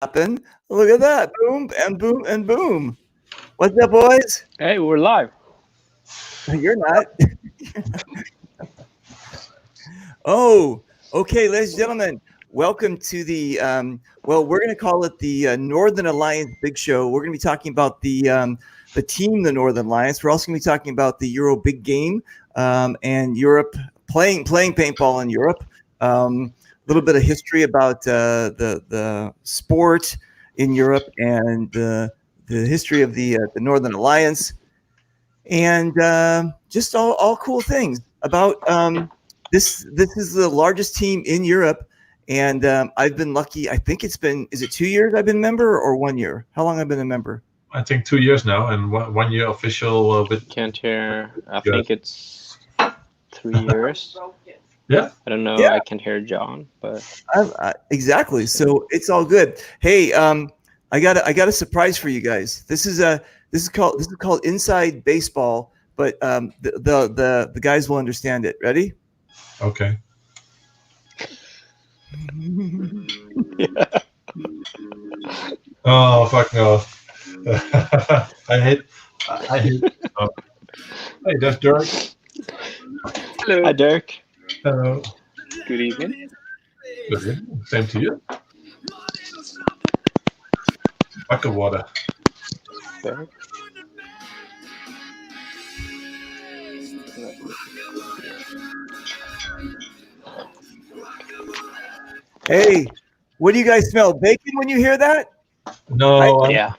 happen. Look at that. Boom and boom and boom. What's up, boys? Hey, we're live. You're not. Oh, okay, ladies and gentlemen. Welcome to the, we're going to call it the Northern Alliance Big Show. We're going to be talking about the team, the Northern Alliance. We're also going to be talking about the EuroBig Game and Europe, playing paintball in Europe. A little bit of history about the sport in Europe and the history of the Northern Alliance, and just all cool things about this. This is the largest team in Europe, and I've been lucky. I think is it 2 years I've been a member or 1 year? How long I've been a member? I think 2 years now, and 1 year official with. Can't hear. I think it's 3 years. Yeah. I don't know. Yeah. I can hear John, but Exactly. So it's all good. Hey, I got a surprise for you guys. This is called Inside Baseball, but the guys will understand it. Ready? Okay. Oh fuck no! I hate. Oh. Hey, that's Dirk. hello. Hi, Dirk. Hello. Good evening. Good evening. Same to you. Bucket water. Dirk. Hey, what do you guys smell? Bacon when you hear that? No, Yeah.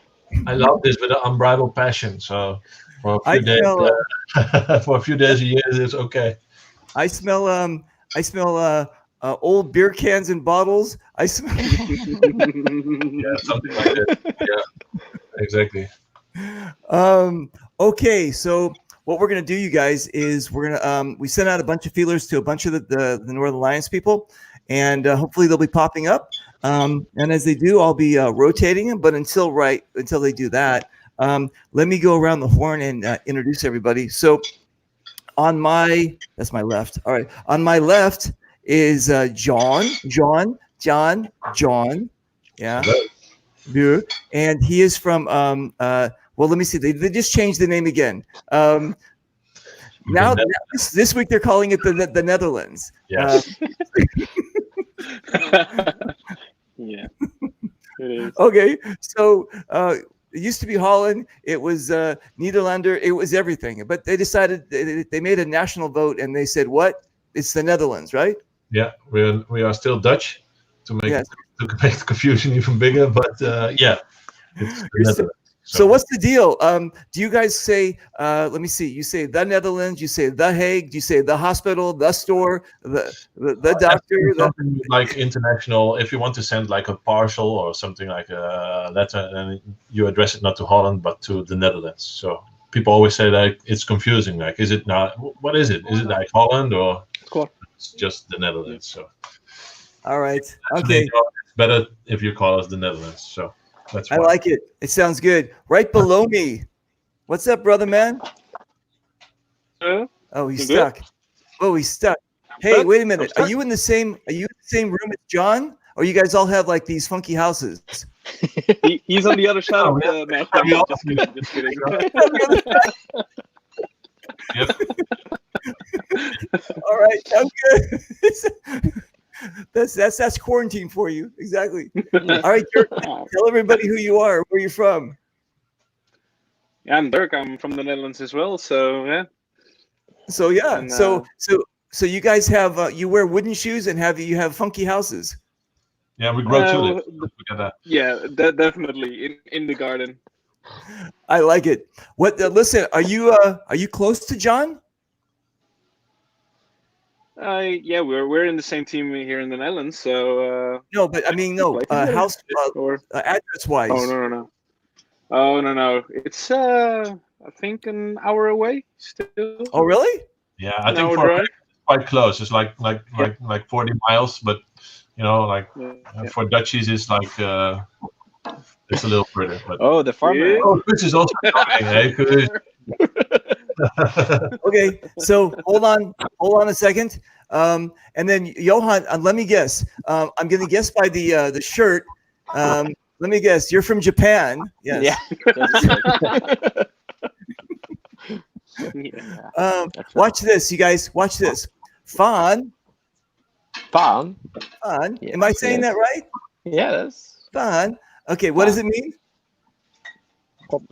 I love this with an unbridled passion. So for a few days, smell, for a few days a year, it's okay. I smell old beer cans and bottles. I smell. Yeah, something like that. Yeah, exactly. Okay, so what we're gonna do, you guys, is we're gonna we sent out a bunch of feelers to a bunch of the Northern Alliance people, and hopefully they'll be popping up. And as they do, I'll be rotating them. But until they do that, let me go around the horn and introduce everybody. So that's my left. All right, on my left is John. Yeah. Hello. And he is from well, let me see. They just changed the name again. Now this week they're calling it the Netherlands. Yes. Yeah. It is. Okay, so it used to be Holland. It was Nederlander. It was everything. But they decided they made a national vote and they said, "What? It's the Netherlands, right?" Yeah, we are still Dutch to make Yes. to make the confusion even bigger. But yeah, it's the Netherlands. So what's the deal? Do you guys say? Let me see. You say the Netherlands. You say the Hague. You say the hospital, the store, the doctor. Something like international. If you want to send like a parcel or something like a letter, then you address it not to Holland but to the Netherlands. So people always say like it's confusing. Like, is it not? What is it? Is it like Holland or it's just the Netherlands? So. All right. Okay. It's better if you call us the Netherlands. So. I like it. It sounds good. Right below me. What's up, brother man? Oh, he's stuck. Oh, he's stuck. Hey, wait a minute. Are you in the same room as John? Or you guys all have like these funky houses? He's on the other side of the map. Just kidding. Yep. All right, I'm good. That's quarantine for you. Exactly. All right, Dirk, tell everybody who you are, where you're from. Yeah, I'm Dirk. I'm from the Netherlands as well. So yeah. So yeah. And, so you guys have you wear wooden shoes and you have funky houses. Yeah, we grow tulips. Look at that. Yeah, definitely in the garden. I like it. What? Listen, are you close to John? Yeah, we're in the same team here in the Netherlands. So no, but I mean no house or address wise. Oh no. It's I think an hour away still. Oh really? Yeah, I think for quite close. It's like 40 miles, but you know, for Dutchies, it's like it's a little further. But oh, the farmer. Oh, Chris is also coming. Hey, Chris. Okay, so hold on a second. And then Johan, let me guess. I'm going to guess by the shirt. Let me guess. You're from Japan. Yes. Yeah. That's it. Yeah. Watch this, you guys. Watch this. Fan. Fan. Fan. Yes, Am I saying that right? Yeah, that's Fan. Okay. What does it mean?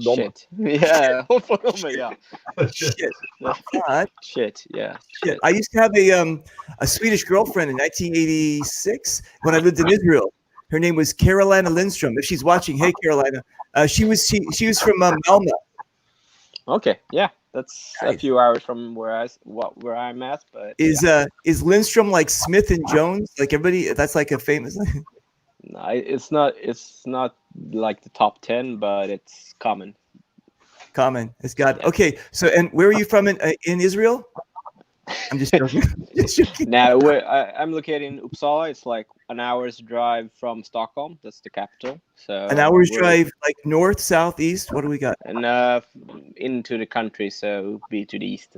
shit. Yeah. Yeah. Shit. Fan. Shit. Yeah. Shit. I used to have a Swedish girlfriend in 1986 when I lived in Israel. Her name was Carolina Lindstrom. If she's watching, hey Carolina. She was from Malmö. Okay. Yeah. That's Nice. a few hours from where I'm at, but Is Lindstrom like Smith and Jones? Like everybody, that's like a famous. no, it's not. It's not like the top 10, but it's common. Common. It's got okay. So, and where are you from in Israel? I'm just joking. Just joking. Now, I'm located in Uppsala. It's like an hour's drive from Stockholm. That's the capital. So An hour's drive, like north, south, east. What do we got? and into the country, so be to the east.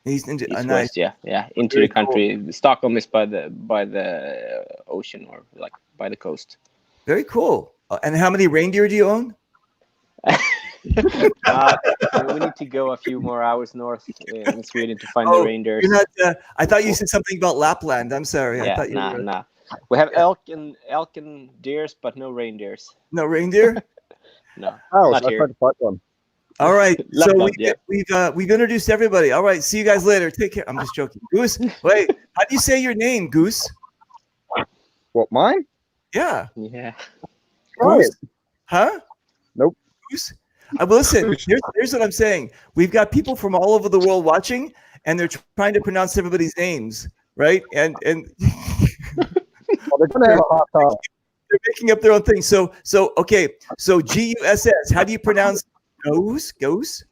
East into East nice. west, yeah, into Very the country. Stockholm is by the ocean or like by the coast. Very cool. And how many reindeer do you own? We need to go a few more hours north in Sweden to find the reindeers. You're not. I thought you said something about Lapland. I'm sorry. I Yeah, thought you were. nah. We have elk and deers, but no reindeers. No reindeer. No, Oh, not so I here. tried to find one. All right. So Lapland, yeah. we've introduced everybody. All right. See you guys later. Take care. I'm just joking. Goose. Wait. How do you say your name, Goose? What, mine? Yeah. Yeah. Goose. Huh? Nope. Goose. Listen, here's what I'm saying. We've got people from all over the world watching, and they're trying to pronounce everybody's names, right? And Well, they're gonna have a hot time. they're making up their own thing. So okay. So Guss. How do you pronounce goose? Goose?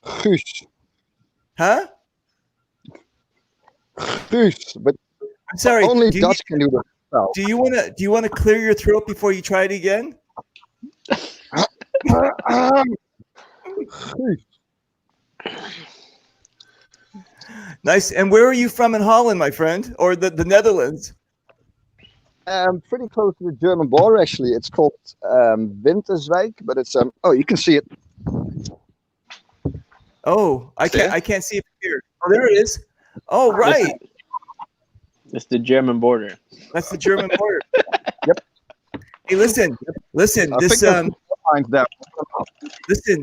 Guus. Huh? Guus. But I'm sorry. only do you, Dutch can do that. Well, do you wanna clear your throat before you try it again? Guus. Nice. And where are you from in Holland, my friend, or the Netherlands? Pretty close to the German border, actually. It's called Winterswijk, but it's oh, you can see it. Oh, I can't see it from here. Oh, there it is. Oh, right. It's the German border. That's the German border. Yep. Hey, listen. I This think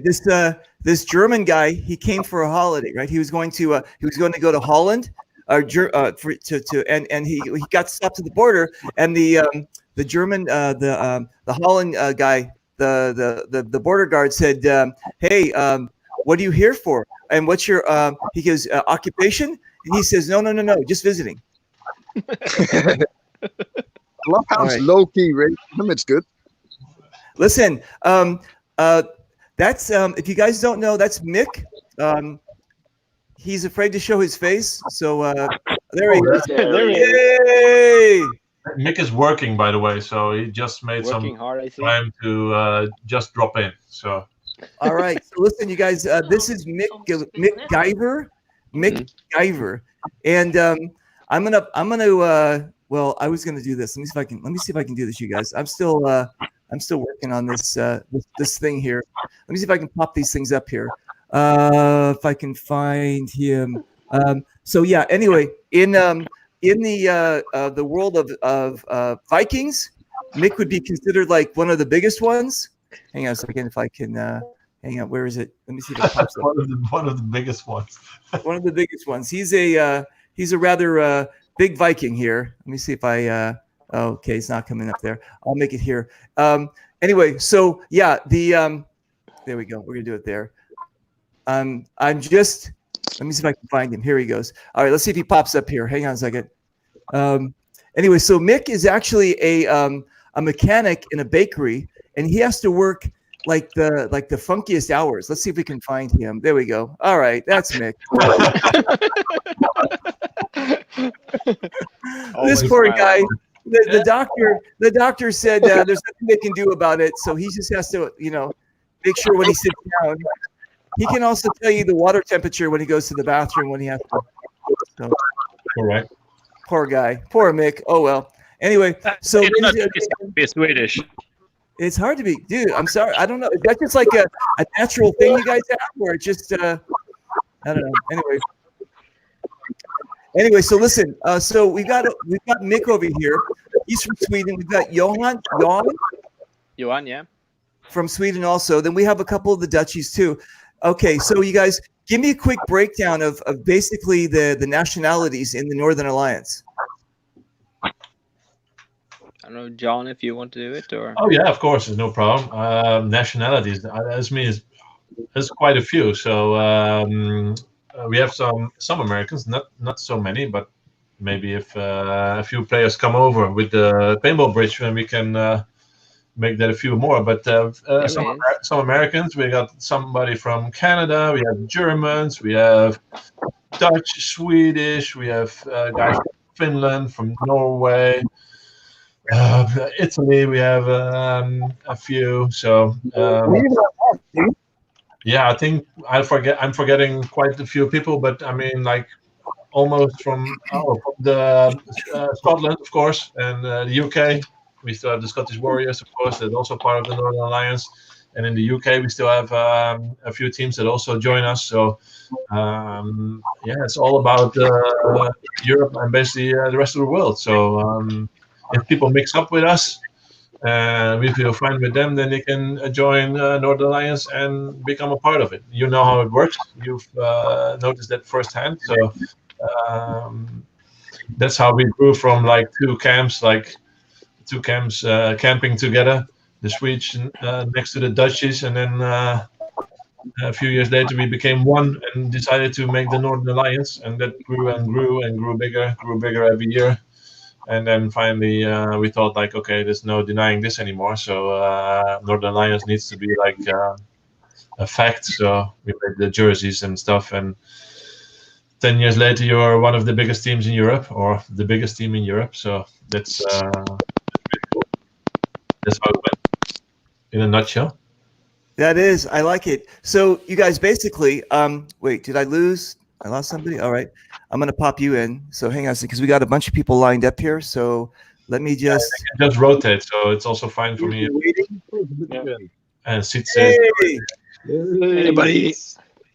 that. this German guy, he came for a holiday, right? He was going to go to Holland, and he got stopped at the border, and the German the Holland guy, the border guard said, "Hey, what are you here for? And what's your he goes occupation?" And he says, "No, just visiting." I love how All it's right. low-key racism. It's good. Listen, that's if you guys don't know, that's Mick. He's afraid to show his face, so there he is. There he is. Yay! Mick is working, by the way, so he just made Working some hard, I think. time to just drop in. So All right, so listen, you guys. This is Mick Guyver, and I'm gonna. Well, I was gonna do this. Let me see if I can do this, you guys. I'm still working on this this thing here. Let me see if I can pop these things up here. If I can find him. So yeah. Anyway, in the world of Vikings, Mick would be considered like one of the biggest ones. Hang on a second, if I can. Hang on, where is it? Let me see if it pops up. one of the biggest ones. One of the biggest ones. He's a rather big Viking here. Let me see if I. Okay, it's not coming up there. I'll make it here. Anyway, so yeah, there we go. We're gonna do it there. I'm just. Let me see if I can find him. Here he goes. All right, let's see if he pops up here. Hang on a second. Anyway, so Mick is actually a mechanic in a bakery, and he has to work like the funkiest hours. Let's see if we can find him. There we go. All right, that's Mick. This poor guy. The doctor said there's nothing they can do about it, so he just has to, make sure when he sits down. He can also tell you the water temperature when he goes to the bathroom when he has to. So, Correct. poor guy, poor Mick. Oh well. Anyway, so It's not be Swedish. It's hard to be, dude. I'm sorry. I don't know. Is that just like a natural thing you guys have, or it just I don't know. Anyway. So listen. So we've got Mick over here. He's from Sweden. We've got Johan Johan, yeah. from Sweden also. Then we have a couple of the Dutchies too. Okay, so you guys give me a quick breakdown of basically the nationalities in the Northern Alliance. I don't know, John, if you want to do it or. Oh yeah, of course, there's no problem. Nationalities, there's quite a few. So we have some Americans, not so many, but maybe if a few players come over with the paintball bridge, then we can make that a few more. But some Americans, we got somebody from Canada, we have Germans, we have Dutch, Swedish, we have guys from Finland, from Norway. Italy, we have a few. So yeah, I think I'm forgetting quite a few people, but I mean, like almost from the Scotland, of course, and the UK. We still have the Scottish Warriors, of course, that's also part of the Northern Alliance. And in the UK, we still have a few teams that also join us. So yeah, it's all about Europe and basically the rest of the world. So if people mix up with us, we feel fine with them, then they can join Northern Alliance and become a part of it. You know how it works. You've noticed that firsthand. So that's how we grew from like two camps camping together, the Swedes next to the Dutchies, and then a few years later we became one and decided to make the Northern Alliance, and that grew and grew and grew bigger every year. And then finally, we thought like, okay, there's no denying this anymore. So Northern Alliance needs to be like a fact. So we made the jerseys and stuff. And 10 years later, you're one of the biggest teams in Europe, or the biggest team in Europe. So that's how it went in a nutshell. That is, I like it. So you guys basically, wait, did I lose? I lost somebody? All right. I'm going to pop you in. So hang on a second, because we got a bunch of people lined up here. So let me just... Yeah, just rotate, so it's also fine for me. Yeah. And sit Hey! Hey, buddy.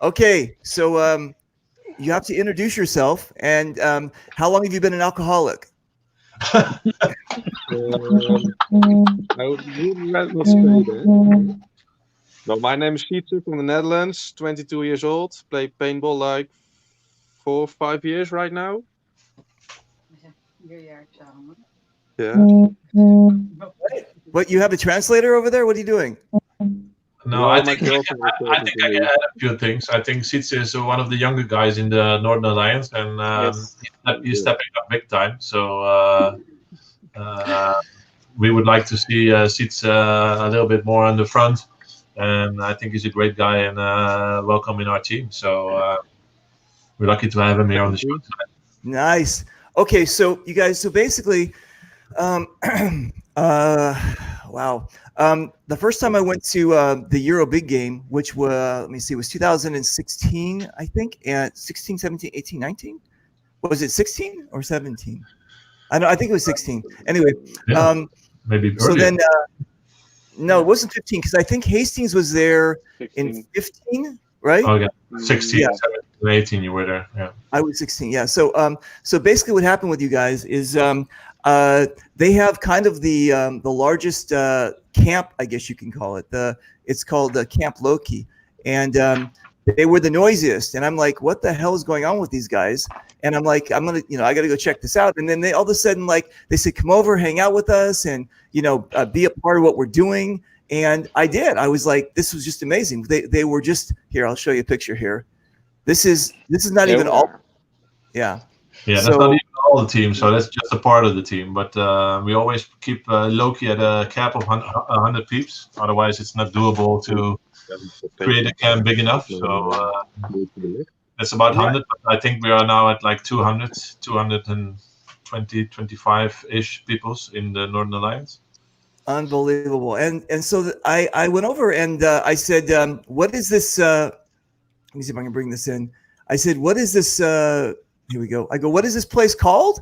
Okay, so you have to introduce yourself. And how long have you been an alcoholic? I would let me say that. Well, my name is Sietse from the Netherlands, 22 years old. Play paintball like 4 or 5 years right now. Yeah. What, you have a translator over there? What are you doing? No, I think I can add a few things. I think Sietse is one of the younger guys in the Northern Alliance, and he's stepping up big time. So we would like to see Sietse a little bit more on the front. And I think he's a great guy and welcome in our team. So we're lucky to have him here on the show tonight. Nice. Okay, so you guys, so basically, wow. The first time I went to the EuroBig Game, which was, let me see, was 2016, I think, and 16, 17, 18, 19? Was it 16 or 17? I think it was 16. Anyway, maybe earlier. So then, no, it wasn't 15, because I think Hastings was there 16. In 15, right? Oh, yeah. 16, yeah. 17, 18, you were there. Yeah. I was 16, yeah. So so basically what happened with you guys is they have kind of the largest camp, I guess you can call it. It's called Camp Loki. And they were the noisiest. And I'm like, what the hell is going on with these guys? And I'm like, I got to go check this out. And then they all of a sudden, like, they said, come over, hang out with us, and, be a part of what we're doing. And I did. I was like, this was just amazing. They were just, here, I'll show you a picture here. This is not even all. Yeah. Yeah, that's not even all the team, so that's just a part of the team. But we always keep Loki at a cap of 100 peeps. Otherwise, it's not doable to create a camp big enough. So it's about 100, but I think we are now at like 220, 25-ish peoples in the Northern Alliance. Unbelievable. And so I went over and I said, what is this? Let me see if I can bring this in. I said, what is this? Here we go. I go, what is this place called?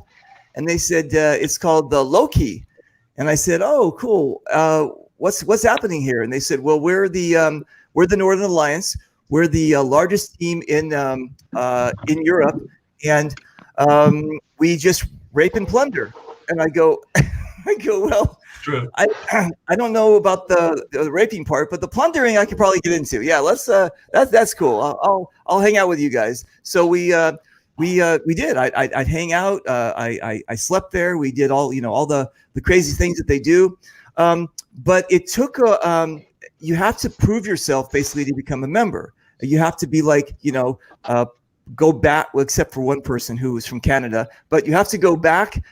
And they said, it's called the Loki. And I said, oh, cool. what's happening here? And they said, well, we're the Northern Alliance. We're the largest team in Europe, and we just rape and plunder. And I go, well, True. I don't know about the raping part, but the plundering I could probably get into. Yeah, let's that's cool. I'll hang out with you guys. So we did. I'd hang out. I slept there. We did all the crazy things that they do. But it took you have to prove yourself basically to become a member. You have to be like go back, well, except for one person who was from Canada, but you have to go back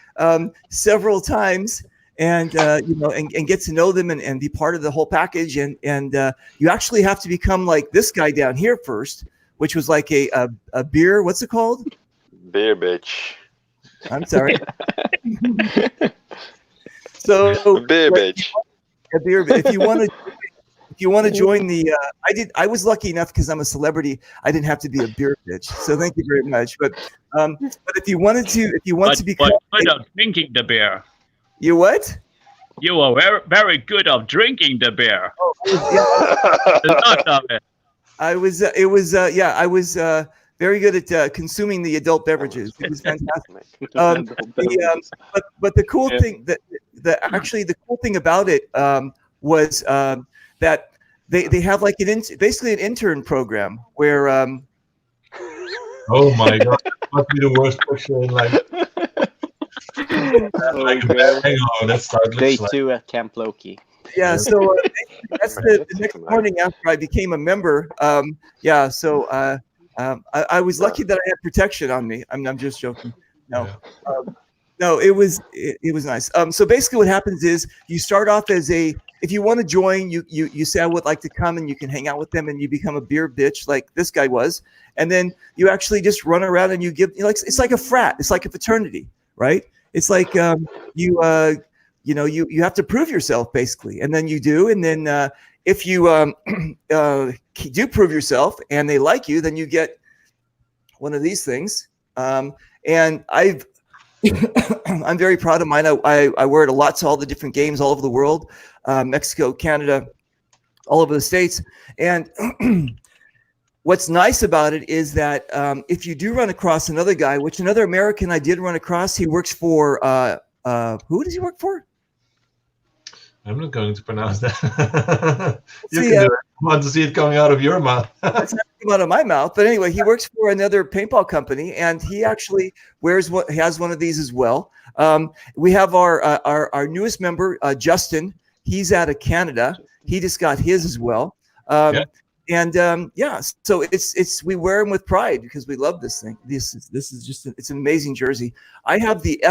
several times and and get to know them and be part of the whole package. And you actually have to become like this guy down here first, which was like a beer. What's it called? Beer bitch. I'm sorry. So Beer bitch. A beer. If you want to join the, I was lucky enough because I'm a celebrity. I didn't have to be a beer bitch. So thank you very much. But if you wanted to become, good of drinking the beer. You what? You were very, very good of drinking the beer. Oh, yeah. A lot of it. I was. It was. Yeah, I was very good at consuming the adult beverages. It was fantastic. But the cool thing the cool thing about it was that they have like basically an intern program where. Oh my God! That must be the worst picture in life. Like a bad hangover. That's how it looks Day like. 2 at Camp Loki. Yeah, so that's the next morning after I became a member. So I was lucky that I had protection on me. I'm just joking. No, no, it was nice. So basically, what happens is you start off as if you want to join, you say I would like to come, and you can hang out with them, and you become a beer bitch like this guy was, and then you actually just run around and you give it's like a frat, it's like a fraternity, right? It's like you have to prove yourself basically, and then you do, and then if you do prove yourself and they like you, then you get one of these things. And I'm very proud of mine. I wear it a lot to all the different games all over the world, Mexico, Canada, all over the States. And what's nice about it is that if you do run across another guy, which another American I did run across, he works for, who does he work for? I'm not going to pronounce that. You See, can do it. I want to see it coming out of your mouth. That's not coming out of my mouth, but anyway, he works for another paintball company, and he actually has one of these as well. We have our newest member, Justin. He's out of Canada. He just got his as well. Yeah. And so it's we wear them with pride because we love this thing. This is just it's an amazing jersey. I have the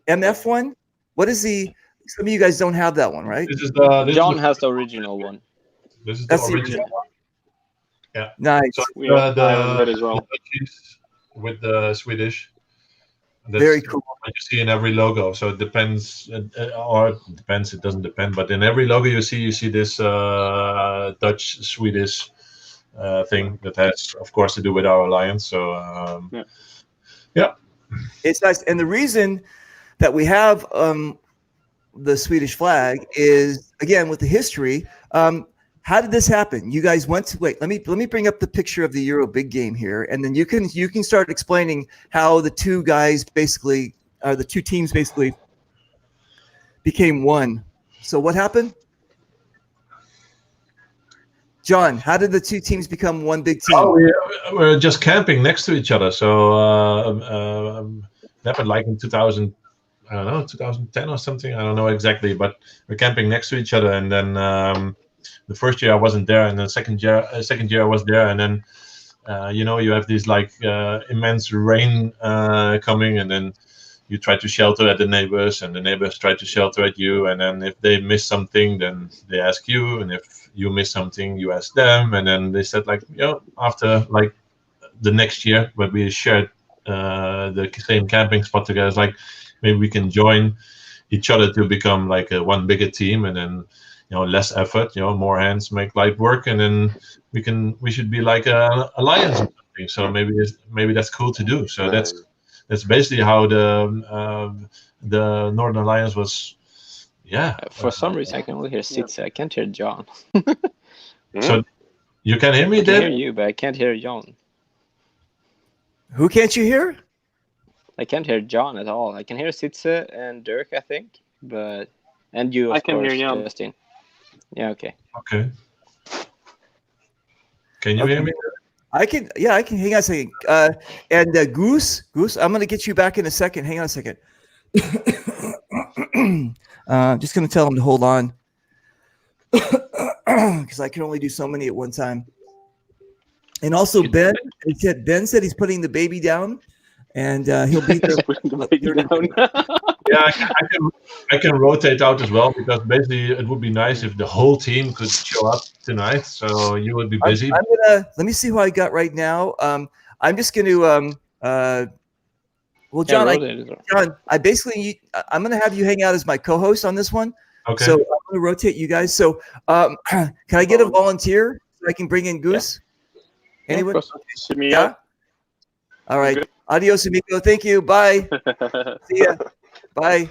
MF one. What is the? Some of you guys don't have that one, right? John has the original one. This is That's the original one. Yeah. Nice. So I have that as well. With the Swedish. That's Very cool. what you see in every logo. So it depends, or it depends. It doesn't depend, but in every logo you see this Dutch Swedish thing that has, of course, to do with our alliance. So yeah, it's nice. And the reason that we have the Swedish flag is, again, with the history. How did this happen? You guys went to let me bring up the picture of the EuroBig Game here, and then you can start explaining how the two teams basically became one. So what happened? John, how did the two teams become one big team? Oh, we're just camping next to each other. So that happened like in 2000. I don't know, 2010 or something. I don't know exactly, but we're camping next to each other. And then the first year I wasn't there, and the second year I was there. And then you have these like immense rain coming, and then you try to shelter at the neighbors, and the neighbors try to shelter at you. And then if they miss something, then they ask you, and if you miss something, you ask them. And then they said like, after like the next year when we shared the same camping spot together, it's like, maybe we can join each other to become like one bigger team, and then less effort, more hands make light work, and then we should be like a alliance or something. So maybe that's cool to do. So that's basically how the Northern Alliance was Yeah. For some reason, I can only hear Sitze. I can't hear John. So you can hear me, I can hear David? you, but I can't hear John. Who can't you hear? I can't hear John at all. I can hear Sitze and Dirk, I think, and you, of I can course, hear Jan. Justin. Yeah, okay. Okay. Can you hear me? I can. Yeah, I can. Hang on a second. Goose, I'm going to get you back in a second. Hang on a second. Just going to tell him to hold on because I can only do so many at one time. And also, Ben said he's putting the baby down, and he'll be there. Putting the baby down. Yeah, I can rotate out as well because basically it would be nice if the whole team could show up tonight. So you would be busy. I'm gonna let me see who I got right now. I'm just going to well, John, I basically I'm going to have you hang out as my co-host on this one. Okay. So I'm going to rotate you guys. So can I get a volunteer so I can bring in Goose? Anyone? Yeah. All right. Adios, amigo. Thank you. Bye. See ya. Bye.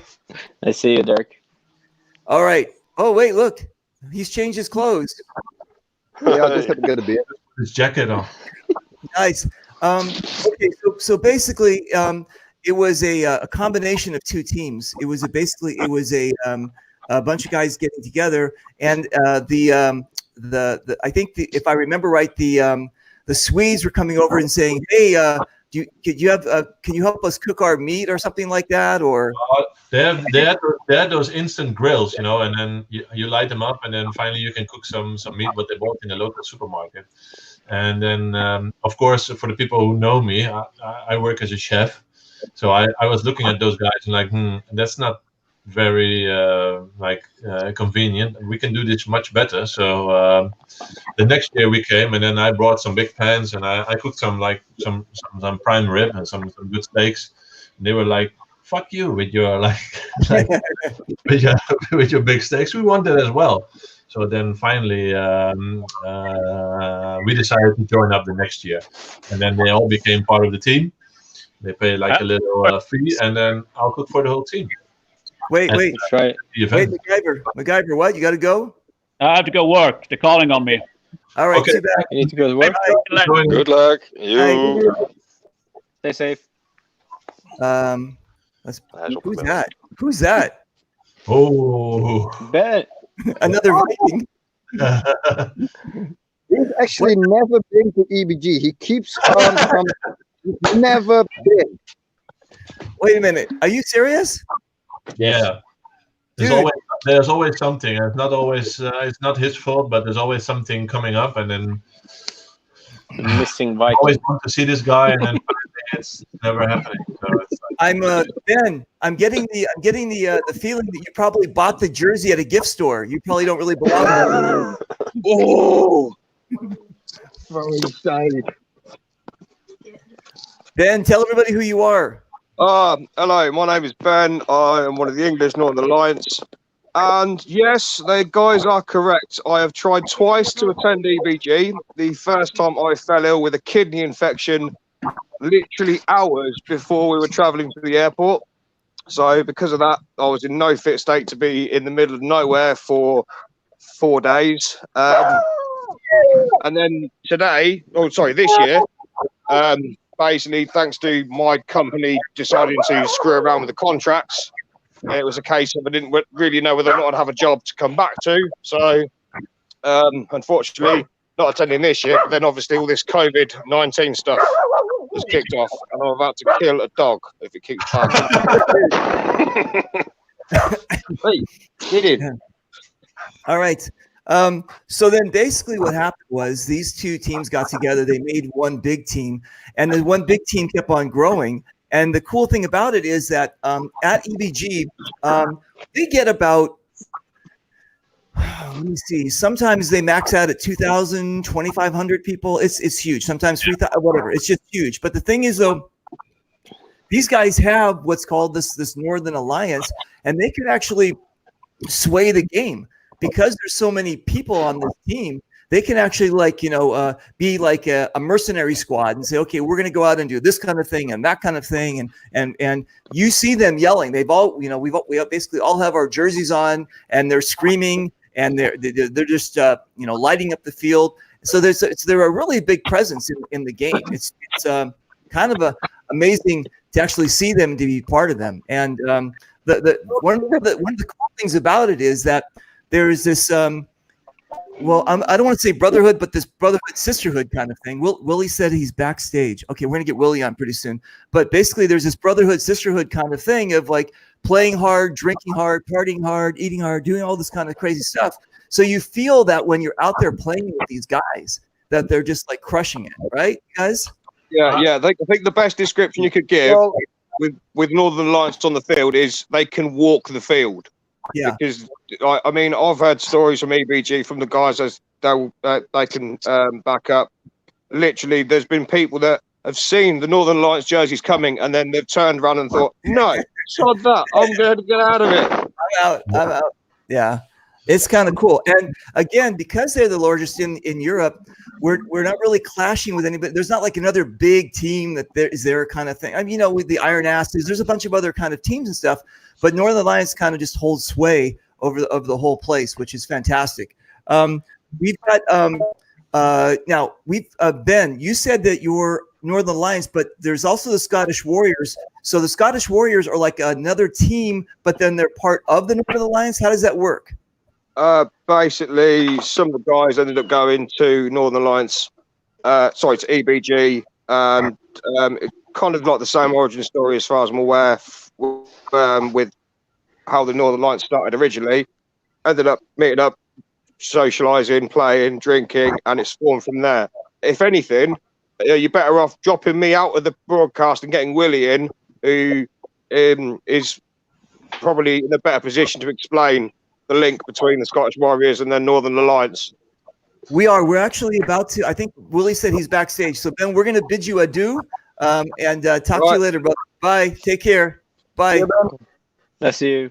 I see you, Dirk. All right. Oh, wait, look. He's changed his clothes. Yeah, I just had to go to bed. His jacket on. Nice. Okay, so basically, it was a combination of two teams. It was a bunch of guys getting together, and I think if I remember right, the Swedes were coming over and saying, "Hey, can you help us cook our meat or something like that?" Or they had those instant grills, and then you light them up, and then finally you can cook some meat what they bought in the local supermarket. And then, of course, for the people who know me, I work as a chef. So I was looking at those guys and like, that's not very convenient. We can do this much better. So the next year we came, and then I brought some big pans, and I cooked some prime rib and some good steaks. And they were like, "Fuck you with your with your big steaks. We want that as well." So then finally we decided to join up the next year, and then they all became part of the team. They pay like a little fee, and then I'll cook for the whole team. Wait, right. MacGyver, what? You got to go? I have to go work. They're calling on me. All right, Okay. too bad. You need to go to work. Good luck. You. Stay safe. Who's that? Who's that? Oh. Bet. Another Viking. He's actually never been to EBG. He keeps on coming. He's never been. Wait a minute. Are you serious? Yeah. There's always something. It's not always. It's not his fault, but there's always something coming up, and then Missing I Viking. always want to see this guy, and then it's never happening. So it's like, I'm Ben. I'm getting the feeling that you probably bought the jersey at a gift store. You probably don't really belong there. Oh, very excited. Ben, tell everybody who you are. Hello, my name is Ben. I am one of the English Northern Alliance. And yes, the guys are correct. I have tried twice to attend EBG. The first time I fell ill with a kidney infection literally hours before we were travelling to the airport. So because of that, I was in no fit state to be in the middle of nowhere for 4 days. And then this year, basically, thanks to my company deciding to screw around with the contracts, it was a case of I didn't really know whether or not I'd have a job to come back to. So, unfortunately, not attending this year. But then, obviously, all this COVID-19 stuff was kicked off, and I'm about to kill a dog if it keeps barking. Hey, get in. All right. So then basically what happened was these two teams got together. They made one big team, and the one big team kept on growing. And the cool thing about it is that at EBG, they get about, let me see, sometimes they max out at 2,000, 2,500 people. It's huge. Sometimes 3,000, whatever. It's just huge. But the thing is, though, these guys have what's called this Northern Alliance, and they can actually sway the game. Because there's so many people on this team, they can actually be like a mercenary squad and say, okay, we're going to go out and do this kind of thing and that kind of thing. And you see them yelling. They've all, we basically all have our jerseys on and they're screaming and they're just, lighting up the field. So they're a really big presence in the game. It's kind of amazing to actually see them, to be part of them. And one of the cool things about it is that there is this, I don't want to say brotherhood, but this brotherhood, sisterhood kind of thing. Willie said he's backstage. Okay, we're going to get Willie on pretty soon. But basically, there's this brotherhood, sisterhood kind of thing of like playing hard, drinking hard, partying hard, eating hard, doing all this kind of crazy stuff. So you feel that when you're out there playing with these guys, that they're just like crushing it, right, guys? Yeah. I think the best description you could give with Northern Alliance on the field is they can walk the field. Yeah. Because I mean, I've heard stories from EBG from the guys as they can back up. Literally, there's been people that have seen the Northern Alliance jerseys coming, and then they've turned around and thought, "No, sod that! I'm going to get out of it. I'm out." Yeah. It's kind of cool. And again, because they're the largest in Europe, we're not really clashing with anybody. There's not like another big team that is their kind of thing. I mean, with the Iron Asses, there's a bunch of other kind of teams and stuff, but Northern Alliance kind of just holds sway over the whole place, which is fantastic. We've got now Ben, you said that you're Northern Alliance, but there's also the Scottish Warriors. So the Scottish Warriors are like another team, but then they're part of the Northern Alliance. How does that work? Basically, some of the guys ended up going to Northern Alliance, to EBG. Kind of like the same origin story as far as I'm aware, with how the Northern Alliance started originally. Ended up meeting up, socialising, playing, drinking, and it's formed from there. If anything, you're better off dropping me out of the broadcast and getting Willie in, who is probably in a better position to explain the link between the Scottish Warriors and then Northern Alliance. We're actually about to. I think Willie said he's backstage. So Ben, we're going to bid you adieu and talk to you later, brother. Bye. Take care. Bye. That's you.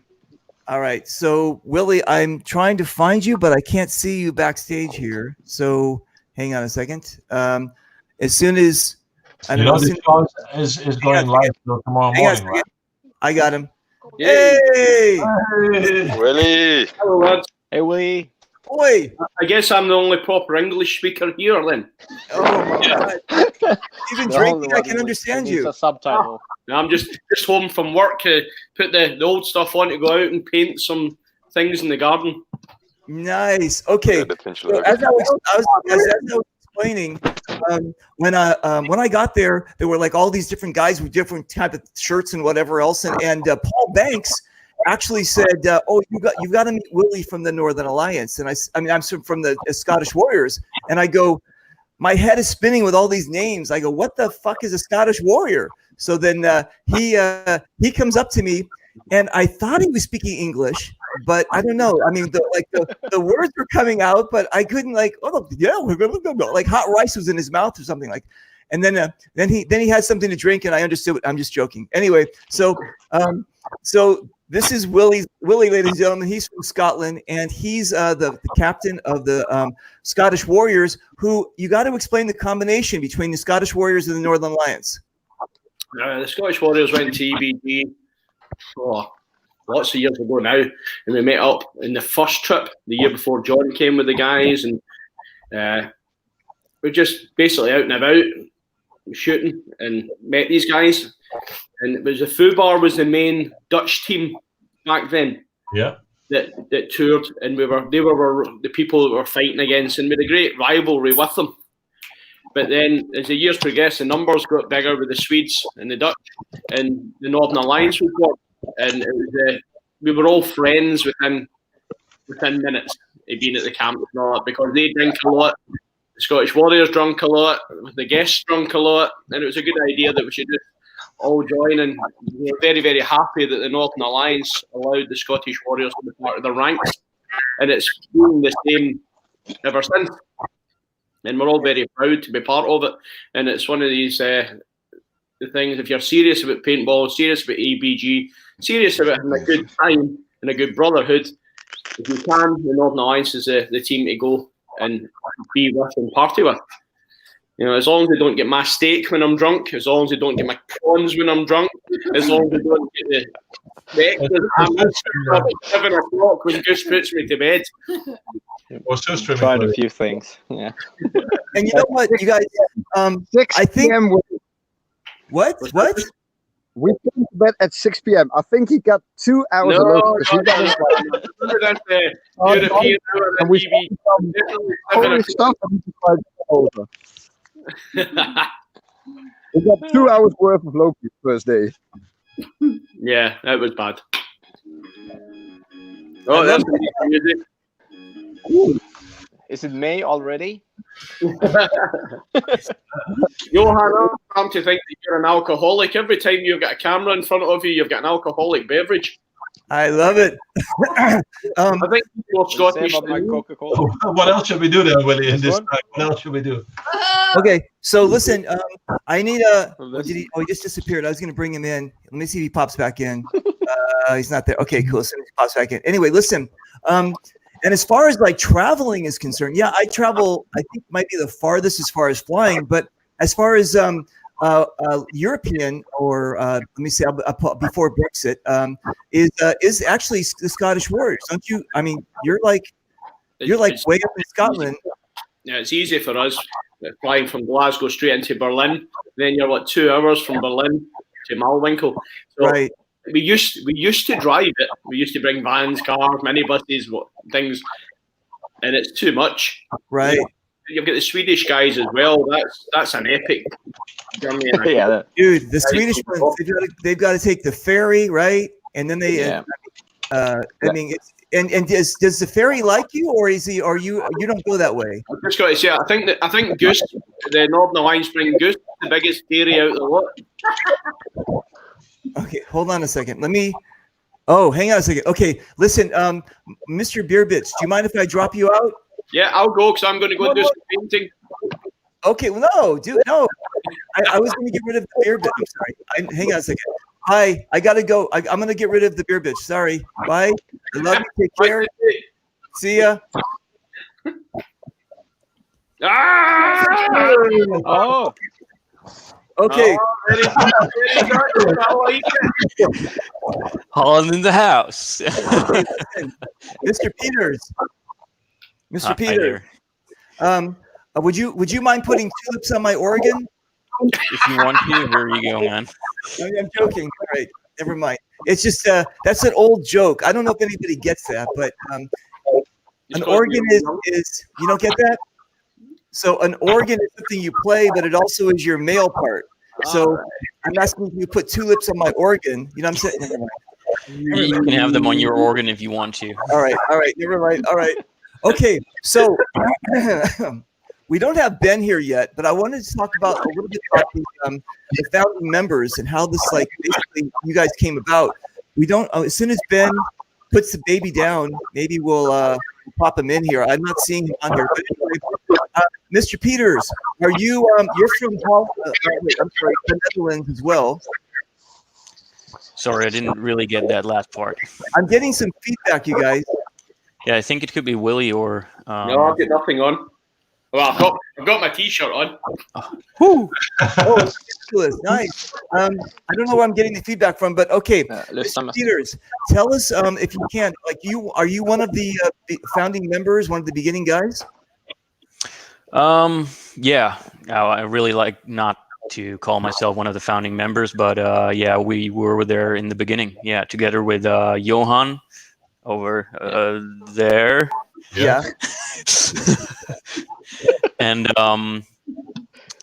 All right. So Willie, I'm trying to find you, but I can't see you backstage here. So hang on a second. As soon as I know this show is going live till tomorrow morning, right? I got him. Yay. Hey! Willie! Hello, lads. Hey, Willie. Oi! I guess I'm the only proper English speaker here, then. Oh, my God. Even drinking, I can understand you. A subtitle. I'm just home from work to put the old stuff on to go out and paint some things in the garden. Nice. Okay. So as I was explaining, when I got there were like all these different guys with different type of shirts and whatever else, and Paul Banks actually said, "Oh, you've got to meet Willie from the Northern Alliance," and I mean I'm from the Scottish Warriors, and I go, my head is spinning with all these names. I go, what the fuck is a Scottish Warrior? So then he comes up to me, and I thought he was speaking English, but I don't know. I mean, the words were coming out, but I couldn't like hot rice was in his mouth or something like. And then he had something to drink, and I understood. I'm just joking. Anyway, so this is Willie, ladies and gentlemen. He's from Scotland, and he's the captain of the Scottish Warriors. Who you got to explain the combination between the Scottish Warriors and the Northern Alliance. The Scottish Warriors went to EBG lots of years ago now, and we met up in the first trip the year before John came with the guys, and we're just basically out and about shooting and met these guys. And it was the Fubar was the main Dutch team back then. Yeah. That toured, and they were the people that were fighting against, and we had a great rivalry with them. But then, as the years progressed, the numbers got bigger with the Swedes and the Dutch, and the Northern Alliance was born. And it was we were all friends within minutes of being at the camp and all that, because they drink a lot. The Scottish Warriors drunk a lot. The guests drunk a lot, and it was a good idea that we should just all join. And we were very, very happy that the Northern Alliance allowed the Scottish Warriors to be part of their ranks, and it's been the same ever since. And we're all very proud to be part of it. And it's one of these the things. If you're serious about paintball, serious about EBG, serious about having a good time and a good brotherhood, if you can, the Northern Alliance is the team to go. and be with and party with. You know, as long as they don't get my steak when I'm drunk, as long as they don't get my prawns when I'm drunk, as long as they don't get the extras, I'm at 7 o'clock when Goose puts me to bed. We're still streaming. Tried a few things. Yeah. And you know what, you guys? 6 I think. p.m. What? We went to bed at 6 p.m. I think he got 2 hours of Loki. That's the European hour And on we TV. holy stuff. And he tried to go over. We got 2 hours worth of Loki first day. Yeah, that was bad. Oh, that's music. Is it May already? Johan, I'm to think that you're an alcoholic. Every time you've got a camera in front of you, you've got an alcoholic beverage. I love it. I think more Scottish. Say about my Coca-Cola. What else should we do then, Willie, in this time? What else should we do? Okay, so listen, I need a. He just disappeared. I was going to bring him in. Let me see if he pops back in. He's not there. Okay, cool. So he pops back in. Anyway, listen. And as far as like traveling is concerned, yeah, I travel. I think might be the farthest as far as flying. But as far as European or let me say before Brexit is actually the Scottish Warriors, don't you? I mean, you're like way up in Scotland. Yeah, it's easy for us flying from Glasgow straight into Berlin. Then you're like 2 hours from Berlin to Malwinkle. So right. We used to drive it. We used to bring vans, cars, minibuses, things, and it's too much. Right. You've got the Swedish guys as well. That's an epic journey. Yeah, dude, the Swedish ones, they've got to take the ferry, right? And then they, I mean, it's, and does the ferry like you, or is he, or you don't go that way? I've just got to say, I think Goose, the Northern Alliance bring Goose, the biggest theory out of the lot. Okay, hold on a second. Let me. Oh, hang on a second. Okay, listen, Mr. Beerbitch, do you mind if I drop you out? Yeah, I'll go because I'm going to go do some painting. Okay, well, no, dude, no. I was going to get rid of the beer bitch. I'm sorry. Hang on a second. Hi, I got to go. I'm going to get rid of the beer bitch. Sorry. Bye. I love you. Take care. See ya. Oh. Okay. Holland in the house. Mr. Peters. Mr. Peters. Hi Would you mind putting tulips on my organ? if you want to, here you go, man. I'm joking. All right, never mind. It's just that's an old joke. I don't know if anybody gets that, but an organ is you don't get that. So an organ is something you play, but it also is your male part. So I'm asking you to put tulips on my organ. You know what I'm saying? Never mind. You can have them on your organ if you want to. All right. Never mind. All right. Okay. So we don't have Ben here yet, but I wanted to talk about a little bit about the founding members and how this, like, basically you guys came about. We don't. As soon as Ben puts the baby down, maybe we'll pop him in here. I'm not seeing him on here, but anyway, Mr. Peters, are you? You're from the Netherlands as well. Sorry, I didn't really get that last part. I'm getting some feedback, you guys. Yeah, I think it could be Willie or. No, I've got nothing on. Well, I've got my T-shirt on. Oh, ridiculous! Nice. I don't know where I'm getting the feedback from, but okay, Mr. Peters, tell us if you can. Like, are you one of the founding members, one of the beginning guys? Yeah, I really like not to call myself one of the founding members, but yeah, we were there in the beginning. Yeah, together with Johan over there. Yeah. And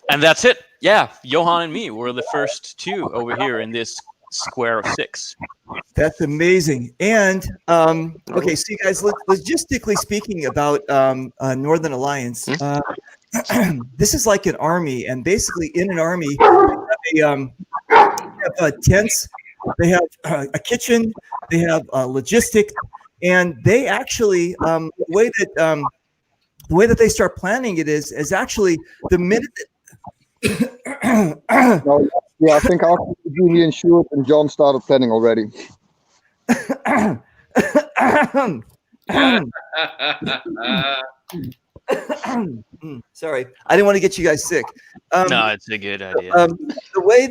that's it. Yeah, Johan and me were the first two over here in this square of 6. That's amazing. And okay, so you guys, logistically speaking about Northern Alliance, this is like an army, and basically in an army, they have tents, they have a kitchen, they have logistics, and they actually the way that they start planning it is actually the minute. No, yeah, I think after Julian Stewart and John started planning already. Sorry, I didn't want to get you guys sick. No, it's a good idea. The way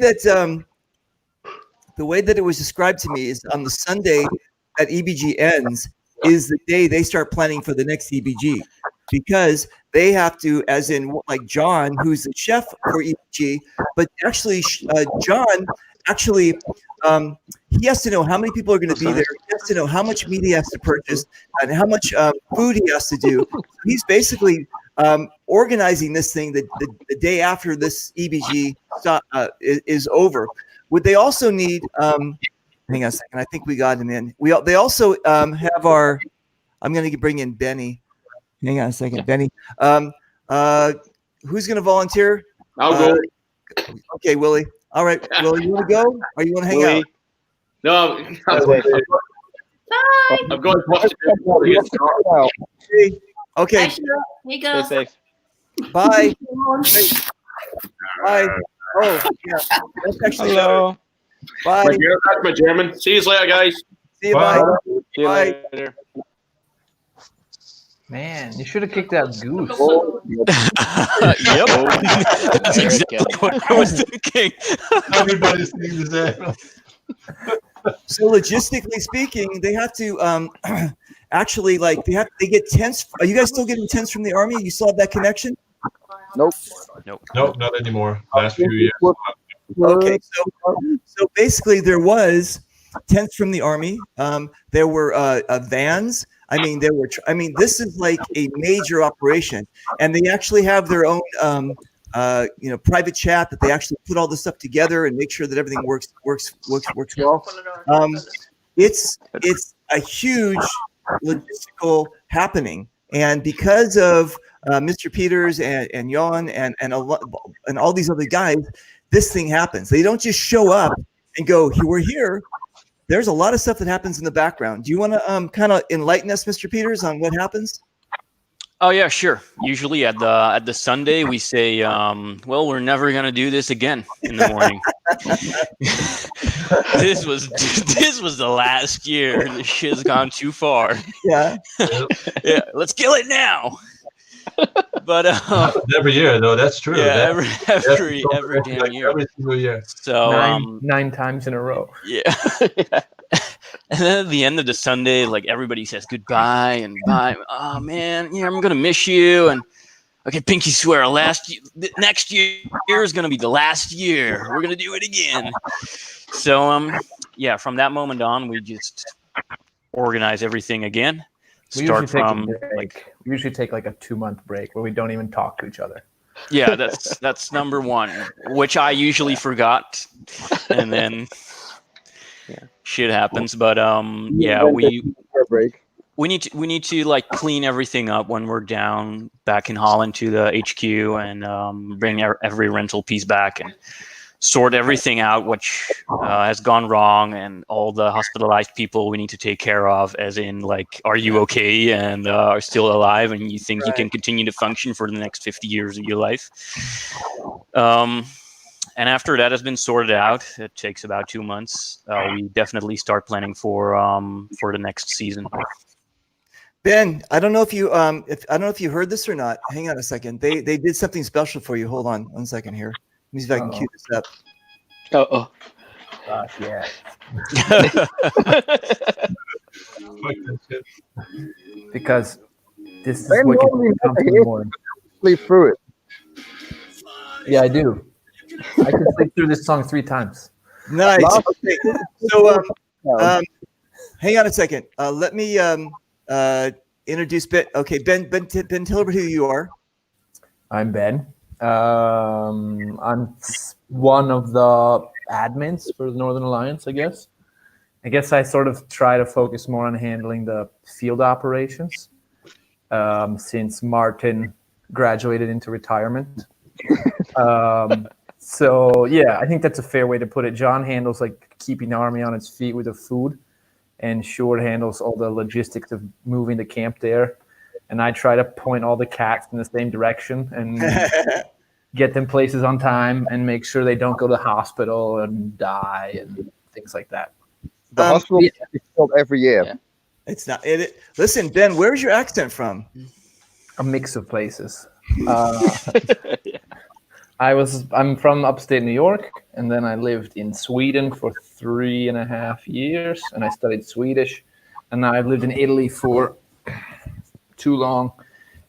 that it was described to me is on the Sunday that EBG ends is the day they start planning for the next EBG, because they have to, as in like John, who's the chef for EBG, but actually John actually he has to know how many people are going to be there. He has to know how much meat he has to purchase and how much food he has to do. So he's basically organizing this thing the day after this EBG is over. Would they also need? Hang on a second. I think we got him in. They also have our. I'm going to bring in Benny. Hang on a second, Benny. Who's going to volunteer? I'll go. Okay, Willie. All right, Willie, you want to go or you want to hang out? No, I'm going to watch it. Okay. Here you go. Stay safe. Bye. Bye. Oh, yeah. That's actually Hello. Bye. That's my German. See you later, guys. See you. Bye. See you Bye. later. Man, you should have kicked out Goose. Yep. That's exactly what I was thinking. Everybody's thinking the same. So logistically speaking, they have to actually they get tents. Are you guys still getting tents from the Army? You still have that connection? Nope. Nope, not anymore. Last few years. Okay, so basically there was tents from the Army. There were vans. This is like a major operation, and they actually have their own private chat that they actually put all this stuff together and make sure that everything works well. It's a huge logistical happening, and because of Mr. Peters and Jan and all these other guys, this thing happens. They don't just show up and go, "We're here." There's a lot of stuff that happens in the background. Do you want to kind of enlighten us, Mr. Peters, on what happens? Oh yeah, sure. Usually at the Sunday we say, well, we're never gonna do this again in the morning. This was the last year. This shit's gone too far. Yeah. Yeah. Let's kill it now. But every year though, that's true. Yeah, every damn year. Every single year. So nine times in a row. Yeah. And then at the end of the Sunday, like everybody says goodbye and bye. Oh man, yeah, I'm gonna miss you. And okay, pinky swear, next year is gonna be the last year. We're gonna do it again. So yeah, from that moment on, we just organize everything again. We usually take like a 2-month break where we don't even talk to each other. Yeah, that's number one, which I usually forgot, and then shit happens. But yeah, we need to like clean everything up when we're down back in Holland to the HQ and bring every rental piece back and sort everything out which has gone wrong, and all the hospitalized people we need to take care of, as in like, are you okay and are still alive and you think you can continue to function for the next 50 years of your life. And after that has been sorted out, it takes about 2 months. We definitely start planning for the next season. Ben, I don't know if you heard this or not. Hang on a second. They did something special for you. Hold on 1 second here. Let me see if I can cue this up. Oh. Gosh, yeah. Because this is Ben what normally gets never comfortable hears more. sleep through it. Yeah, I do. I can sleep through this song 3 times. Nice. Okay. So hang on a second. Let me introduce Ben. Okay, Ben, tell everybody who you are. I'm Ben. I'm one of the admins for the Northern Alliance, I guess. I sort of try to focus more on handling the field operations since Martin graduated into retirement. So yeah, I think that's a fair way to put it. John handles like keeping the army on its feet with the food, and Sjoerd handles all the logistics of moving the camp there. And I try to point all the cats in the same direction and get them places on time and make sure they don't go to the hospital and die and things like that. The hospital is filled every year. Yeah. It's not. Listen, Ben, where's your accent from? a mix of places. I'm from upstate New York, and then I lived in Sweden for 3.5 years, and I studied Swedish, and now I've lived in Italy for too long,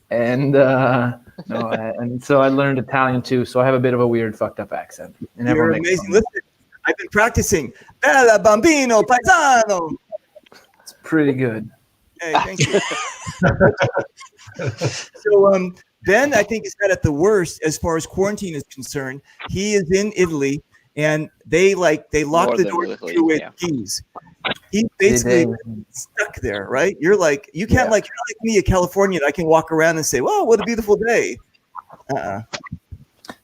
and and so I learned Italian too. So I have a bit of a weird, fucked up accent. And You're everyone makes amazing. fun. Listen, I've been practicing. Bella bambino paesano. It's pretty good. Hey, thank you. So Ben, I think, is at the worst as far as quarantine is concerned. He is in Italy, and they lock the Northern door Italy, with yeah. keys. He's basically stuck there, right? You're like, you can't you're not like me, a Californian. I can walk around and say, "Whoa, what a beautiful day."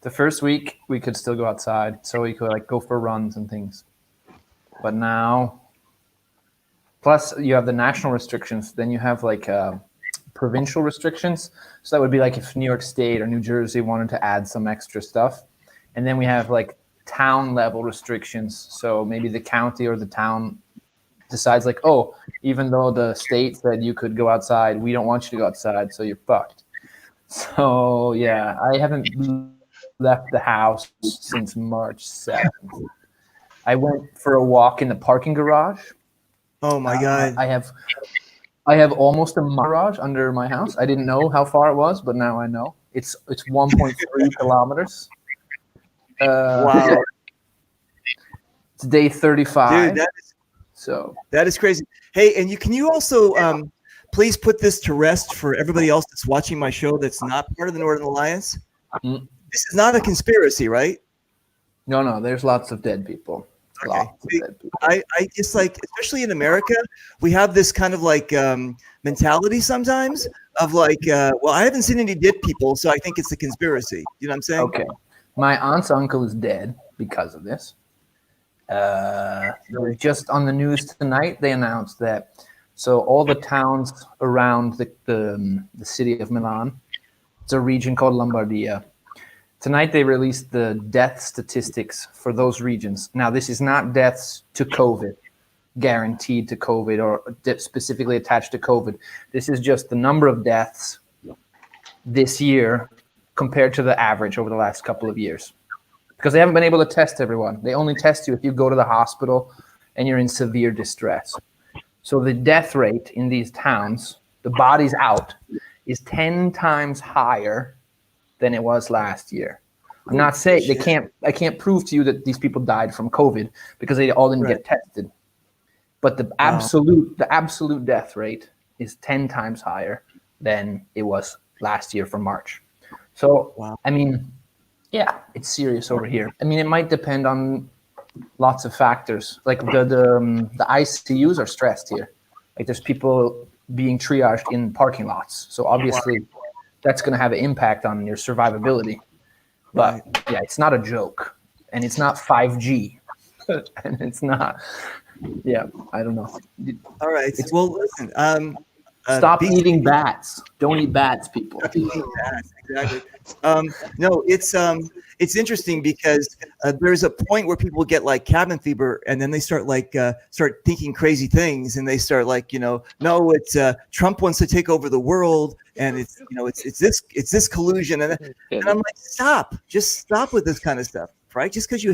The first week we could still go outside, so we could like go for runs and things. But now, plus you have the national restrictions, then you have like provincial restrictions. So that would be like if New York State or New Jersey wanted to add some extra stuff. And then we have like town level restrictions. So maybe the county or the town decides like, oh, even though the state said you could go outside, we don't want you to go outside, so you're fucked. So yeah, I haven't left the house since March 7th. I went for a walk in the parking garage. Oh my God. I have almost a garage under my house. I didn't know how far it was, but now I know. It's 1.3 kilometers. Wow. It's day 35. Dude, so that is crazy. Hey, and can you also please put this to rest for everybody else that's watching my show that's not part of the Northern Alliance? Mm. This is not a conspiracy, right? No, there's lots of dead people. Okay. Lots of dead people. I just like, especially in America, we have this kind of like mentality sometimes of like, well, I haven't seen any dead people, so I think it's a conspiracy. You know what I'm saying? Okay. My aunt's uncle is dead because of this. Just on the news tonight, they announced that. So all the towns around the city of Milan, it's a region called Lombardia. Tonight they released the death statistics for those regions. Now this is not deaths to COVID, guaranteed to COVID or specifically attached to COVID. This is just the number of deaths this year compared to the average over the last couple of years. Because they haven't been able to test everyone. They only test you if you go to the hospital and you're in severe distress. So the death rate in these towns, the bodies out, is 10 times higher than it was last year. I'm not saying I can't prove to you that these people died from COVID because they all didn't get tested. But the absolute death rate is 10 times higher than it was last year for March. So, I mean, yeah, it's serious over here. I mean, it might depend on lots of factors. Like the ICUs are stressed here. Like there's people being triaged in parking lots. So obviously that's going to have an impact on your survivability. But yeah, it's not a joke. And it's not 5G. And it's not, I don't know. All right. Well, listen. Stop eating bats. Don't eat bats, people. Stop eating bats. Exactly. No, it's interesting because there's a point where people get like cabin fever, and then they start thinking crazy things, and they start like, no, it's Trump wants to take over the world, and it's this collusion, and I'm like, just stop with this kind of stuff, right? Just because you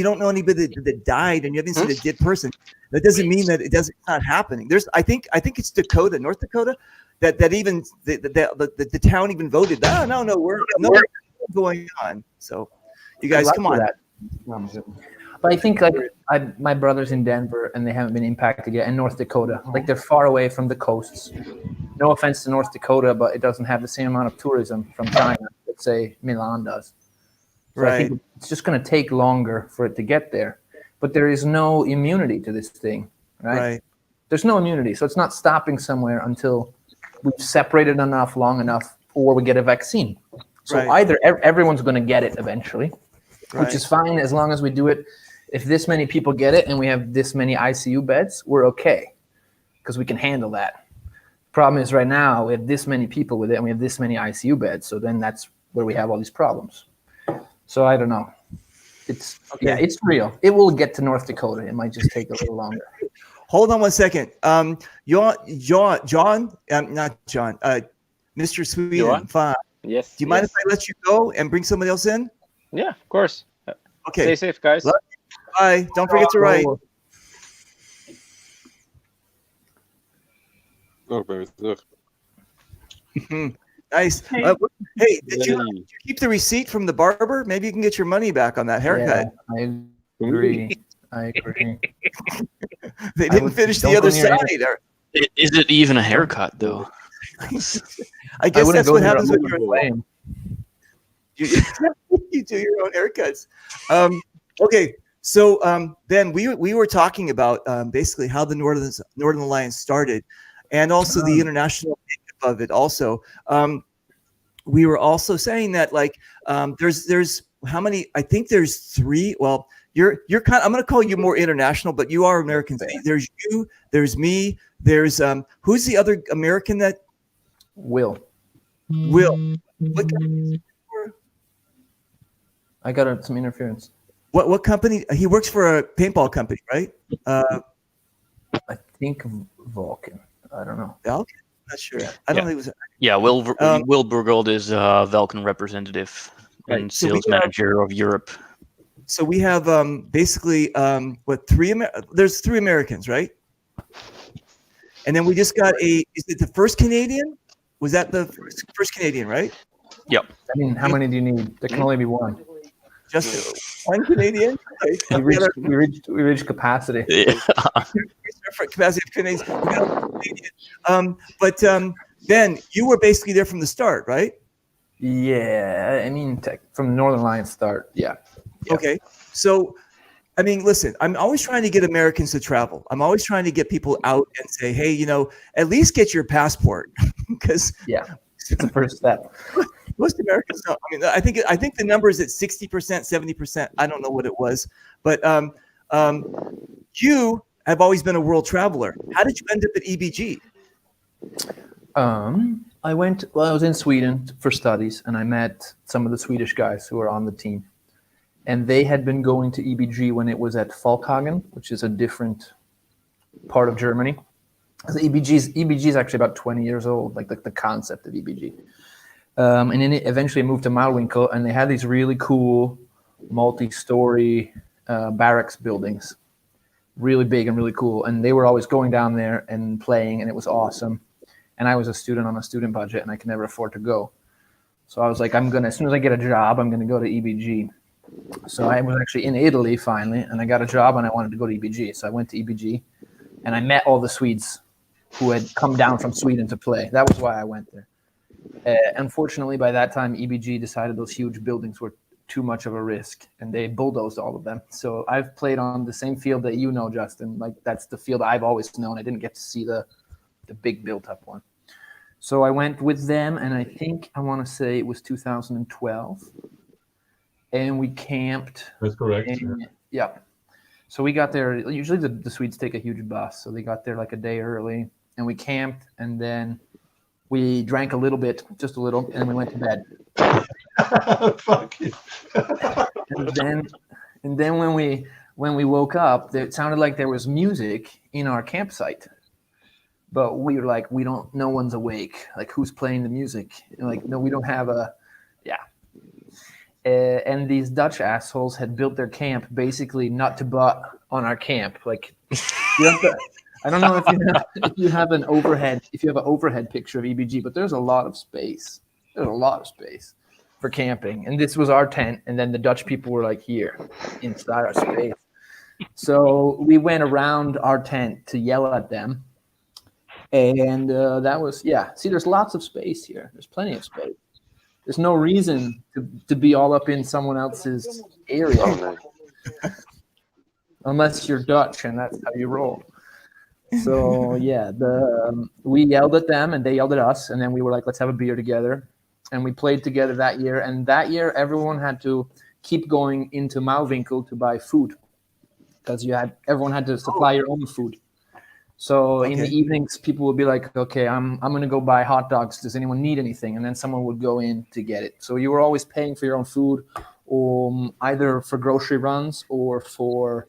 don't know anybody that died, and you haven't seen a dead person, that doesn't mean that it's not happening. I think it's North Dakota, that even the town even voted. No, we're going on. So you guys, come on. But I think like my brother's in Denver and they haven't been impacted yet, in North Dakota. Like they're far away from the coasts. No offense to North Dakota, but it doesn't have the same amount of tourism from China that say Milan does. So I think it's just going to take longer for it to get there. But there is no immunity to this thing, right? There's no immunity. So it's not stopping somewhere until we've separated enough, long enough, or we get a vaccine. So either everyone's going to get it eventually, which is fine as long as we do it. If this many people get it and we have this many ICU beds, we're okay because we can handle that. Problem is right now we have this many people with it and we have this many ICU beds. So then that's where we have all these problems. So I don't know. It's real. It will get to North Dakota. It might just take a little longer. Hold on one second. Mr. Sweden. Johan? Fine. Yes. Do you mind yes. if I let you go and bring somebody else in? Yeah, of course. Okay. Stay safe, guys. Love you. Bye. Don't forget to write. Oh, ik ben weer terug. Nice. Hey, did you keep the receipt from the barber? Maybe you can get your money back on that haircut. Yeah, I agree. I agree. They didn't finish the don't other go near side. Is it even a haircut though? I guess wouldn't that's go what near happens a when you're flame. you do your own haircuts. Okay, so Ben, we were talking about basically how the Northern Alliance started, and also the international makeup of it. Also, we were also saying that like there's how many? I think there's 3. Well, you're kind. I'm going to call you more international, but you are American. There's you. There's me. There's who's the other American that? Will. What I got some interference. What company? He works for a paintball company, right? I think Vulcan. I don't know. Vulcan? Not sure. I don't think it was. Yeah, Will Burgold is Vulcan representative and So we sales manager of Europe. So we have basically what 3? There's 3 Americans, right? And then we just got is it the first Canadian? Was that the first Canadian, right? Yep. I mean, how many do you need? There can only be one. Just 1 Canadian. Okay. We reached capacity. Yeah. Capacity of Canadians. We got 1 Canadian. But Ben, you were basically there from the start, right? Yeah, I mean, from the Northern Alliance start. Yeah. Okay. So, I mean, listen, I'm always trying to get Americans to travel. I'm always trying to get people out and say, hey, at least get your passport, because it's the first step. Most Americans don't. I mean, I think the number is at 60%, 70%. I don't know what it was, but you have always been a world traveler. How did you end up at EBG? I was in Sweden for studies, and I met some of the Swedish guys who were on the team. And they had been going to EBG when it was at Falkhagen, which is a different part of Germany. So EBG is actually about 20 years old, like the concept of EBG. And then it eventually moved to Malwinkel, and they had these really cool multi-story barracks buildings, really big and really cool. And they were always going down there and playing, and it was awesome. And I was a student on a student budget, and I could never afford to go. So I was like, as soon as I get a job, I'm going to go to EBG. So I was actually in Italy finally, and I got a job, and I wanted to go to EBG. So I went to EBG, and I met all the Swedes who had come down from Sweden to play. That was why I went there. Unfortunately, by that time, EBG decided those huge buildings were too much of a risk, and they bulldozed all of them. So I've played on the same field that you know, Justin. Like, that's the field I've always known. I didn't get to see the big built-up one. So I went with them, and I want to say it was 2012. And we camped. That's correct. Yeah. So we got there. Usually the Swedes take a huge bus. So they got there like a day early, and we camped, and then we drank a little bit, just a little, and then we went to bed. Fuck you. and then when we woke up, it sounded like there was music in our campsite. But we were like, no one's awake. Like, who's playing the music? And like, no, we don't have and these Dutch assholes had built their camp basically nut to butt on our camp. Like, I don't know if you have an overhead picture of EBG, but there's a lot of space. There's a lot of space for camping. And this was our tent, and then the Dutch people were like here inside our space. So we went around our tent to yell at them. And that was, see, there's lots of space here. There's plenty of space. There's no reason to be all up in someone else's area. Unless you're Dutch, and that's how you roll. So, we yelled at them, and they yelled at us. And then we were like, let's have a beer together. And we played together that year. And that year, everyone had to keep going into Malwinkel to buy food. Because everyone had to supply your own food. So in the evenings, people would be like, okay, I'm going to go buy hot dogs. Does anyone need anything? And then someone would go in to get it. So you were always paying for your own food, either for grocery runs or for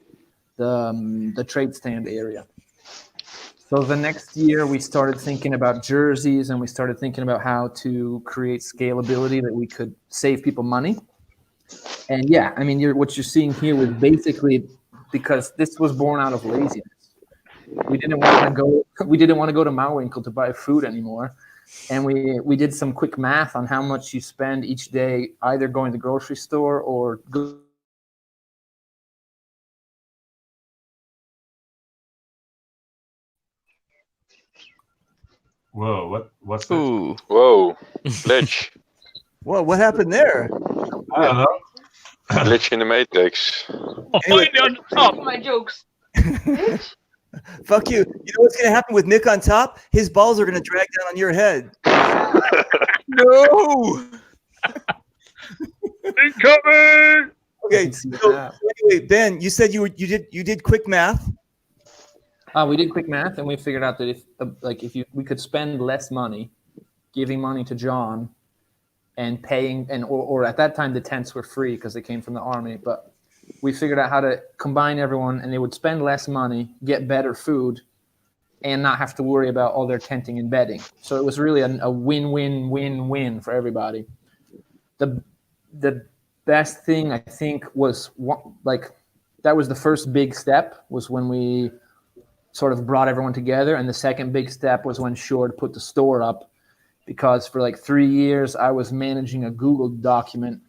the trade stand area. So the next year we started thinking about jerseys, and we started thinking about how to create scalability that we could save people money. And yeah, I mean, what you're seeing here was basically because this was born out of laziness. We didn't want to go to Mauwinkle to buy food anymore. And we did some quick math on how much you spend each day either going to the grocery store or Whoa, what's that? Ooh. Whoa, glitch. Whoa, what happened there? I don't know. Glitch in the matrix. Anyway. on top. My jokes. Fuck you. You know what's going to happen with Mick on top? His balls are going to drag down on your head. No. Incoming. Okay. So anyway, Ben, you said you did quick math. We did quick math, and we figured out that if we could spend less money giving money to John and paying, or at that time the tents were free because they came from the army, but we figured out how to combine everyone, and they would spend less money, get better food, and not have to worry about all their tenting and bedding. So it was really a win-win-win-win for everybody. The best thing I think was that was the first big step, was when we sort of brought everyone together, and the second big step was when Shord put the store up, because for like 3 years I was managing a Google document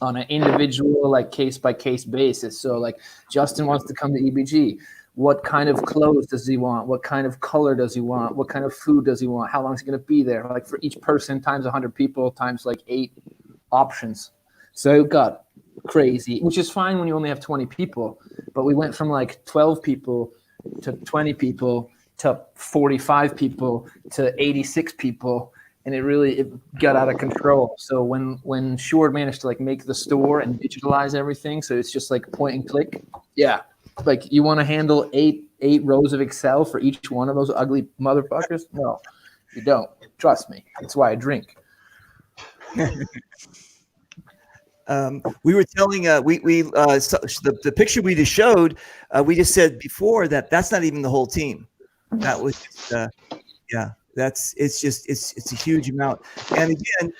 on an individual, like case-by-case basis. So like, Justin wants to come to EBG. What kind of clothes does he want? What kind of color does he want? What kind of food does he want? How long is he going to be there? Like, for each person times 100 people times like 8 options. So it got crazy, which is fine when you only have 20 people. But we went from like 12 people to 20 people to 45 people to 86 people. And it got out of control. So when Shord managed to like make the store and digitalize everything, so it's just like point and click. Yeah, like, you want to handle eight rows of Excel for each one of those ugly motherfuckers? No, you don't. Trust me. That's why I drink. We were telling so the picture we just showed. We just said before that's not even the whole team. That was just, yeah. It's a huge amount. And again,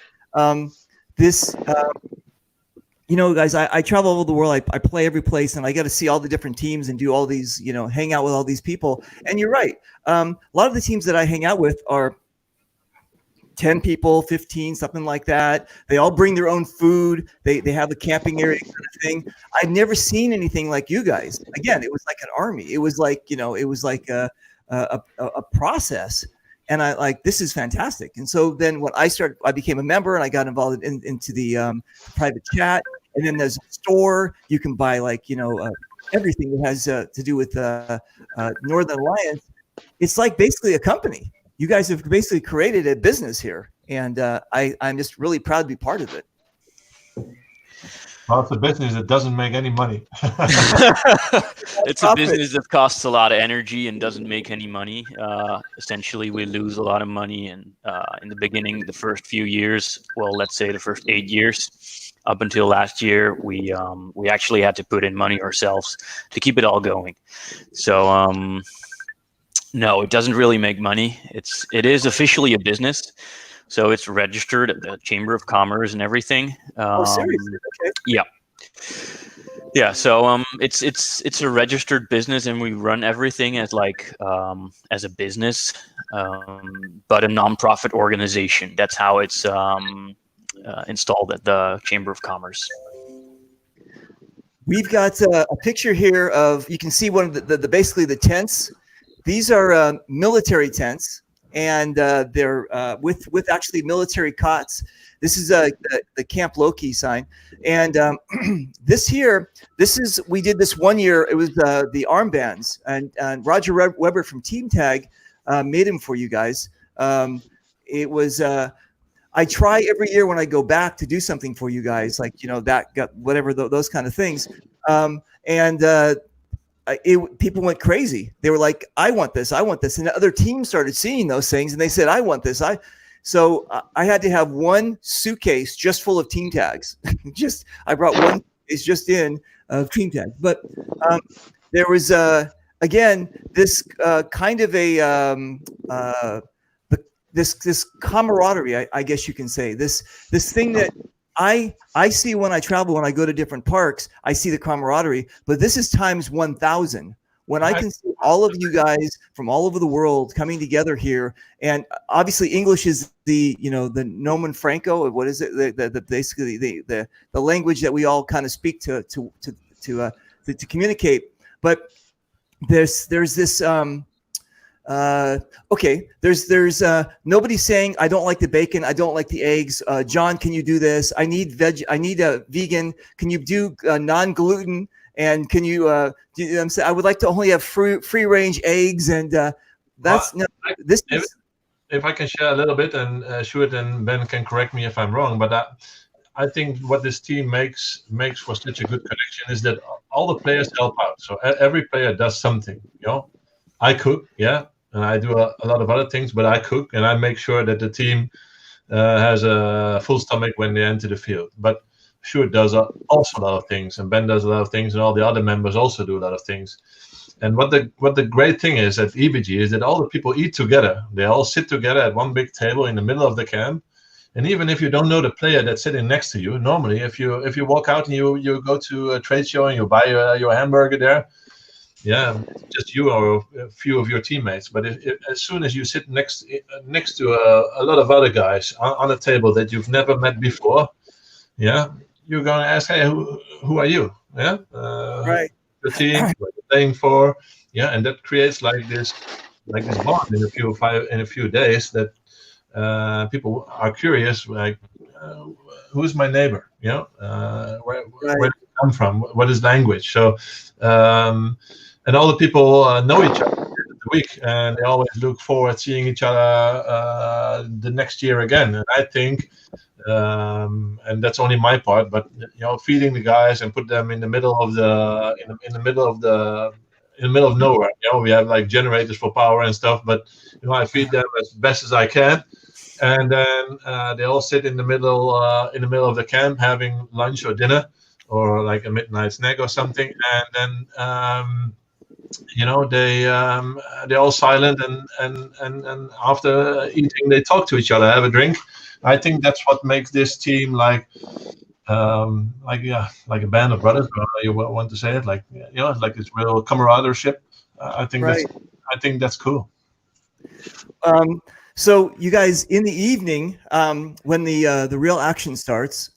guys, I travel all over the world. I play every place, and I got to see all the different teams and do all these, hang out with all these people. And you're right. A lot of the teams that I hang out with are 10 people, 15, something like that. They all bring their own food. They have a camping area kind of thing. I've never seen anything like you guys. Again, it was like an army. It was like, it was like a process. And I like, this is fantastic. And so then when I became a member, and I got involved into the private chat. And then there's a store. You can buy everything that has to do with Northern Alliance. It's like basically a company. You guys have basically created a business here. And I'm just really proud to be part of it. Well, it's a business that doesn't make any money. It's a business that costs a lot of energy and doesn't make any money. Essentially, we lose a lot of money. And in the beginning, the first few years, well, let's say the first 8 years, up until last year, we actually had to put in money ourselves to keep it all going. So no, it doesn't really make money. It is officially a business. So it's registered at the Chamber of Commerce and everything. Seriously? Okay. Yeah. Yeah. So it's a registered business, and we run everything as as a business, but a nonprofit organization. That's how it's installed at the Chamber of Commerce. We've got a picture here of, you can see one of the basically the tents. These are military tents. And they're with actually military cots. This is the Camp Loki sign. And we did this 1 year. It was the armbands, and Roger Weber from Team Tag made them for you guys. It was I try every year when I go back to do something for you guys, like that got whatever those kind of things. People went crazy. They were like, I want this. And the other teams started seeing those things, and they said, I want this. So I had to have one suitcase just full of team tags. I brought one. It's just in of team tags. But there was again, this kind of a this camaraderie, I guess you can say, this thing that I see when I travel, when I go to different parks, I see the camaraderie, but this is times 1,000. When I can see all of you guys from all over the world coming together here, and obviously English is the the nomen franco. What is it? The basically the language that we all kind of speak to communicate. But there's this okay. There's nobody saying I don't like the bacon. I don't like the eggs. John, can you do this? I need veg. I need a vegan. Can you do non-gluten? And can you? I would like to only have free range eggs, and that's this. If I can share a little bit, and Stuart and Ben can correct me if I'm wrong, but I think what this team makes for such a good connection is that all the players help out. So every player does something. I cook, yeah, and I do a lot of other things, but I cook and I make sure that the team has a full stomach when they enter the field. But Stuart does also a lot of things, and Ben does a lot of things, and all the other members also do a lot of things. And what the great thing is at EBG is that all the people eat together. They all sit together at one big table in the middle of the camp. And even if you don't know the player that's sitting next to you, normally if you walk out and you go to a trade show and you buy your hamburger there, yeah, just you or a few of your teammates. But as soon as you sit next to a lot of other guys on a table that you've never met before, yeah, you're going to ask, hey, who are you? Yeah, right. The team, what you're playing for, yeah, and that creates like this bond in a few days that people are curious, like who's my neighbor? Where do you come from? What is language? So, and all the people know each other the week, and they always look forward to seeing each other the next year again. And I think. And that's only my part, but feeding the guys and put them in the middle of in the middle of nowhere. We have like generators for power and stuff, but I feed them as best as I can, and then they all sit in the middle of the camp having lunch or dinner or like a midnight snack or something, and then they're all silent, and after eating they talk to each other, have a drink. I think that's what makes this team like a band of brothers. You want to say it like like this real camaraderie. I think that's cool. So you guys, in the evening, when the real action starts,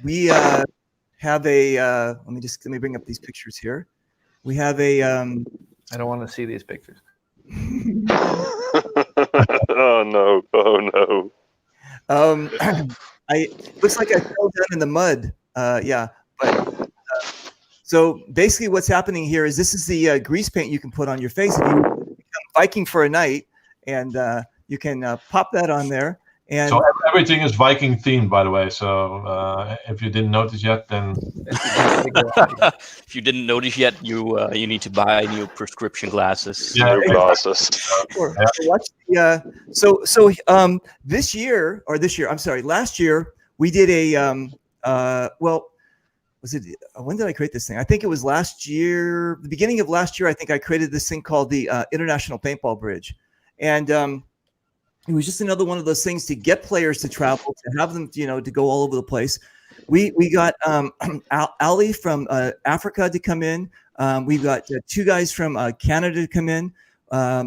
we have a. Let me bring up these pictures here. We have a. I don't want to see these pictures. Oh no! Oh no! Looks like I fell down in the mud. Yeah, but so basically, what's happening here is this is the grease paint you can put on your face if you become Viking for a night, and you can pop that on there. And so everything is Viking themed, by the way. So if you didn't notice yet, then if you didn't notice yet, you need to buy new prescription glasses. Yeah, new glasses. Sure. Last year we did a was it? When did I create this thing? I think it was last year, the beginning of last year. I think I created this thing called the International Paintball Bridge, and it was just another one of those things to get players to travel, to have them, to go all over the place. We got Ali from Africa to come in. We got two guys from Canada to come in.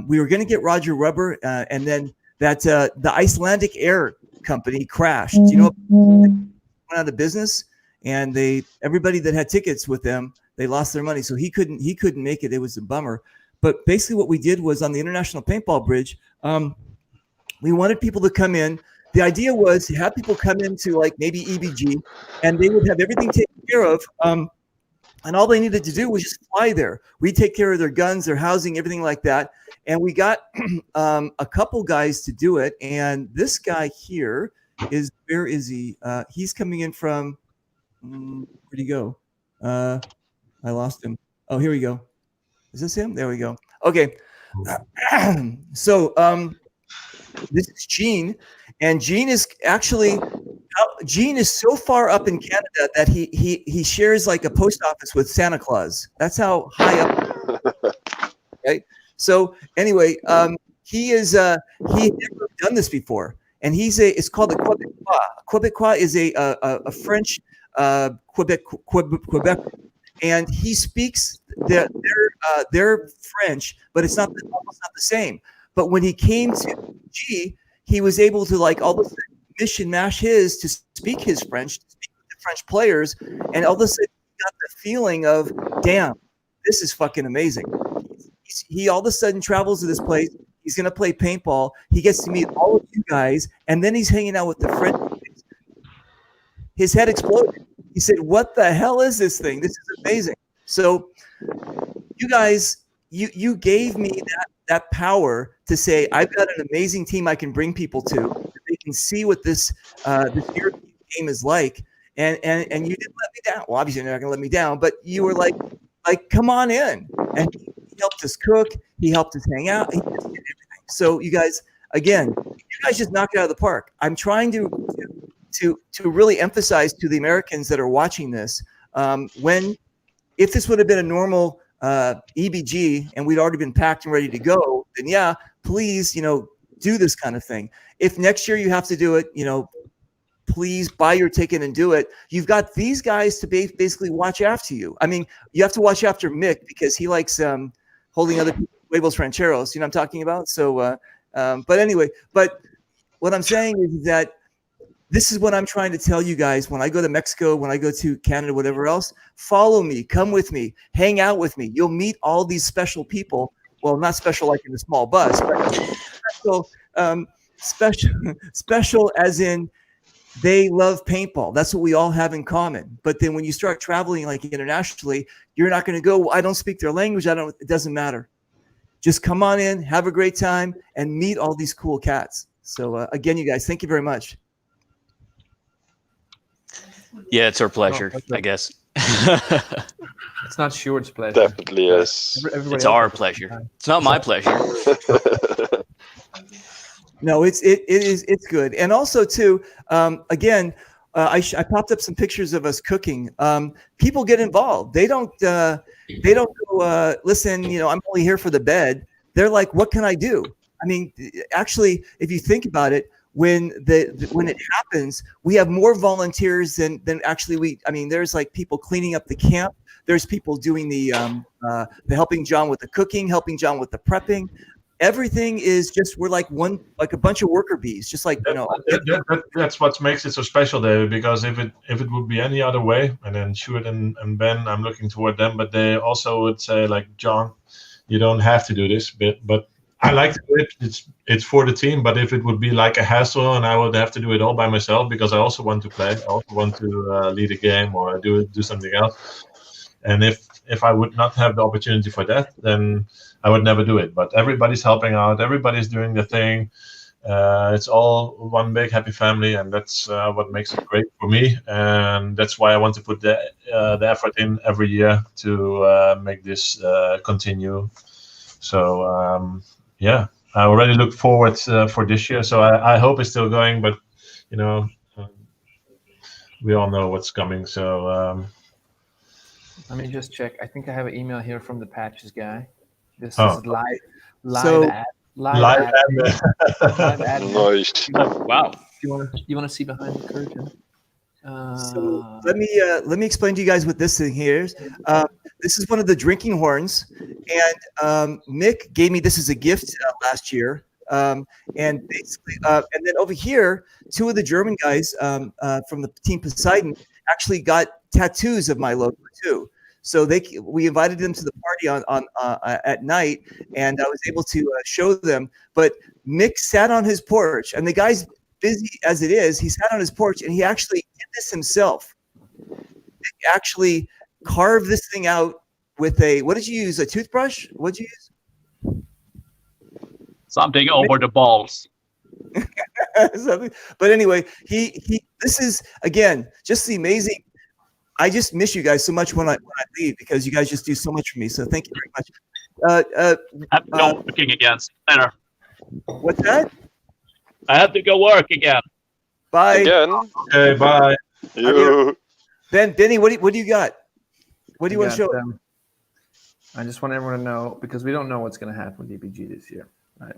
We were going to get Roger Rubber, and then the Icelandic Air Company crashed. Went out of business, and everybody that had tickets with them, they lost their money, so he couldn't make it. It was a bummer. But basically, what we did was on the International Paintball Bridge. We wanted people to come in. The idea was to have people come into like maybe EBG, and they would have everything taken care of. And all they needed to do was just fly there. We'd take care of their guns, their housing, everything like that. And we got a couple guys to do it. And this guy here where is he? He's coming in from, where'd he go? I lost him. Oh, here we go. Is this him? There we go. Okay. So, this is Gene, and Gene is so far up in Canada that he shares like a post office with Santa Claus. That's how high up. Right. So anyway, he had never done this before, and it's called the Quebecois. Quebecois is a French Quebec, and he speaks their French, but it's almost not the same. But when he came to G, he was able to like all of a sudden mish and mash to speak his French, to speak with the French players, and all of a sudden he got the feeling of, damn, this is fucking amazing. He all of a sudden travels to this place. He's going to play paintball. He gets to meet all of you guys, and then he's hanging out with the French. His head exploded. He said, "What the hell is this thing? This is amazing." So, you guys, you gave me that power to say, "I've got an amazing team I can bring people to. They can see what this European game is like." And you didn't let me down. Well, obviously you're not going to let me down, but you were like, come on in. And he helped us cook. He helped us hang out. He just did everything. So you guys, again, just knocked it out of the park. I'm trying to really emphasize to the Americans that are watching this, if this would have been a normal EBG and we'd already been packed and ready to go, then yeah, please, do this kind of thing. If next year you have to do it, please buy your ticket and do it. You've got these guys to basically watch after you. I mean, you have to watch after Mick because he likes holding other huevos rancheros. You know what I'm talking about? So, but anyway, what I'm saying is that this is what I'm trying to tell you guys. When I go to Mexico, when I go to Canada, whatever else, follow me, come with me, hang out with me. You'll meet all these special people. Well, not special like in a small bus, but special as in they love paintball. That's what we all have in common. But then when you start traveling like internationally, you're not going to go, I don't speak their language. It doesn't matter. Just come on in, have a great time, and meet all these cool cats. So again, you guys, thank you very much. Yeah, it's our pleasure, I guess. It's not Stuart's pleasure. Definitely, yes. It's our pleasure. It's not my pleasure. No, it's good. And also too, again, I popped up some pictures of us cooking. People get involved. They don't go, listen, I'm only here for the bed. They're like, what can I do? I mean, actually, if you think about it, when it happens, we have more volunteers than actually there's like people cleaning up the camp. There's people doing the helping John with the cooking, helping John with the prepping. Everything is just, we're like a bunch of worker bees, just like, That's what makes it so special, David, because if it would be any other way, and then Stuart and Ben, I'm looking toward them, but they also would say like, John, you don't have to do this bit, but I like to do it. It's for the team, but if it would be like a hassle and I would have to do it all by myself, because I also want to play, I also want to lead a game or do something else. And if I would not have the opportunity for that, then I would never do it. But everybody's helping out. Everybody's doing the thing. It's all one big happy family, and that's what makes it great for me. And that's why I want to put the effort in every year to make this continue. So yeah, I already look forward for this year. So I hope it's still going, but we all know what's coming. So let me just check. I think I have an email here from the Patches guy. This is live ad. Nice. Wow. Do you want to see behind the curtain? So let me explain to you guys what this thing here is. This is one of the drinking horns, and Mick gave me this as a gift last year. And basically, and then over here, two of the German guys from the team Poseidon actually got tattoos of my logo too. So we invited them to the party on at night, and I was able to show them. But Mick sat on his porch, and the guy's busy as it is. He sat on his porch, and he actually did this himself. Mick actually carved this thing out with what did you use? A toothbrush? What'd you use? Something over the balls. But anyway, this is again just the amazing. I just miss you guys so much when I leave, because you guys just do so much for me. So thank you very much. I'm go working again. Later. What's that? I have to go work again. Bye. Again. okay, bye. You. Benny, what do you got? What do you want to show? I just want everyone to know, because we don't know what's going to happen with EBG this year, right?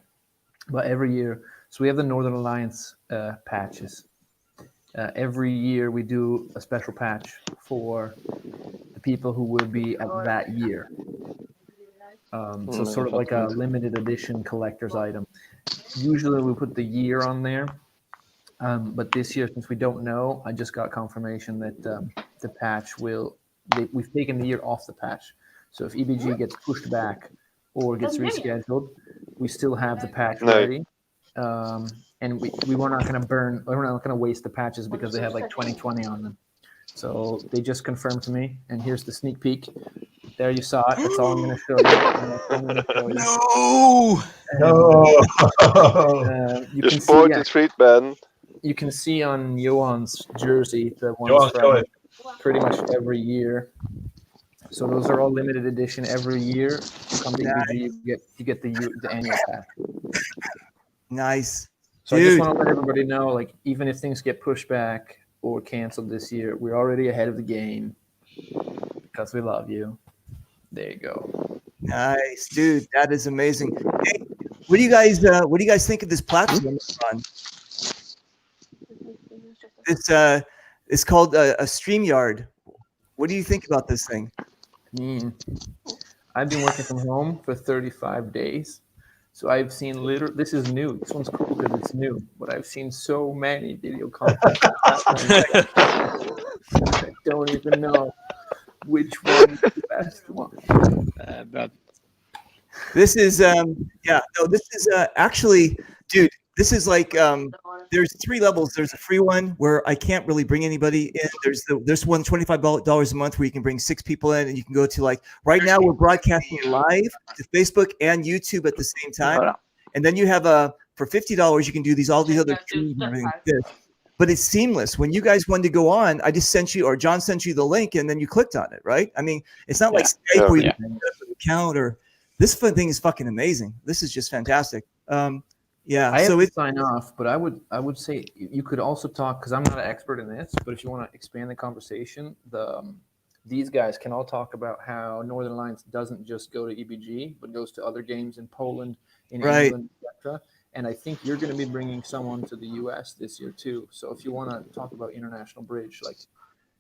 But every year, so we have the Northern Alliance patches. Every year we do a special patch for the people who will be at that year. So sort of like a limited edition collector's item. Usually we put the year on there, but this year, since we don't know, I just got confirmation that the patch we've taken the year off the patch. So if EBG gets pushed back or gets rescheduled, we still have the patch ready. And we're not going to waste the patches because they have like 2020 on them. So they just confirmed to me, and here's the sneak peek. There, you saw it. That's all I'm going to show you. No. You You can spoiled see, the treat, man. You can see on Johan's jersey the ones Johan, show from it. pretty much every year. So those are all limited edition every year. Come to EBG, you get the annual pack. Nice. So Dude. I just want to let everybody know, like, even if things get pushed back or canceled this year, we're already ahead of the game because we love you. There you go. Nice, dude. That is amazing. Hey, what do you guys think of this platform on? It's called a StreamYard. What do you think about this thing? I've been working from home for 35 days. So I've seen this is new. This one's cool because it's new, but I've seen so many video conference platforms. I don't even know which one is the best one. This is this is actually, dude, this is like there's 3 levels. There's a free one where I can't really bring anybody in. There's one $25 a month where you can bring 6 people in, and you can go to, like, right now we're broadcasting live to Facebook and YouTube at the same time. And then you have for $50 you can do all these other streams and everything like this. But it's seamless. When you guys wanted to go on, I just sent you, or John sent you the link, and then you clicked on it, right? I mean, it's not like Skype where you have an account, or this thing is fucking amazing. This is just fantastic. I have to sign off, but I would say you could also talk, because I'm not an expert in this, but if you want to expand the conversation, these guys can all talk about how Northern Alliance doesn't just go to EBG, but goes to other games in Poland, in England, etc. And I think you're going to be bringing someone to the US this year too. So if you want to talk about International Bridge, like,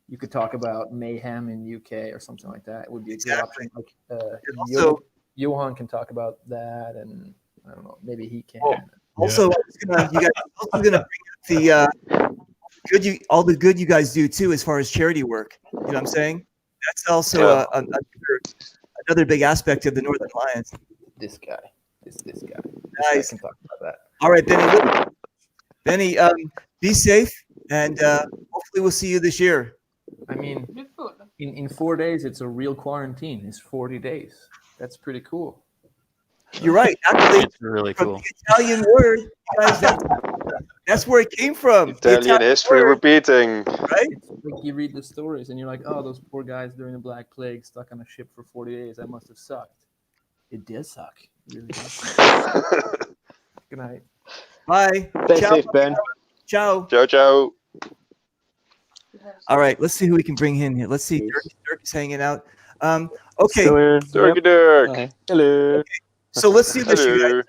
you could talk about Mayhem in UK or something like that. It would be a good option. Like Johan can talk about that, and I don't know, maybe he can. Also, you guys are also gonna bring up all the good you guys do too, as far as charity work. You know what I'm saying? That's also another big aspect of the Northern Alliance. This guy. This guy. Nice. I can talk about that. All right, Benny, be safe, and hopefully we'll see you this year. I mean, in 4 days, it's a real quarantine. It's 40 days. That's pretty cool. You're right. Actually, it's really from cool. the Italian word, guys, that's where it came from. Italian history repeating. Right? It's like you read the stories and you're like, oh, those poor guys during the Black Plague stuck on a ship for 40 days. That must have sucked. It did suck. It really did. Good night. Bye. Stay safe, Ben. Ciao. Ciao, ciao. All right, let's see who we can bring in here. Let's see. Dirk is hanging out. Okay. Dirk. Okay. Hello. Okay. So let's do this, you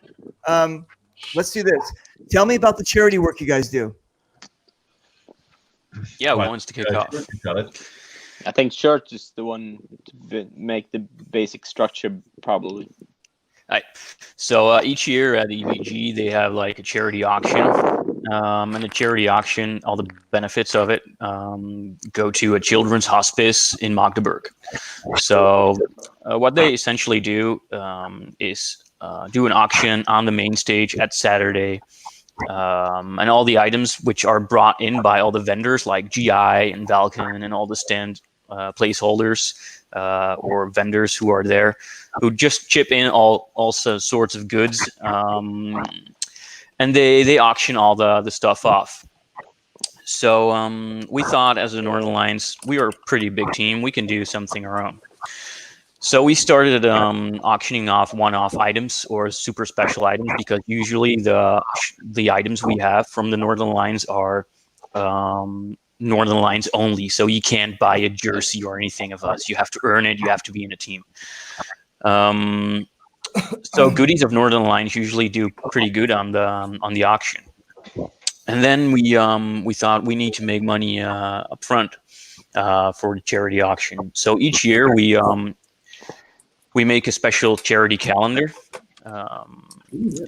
guys. Let's do this. Tell me about the charity work you guys do. Yeah, who wants to kick off? I think Church is the one to make the basic structure, probably. Right. So each year at EBG, they have like a charity auction. And the charity auction, all the benefits of it go to a children's hospice in Magdeburg. So what they essentially do is do an auction on the main stage at Saturday. And all the items which are brought in by all the vendors like GI and Valken and all the stand placeholders or vendors who are there, who just chip in all sorts of goods. And they auction all the stuff off. So we thought, as a Northern Alliance, we are a pretty big team. We can do something our own. So we started auctioning off one-off items or super special items, because usually the items we have from the Northern Alliance are Northern Alliance only. So you can't buy a jersey or anything of us. You have to earn it. You have to be in a team. So Goodies of Northern Alliance usually do pretty good on the auction. And then we thought we need to make money up front for the charity auction. So each year we make a special charity calendar,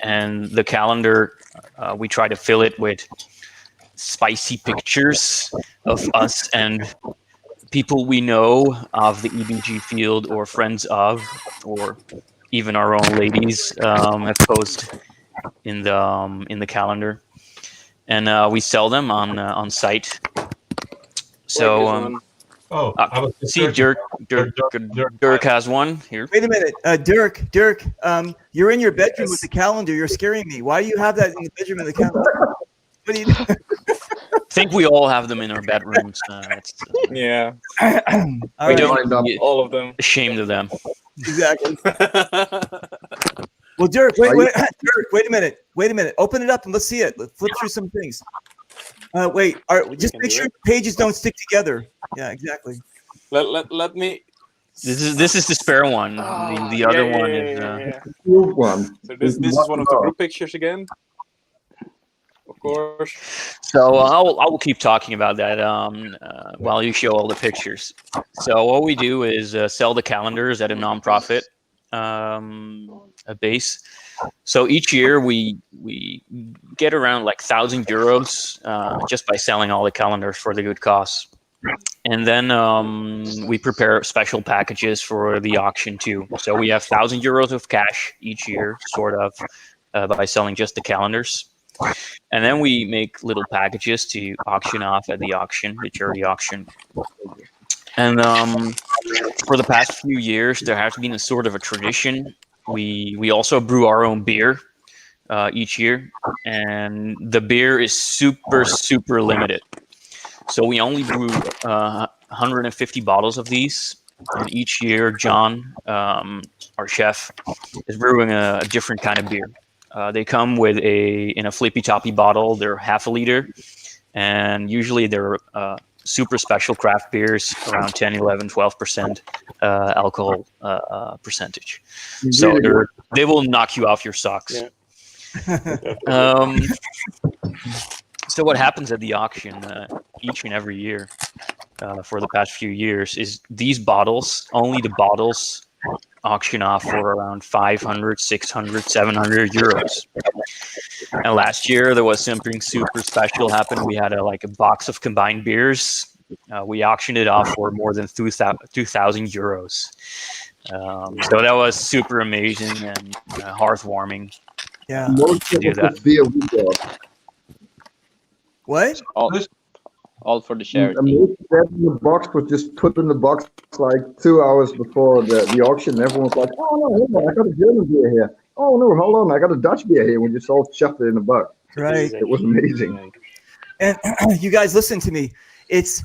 and the calendar we try to fill it with spicy pictures of us and people we know of the EBG field or friends of, or even our own ladies have posted in the calendar, and we sell them on site. So I was see, Dirk has one here. Wait a minute, Dirk, you're in your bedroom with the calendar. You're scaring me. Why do you have that in the bedroom with the calendar? What do you do? I think we all have them in our bedrooms. Yeah. We don't get all of them. Ashamed of them. Exactly. Well, Dirk, Dirk, wait a minute. Open it up and let's see it. Let's flip through some things. Just make sure the pages don't stick together. Yeah, exactly. Let me. This is the spare one. The other one is one. So this is one of the group pictures again. Of course. So I will keep talking about that while you show all the pictures. So what we do is sell the calendars at a nonprofit base. So each year we get around like €1,000 just by selling all the calendars for the good cause. And then we prepare special packages for the auction too. So we have €1,000 of cash each year, sort of, by selling just the calendars. And then we make little packages to auction off at the auction, the charity auction. And for the past few years, there has been a sort of a tradition. We also brew our own beer each year, and the beer is super limited. So we only brew 150 bottles of these. And each year, John, our chef, is brewing a different kind of beer. They come with in a flippy toppy bottle. They're half a liter, and usually they're super special craft beers, around 10, 11, 12% alcohol percentage. So they will knock you off your socks. Yeah. So what happens at the auction each and every year for the past few years is these bottles, only the bottles, auction off for around 500, 600, 700 euros. And last year there was something super special happened. We had a box of combined beers. We auctioned it off for more than 2,000 euros. So that was super amazing and heartwarming. Yeah. To do that. What? All for the charity. That in the box was just put in the box like 2 hours before the auction. Everyone was like, "Oh no, hold on, I got a German beer here. Oh no, hold on, I got a Dutch beer here." We just all shoved it in the box. Right. It was amazing. And you guys, listen to me. It's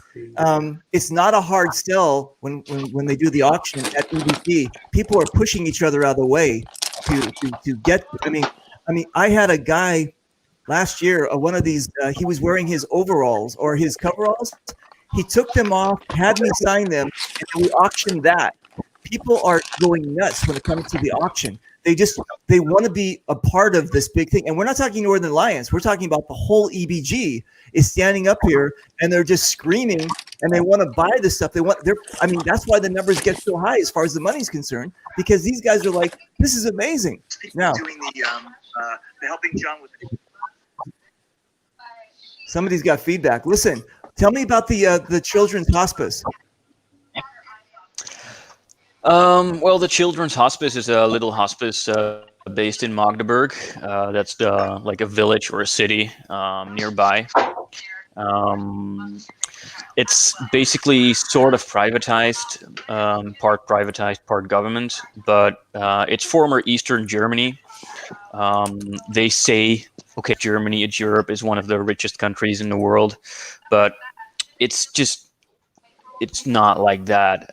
not a hard sell when they do the auction at EBT. People are pushing each other out of the way to get. I mean, I had a guy last year, one of these, he was wearing his overalls or his coveralls. He took them off, had me sign them, and we auctioned that. People are going nuts when it comes to the auction. They want to be a part of this big thing. And we're not talking Northern Alliance. We're talking about the whole EBG is standing up here and they're just screaming and they want to buy this stuff. That's why the numbers get so high as far as the money's concerned, because these guys are like, this is amazing. Now, doing the helping John with somebody's got feedback. Listen, tell me about the children's hospice. Well, the Children's Hospice is a little hospice based in Magdeburg. That's like a village or a city nearby. It's basically sort of privatized, part privatized, part government, but it's former Eastern Germany. They say, okay, Germany, Europe is one of the richest countries in the world, but it's not like that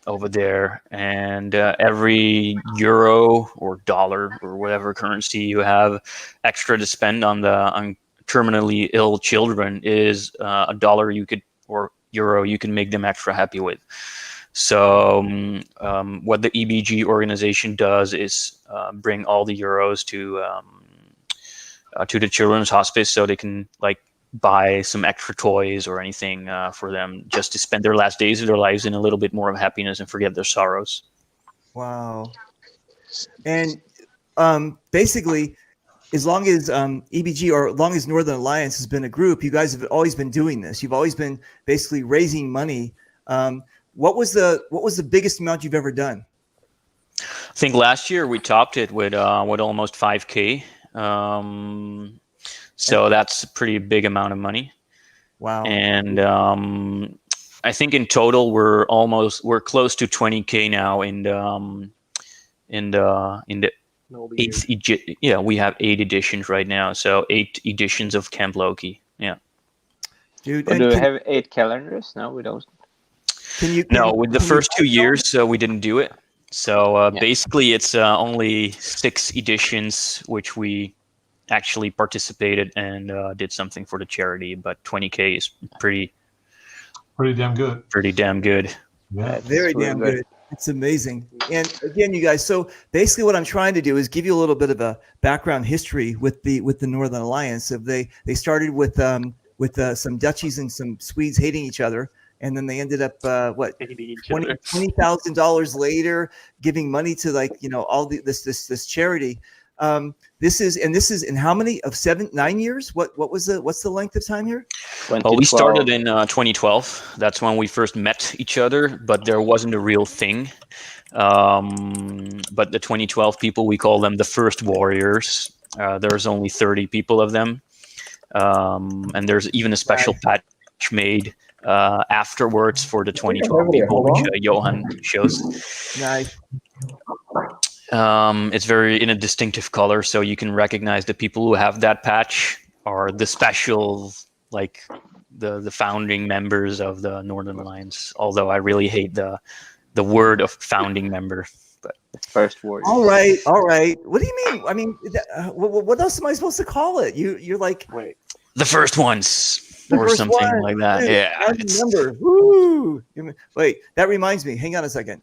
over there. And every euro or dollar or whatever currency you have extra to spend on terminally ill children is a dollar you could, or euro you can make them extra happy with. So what the EBG organization does is bring all the euros to the children's hospice, so they can like buy some extra toys or anything for them, just to spend their last days of their lives in a little bit more of happiness and forget their sorrows. Wow. And basically, as long as EBG or as long as Northern Alliance has been a group, you guys have always been doing this. You've always been basically raising money. What was the biggest amount you've ever done? I think last year we topped it with almost 5K. So that's a pretty big amount of money. Wow. And I think in total we're close to 20K now in the eighth we have 8 editions right now, so 8 editions of Camp Loki. Yeah. Dude, do we have 8 calendars? No, we don't. No, with the first 2 years we didn't do it. So basically it's only 6 editions which we actually participated and did something for the charity, but 20K is pretty damn good. Pretty damn good. Yeah, very damn good. It's amazing. And again, you guys, so basically what I'm trying to do is give you a little bit of a background history with the Northern Alliance. Of they started with some Dutchies and some Swedes hating each other, and then they ended up $20,000 later giving money to all this charity. This is in how many of 9 years? What's the length of time here? Well, we started in 2012. That's when we first met each other, but there wasn't a real thing. But the 2012 people, we call them the first warriors. There's only 30 people of them, and there's even a special patch made afterwards for the 2012 people, which Johan shows. Nice. It's very in a distinctive color, so you can recognize the people who have that patch are the special, like the founding members of the Northern Alliance. Although I really hate the word of founding member. But first word. All right. What do you mean? I mean, what else am I supposed to call it? You're like the first ones. Or something like that. Dude, yeah. I remember. Woo! Wait, that reminds me. Hang on a second.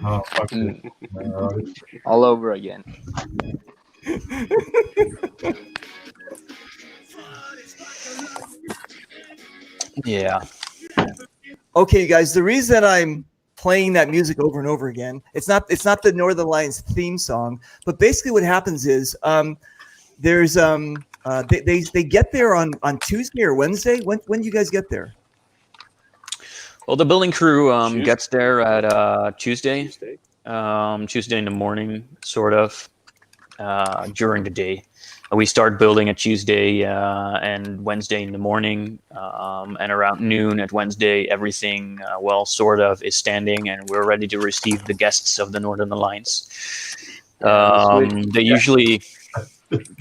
Oh, fuck it. All over again. Yeah. Okay, you guys. The reason I'm playing that music over and over again, it's not the Northern Alliance theme song, but basically what happens is there's they get there on Tuesday or Wednesday. When do you guys get there? Well, the building crew gets there at Tuesday in the morning, sort of, during the day. We start building at Tuesday and Wednesday in the morning, and around noon at Wednesday, everything, sort of, is standing, and we're ready to receive the guests of the Northern Alliance. They usually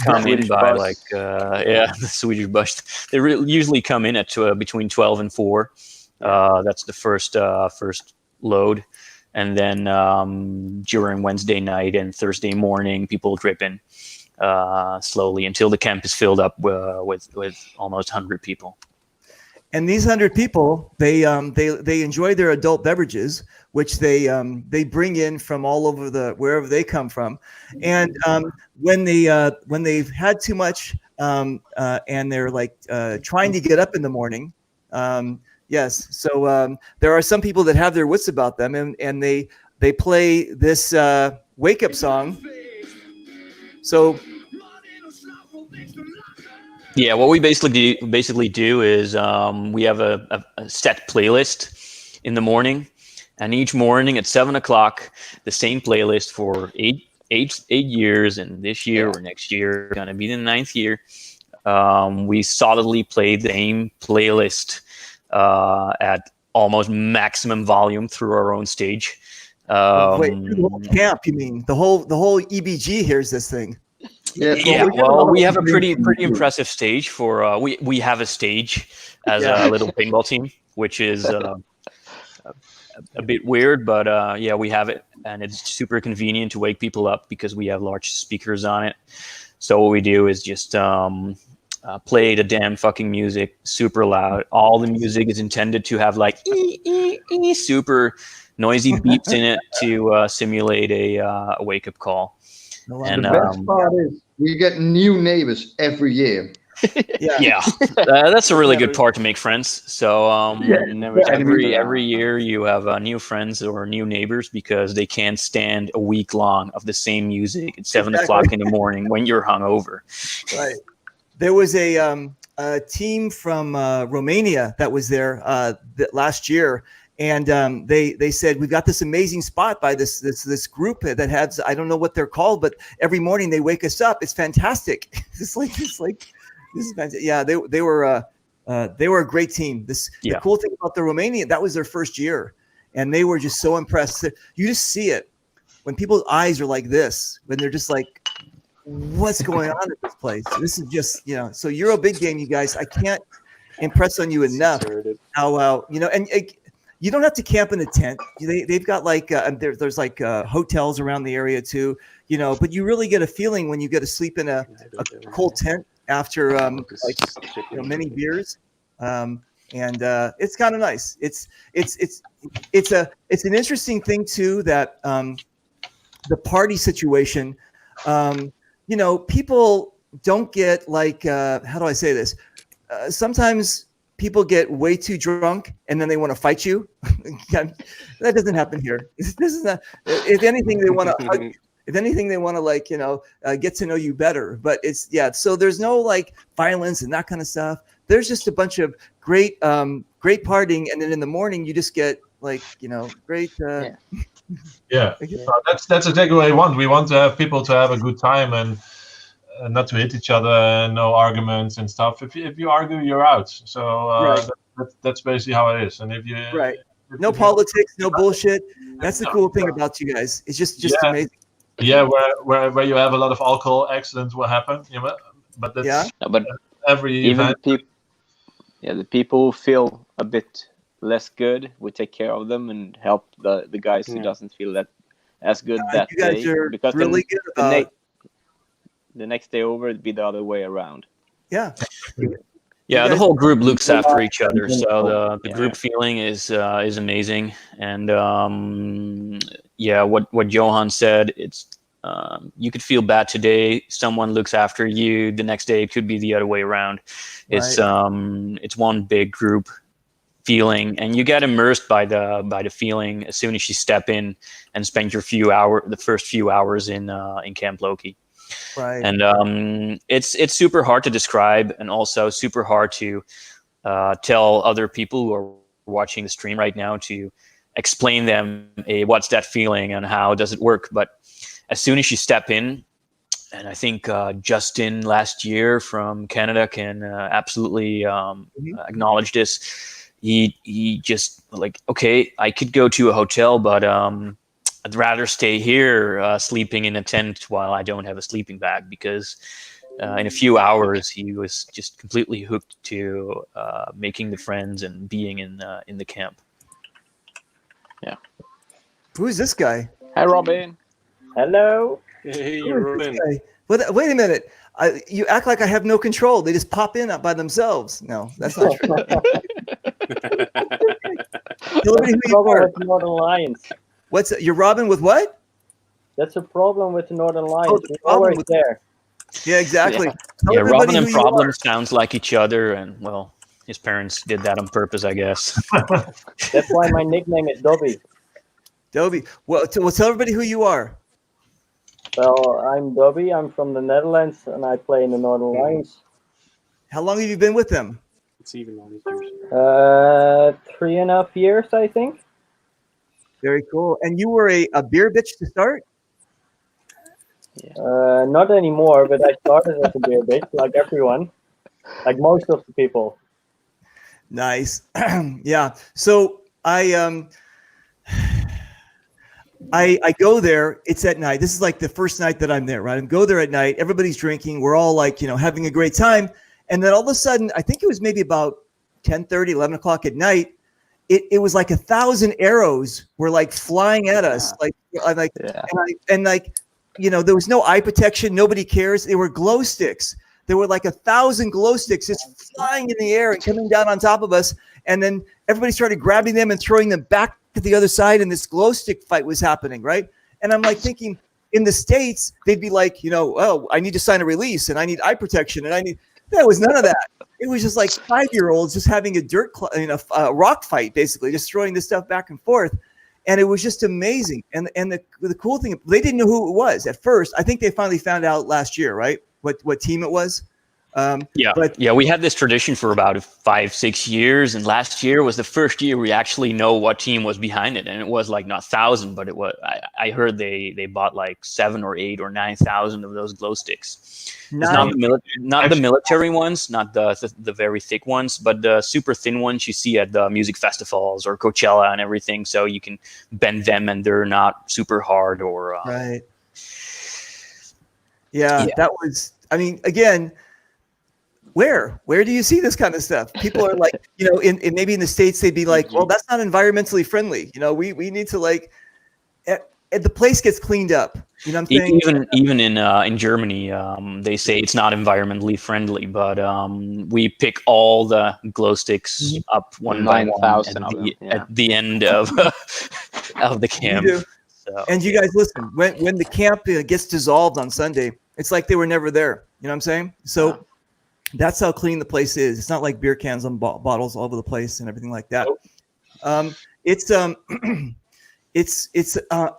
come in by the Swedish bus. They usually come in at between 12 and 4. That's the first load, and then during Wednesday night and Thursday morning, people drip in slowly until the camp is filled up with almost 100 people. And these 100 people, they enjoy their adult beverages, which they bring in from all over wherever they come from, and when they've had too much and they're trying to get up in the morning. Yes. So there are some people that have their wits about them, and they play this wake up song. So yeah, what we basically do is we have a set playlist in the morning, and each morning at 7:00, the same playlist for eight years, and this year or next year going to be the 9th year. We solidly play the same playlist at almost maximum volume through our own stage. Wait, the whole camp? You mean the whole EBG hears this thing? Well, we have a pretty impressive stage for we have a stage as a little pinball team, which is a bit weird, but we have it, and it's super convenient to wake people up because we have large speakers on it. So what we do is just play the damn fucking music super loud. All the music is intended to have like super noisy beeps in it to simulate a wake up call. And the best part is we get new neighbors every year. yeah, that's a really good part to make friends. So every year you have new friends or new neighbors because they can't stand a week long of the same music at 7 o'clock in the morning when you're hungover. Right. There was a team from Romania that was there last year, and they said, we've got this amazing spot by this group that has, I don't know what they're called, but every morning they wake us up. It's fantastic. This is fantastic. Yeah, they were a great team. The cool thing about the Romanian, that was their first year, and they were just so impressed. You just see it when people's eyes are like this, when they're just like, what's going on at this place? This is just, so EuroBig Game, you guys, I can't impress on you enough how, and you don't have to camp in a tent. They've got like, there's like hotels around the area too, but you really get a feeling when you get to sleep in a cool tent after many beers. And it's kind of nice. It's an interesting thing too, that the party situation, people don't get like, how do I say this? Sometimes people get way too drunk and then they want to fight you. That doesn't happen here. This is not, if anything, they want to hug you. If anything, they want to get to know you better. But so there's no like violence and that kind of stuff. There's just a bunch of great partying. And then in the morning, you just get great. That's exactly what we want. We want to have people to have a good time and not to hit each other, no arguments and stuff. If you argue, you're out. So that's basically how it is. And if you no politics, no bullshit. That's the cool thing about you guys. It's just amazing. Yeah, where you have a lot of alcohol, accidents will happen. But that's every event. The people who feel a bit less good, we take care of them and help the guys who doesn't feel that as good that you guys day. Are because really good about the next day over, it'd be the other way around. Yeah. Yeah, the whole group looks after each other, so the group feeling is amazing. And what Johan said, it's you could feel bad today. Someone looks after you. The next day, it could be the other way around. It's one big group feeling, and you get immersed by the feeling as soon as you step in and spend the first few hours in Camp Loki. Right. And it's super hard to describe, and also super hard to tell other people who are watching the stream right now to explain them what's that feeling and how does it work. But as soon as you step in, and I think Justin last year from Canada can absolutely acknowledge this. He just like, okay, I could go to a hotel, but I'd rather stay here sleeping in a tent while I don't have a sleeping bag, because in a few hours he was just completely hooked to making the friends and being in the camp. Yeah. Who is this guy? Hi, Robin. Hello. Hey, Robin. Wait a minute. You act like I have no control. They just pop in by themselves. No, that's not true. Tell me who you are. With Northern Lions. You're Robin with what? That's a problem with the Northern Lions. Oh, the problem with there. Yeah, exactly. Yeah, Robin and Problem sounds like each other, and well, his parents did that on purpose, I guess. That's why my nickname is Dobby. Dobby. Well, tell everybody who you are. Well, I'm Dobby. I'm from the Netherlands, and I play in the Northern Lions. How long have you been with them? It's even on 3.5 years, I think. Very cool. And you were a beer bitch to start? Not anymore, but I started as a beer bitch, like everyone, like most of the people. Nice. Yeah. So I go there. It's at night. This is like the first night that I'm there, right? I go there at night. Everybody's drinking. We're all like, having a great time. And then all of a sudden, I think it was maybe about 10:30, 11 o'clock at night. It was like 1,000 arrows were like flying at us. There was no eye protection. Nobody cares. They were glow sticks. there were like 1,000 glow sticks just flying in the air and coming down on top of us. And then everybody started grabbing them and throwing them back to the other side. And this glow stick fight was happening, right? And I'm like thinking, in the States, they'd be like, oh, I need to sign a release and I need eye protection and there was none of that. It was just like 5-year-olds just having a rock fight, basically, just throwing this stuff back and forth. And it was just amazing. And the cool thing, they didn't know who it was at first. I think they finally found out last year, right? What team it was. We had this tradition for about 5-6 years, and last year was the first year we actually know what team was behind it, and it was like not 1,000, but it was. I heard they bought like 7 or 8 or 9,000 of those glow sticks. It's not the military ones, not the very thick ones, but the super thin ones you see at the music festivals or Coachella and everything. So you can bend them, and they're not super hard or right. Yeah, that was. I mean, again. Where do you see this kind of stuff? People are like, maybe in the States, they'd be like, well, that's not environmentally friendly. We need to the place gets cleaned up. You know what I'm saying? Even in Germany, they say it's not environmentally friendly, but we pick all the glow sticks up one by one at the end of the camp. So, and you guys listen, when the camp gets dissolved on Sunday, it's like they were never there. You know what I'm saying? So that's how clean the place is. It's not like beer cans on bottles all over the place and everything like that. It's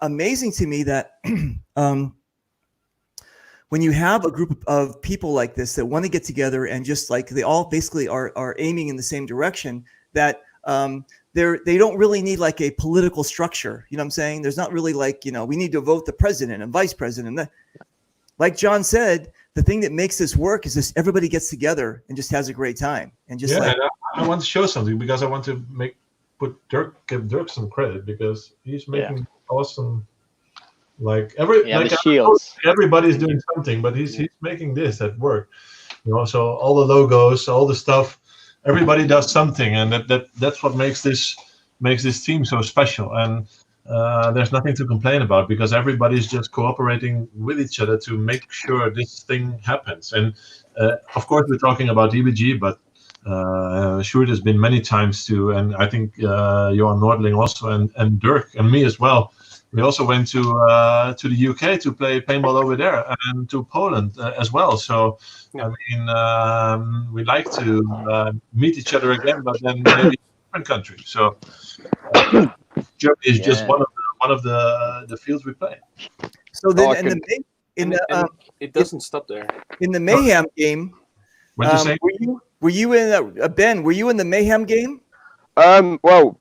amazing to me that when you have a group of people like this that want to get together and just like they all basically are aiming in the same direction, that they don't really need like a political structure. You know what I'm saying? There's not really like, we need to vote the president and vice president. Like John said, the thing that makes this work is just everybody gets together and just has a great time. And just and I want to show something because I want to give Dirk some credit because he's making awesome. Everybody's doing something, but he's making this at work. So all the logos, all the stuff, everybody does something, and that's what makes this team so special. And there's nothing to complain about because everybody's just cooperating with each other to make sure this thing happens. And of course, we're talking about EBG, but Sjoerd has been many times too, and I think Johan Nordling also, and Dirk and me as well. We also went to the UK to play paintball over there, and to Poland as well. So I mean, we like to meet each other again, but then maybe in a different country. So. Germany is just one of the fields we play. So then, it doesn't stop there. In the Mayhem game, were you in Ben? Were you in the Mayhem game? Well,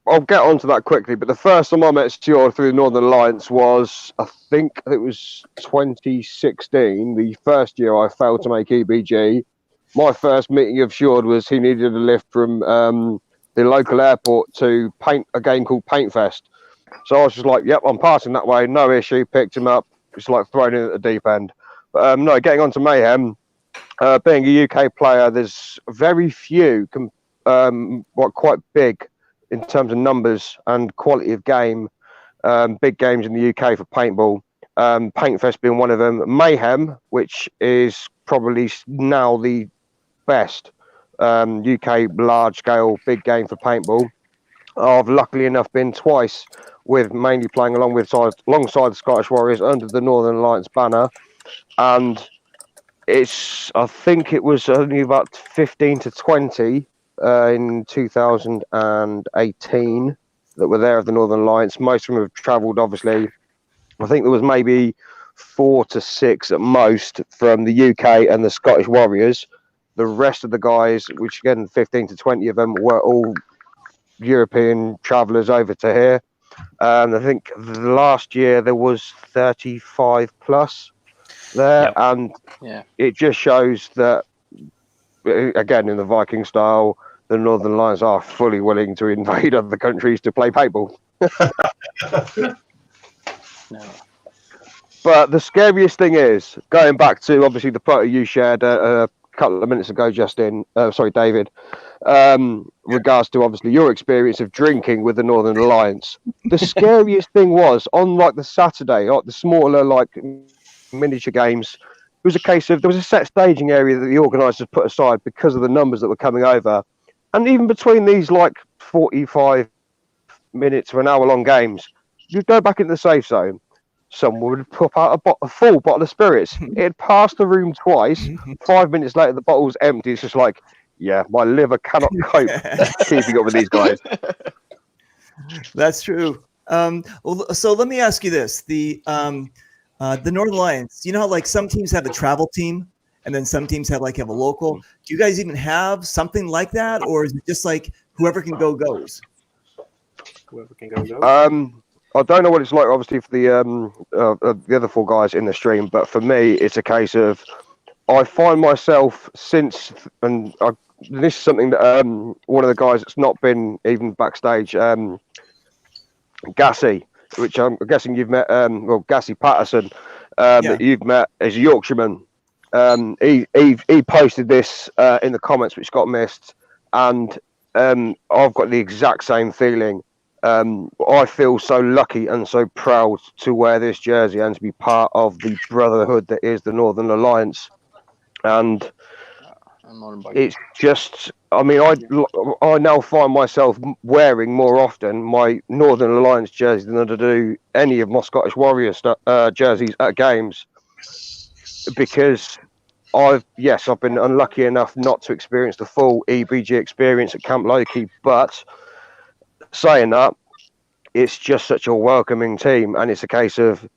I'll get onto that quickly. But the first time I met Stuart through the Northern Alliance was, I think it was 2016, the first year I failed to make EBG. My first meeting of Stuart was he needed a lift from the local airport to paint a game called Paint Fest. So I was just like, yep, I'm passing that way, no issue, picked him up, just like thrown in at the deep end. But no, getting on to Mayhem, being a UK player, there's very few quite big in terms of numbers and quality of game, big games in the UK for paintball, Paint Fest being one of them. Mayhem, which is probably now the best UK large-scale big game for paintball. I've luckily enough been twice with mainly playing alongside the Scottish Warriors under the Northern Alliance banner, and I think it was only about 15 to 20 in 2018 that were there of the Northern Alliance. Most of them have travelled, obviously. I think there was maybe 4 to 6 at most from the UK and the Scottish Warriors. The rest of the guys, which again 15 to 20 of them, were all European travellers over to here. I think last year there was 35 plus there, and it just shows that, again, in the Viking style, the Northern Alliance are fully willing to invade other countries to play paintball. But the scariest thing is, going back to obviously the photo you shared a couple of minutes ago, David, regards to obviously your experience of drinking with the Northern Alliance. The scariest thing was on like the Saturday, like the smaller like miniature games, was a case of there was a set staging area that the organisers put aside because of the numbers that were coming over, and even between these like 45 minutes to an hour long games, you'd go back into the safe zone. Someone would pop out a full bottle of spirits. It had passed the room twice. 5 minutes later, the bottle's empty. It's just like, yeah, my liver cannot cope keeping up with these guys. That's true. So let me ask you this: the Northern Lions. You know how like some teams have a travel team, and then some teams have a local. Do you guys even have something like that, or is it just like whoever can go goes? Whoever can go goes. I don't know what it's like, obviously, for the other 4 guys in the stream, but for me, it's a case of I find myself this is something that one of the guys that's not been even backstage, Gassy, which I'm guessing you've met, Gassy Patterson, that you've met as a Yorkshireman. He posted this in the comments, which got missed, and I've got the exact same feeling. I feel so lucky and so proud to wear this jersey and to be part of the brotherhood that is the Northern Alliance. And it's just, I mean, I now find myself wearing more often my Northern Alliance jersey than I do any of my Scottish Warriors jerseys at games, because I've been unlucky enough not to experience the full EBG experience at Camp Loki, but saying that, it's just such a welcoming team, and it's a case of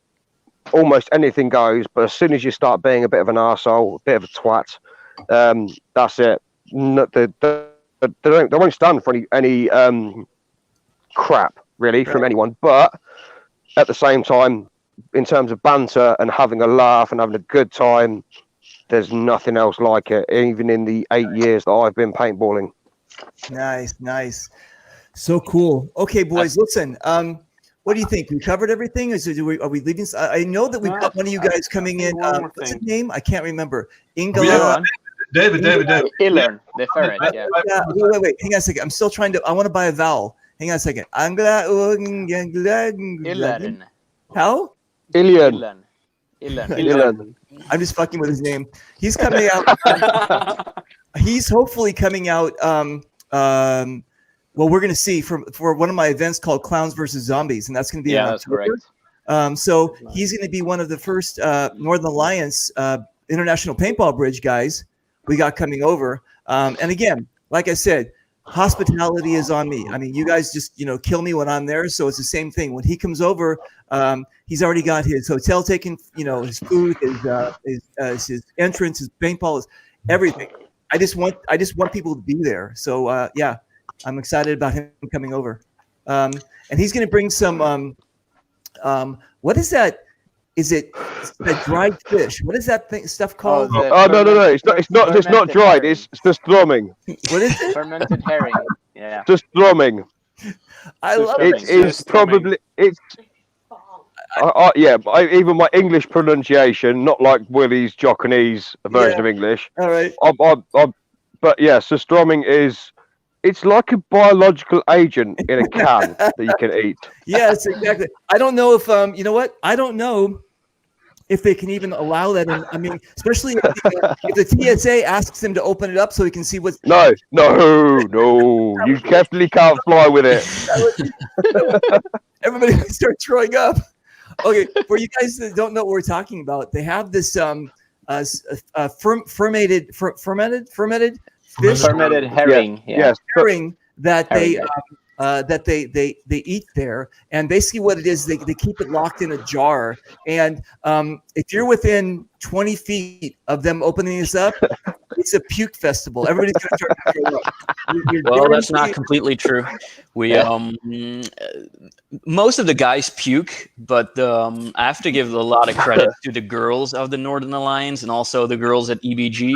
almost anything goes, but as soon as you start being a bit of an arsehole, a bit of a twat, that's it. They won't stand for any crap, really, from anyone, but at the same time, in terms of banter and having a laugh and having a good time, there's nothing else like it, even in the 8 years that I've been paintballing. Nice. So cool. Okay, boys, listen. What do you think? We covered everything? Are we leaving? I know that we've got one of you guys coming in. What's his name? I can't remember. David. Illern, the ferret. Yeah. Wait. Hang on a second. I'm still trying to. I want to buy a vowel. Hang on a second. Illern. How? Illern. I'm just fucking with his name. He's coming out. He's hopefully coming out. Well, we're going to see for one of my events called Clowns versus Zombies, and that's going to be in October. That's correct. So he's going to be one of the first Northern Alliance International Paintball Bridge guys we got coming over. And again, like I said, hospitality is on me. I mean, you guys just kill me when I'm there, so it's the same thing. When he comes over, he's already got his hotel taken, his food, his entrance, his paintball, his everything. I just want people to be there. So yeah. I'm excited about him coming over, and he's going to bring some. What is that? Is it that dried fish? What is that stuff called? No! It's not dried. It's just drumming. What is it? Fermented herring. Yeah. Just drumming. I love it. It's probably it's. Even my English pronunciation, not like Willie's Jockanese version of English. All right. But yeah, so strumming is. It's like a biological agent in a can that you can eat. Yes, exactly. I don't know if you know what? I don't know if they can even allow that. I mean, especially if the TSA asks them to open it up so we can see what's. No. You definitely can't fly with it. Everybody starts throwing up. Okay, for you guys that don't know what we're talking about, they have this fermented fish, fermented herring, herring that they eat there, and basically what it is, they keep it locked in a jar, and if you're within 20 feet of them opening this up, it's a puke festival. Everybody's gonna start to throw up. Well, that's not completely true. We most of the guys puke, but I have to give a lot of credit to the girls of the Northern Alliance and also the girls at EBG,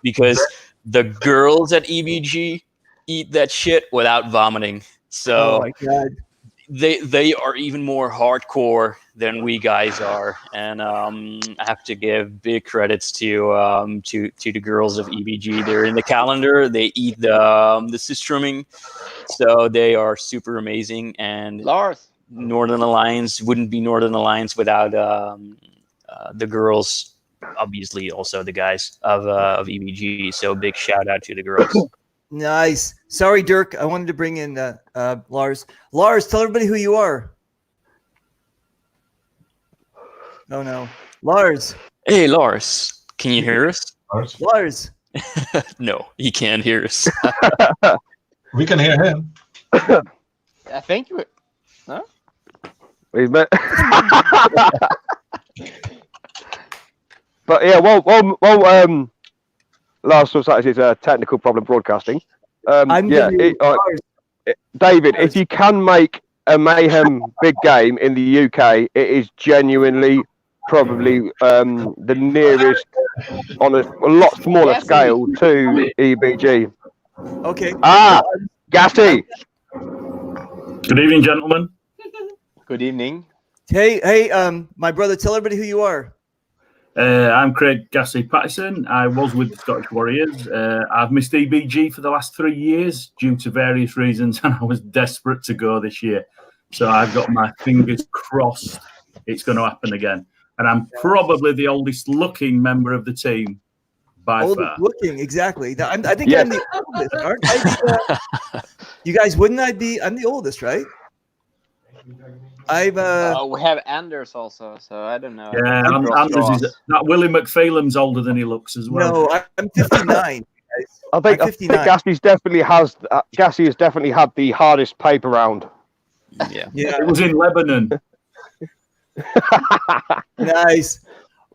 because the girls at EBG eat that shit without vomiting. So oh my God. They are even more hardcore than we guys are, and I have to give big credits to the girls of EBG. They're in the calendar. They eat the Sistruming, so they are super amazing. And Lars, Northern Alliance wouldn't be Northern Alliance without the girls obviously also the guys of EBG. So big shout out to the girls. Nice. Sorry, Dirk. I wanted to bring in Lars. Lars, tell everybody who you are. Oh no, Lars. Hey, Lars, can you hear us? Lars. No, he can't hear us. We can hear him. I think we. No. We've met. But yeah, Lars was actually a technical problem broadcasting. David, if you can make a Mayhem big game in the UK, it is genuinely probably the nearest on a lot smaller scale to EBG. Okay. Gassy. Good evening, gentlemen. Good evening. Hey, my brother, tell everybody who you are. I'm Craig Gassy Patterson. I was with the Scottish Warriors. I've missed EBG for the last 3 years due to various reasons, and I was desperate to go this year. So I've got my fingers crossed it's going to happen again. And I'm probably the oldest looking member of the team by Oldest far. looking, exactly. I think I'm the oldest, aren't I? You guys, wouldn't I be? I'm the oldest, right? We have Anders also, so I don't know. Yeah, Anders is that Willie McPhelan's older than he looks as well. No, I'm 59. I think Gassy's definitely has. Gassy has definitely had the hardest paper round. Yeah. It was in Lebanon. Nice.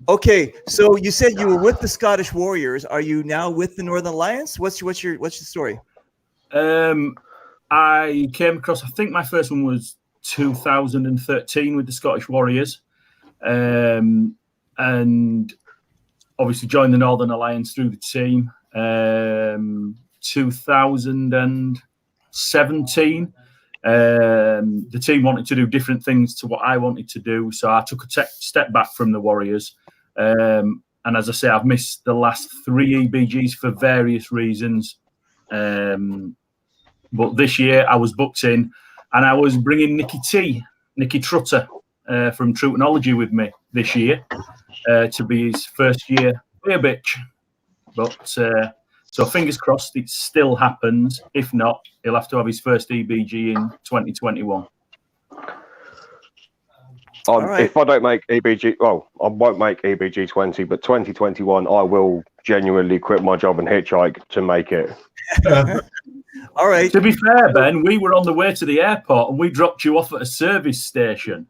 Okay, so you said you were with the Scottish Warriors. Are you now with the Northern Alliance? What's your story? I came across. I think my first one was 2013 with the Scottish Warriors, and obviously joined the Northern Alliance through the team. 2017, the team wanted to do different things to what I wanted to do, so I took a step back from the Warriors. And as I say, I've missed the last 3 EBGs for various reasons. But this year I was booked in, and I was bringing Nicky Trutter from Trutenology with me this year to be his first year. Be a bitch. But so fingers crossed it still happens. If not, he'll have to have his first EBG in 2021. If I don't make EBG, well, I won't make EBG 20, but 2021, I will genuinely quit my job and hitchhike to make it. All right. To be fair, Ben, we were on the way to the airport and we dropped you off at a service station.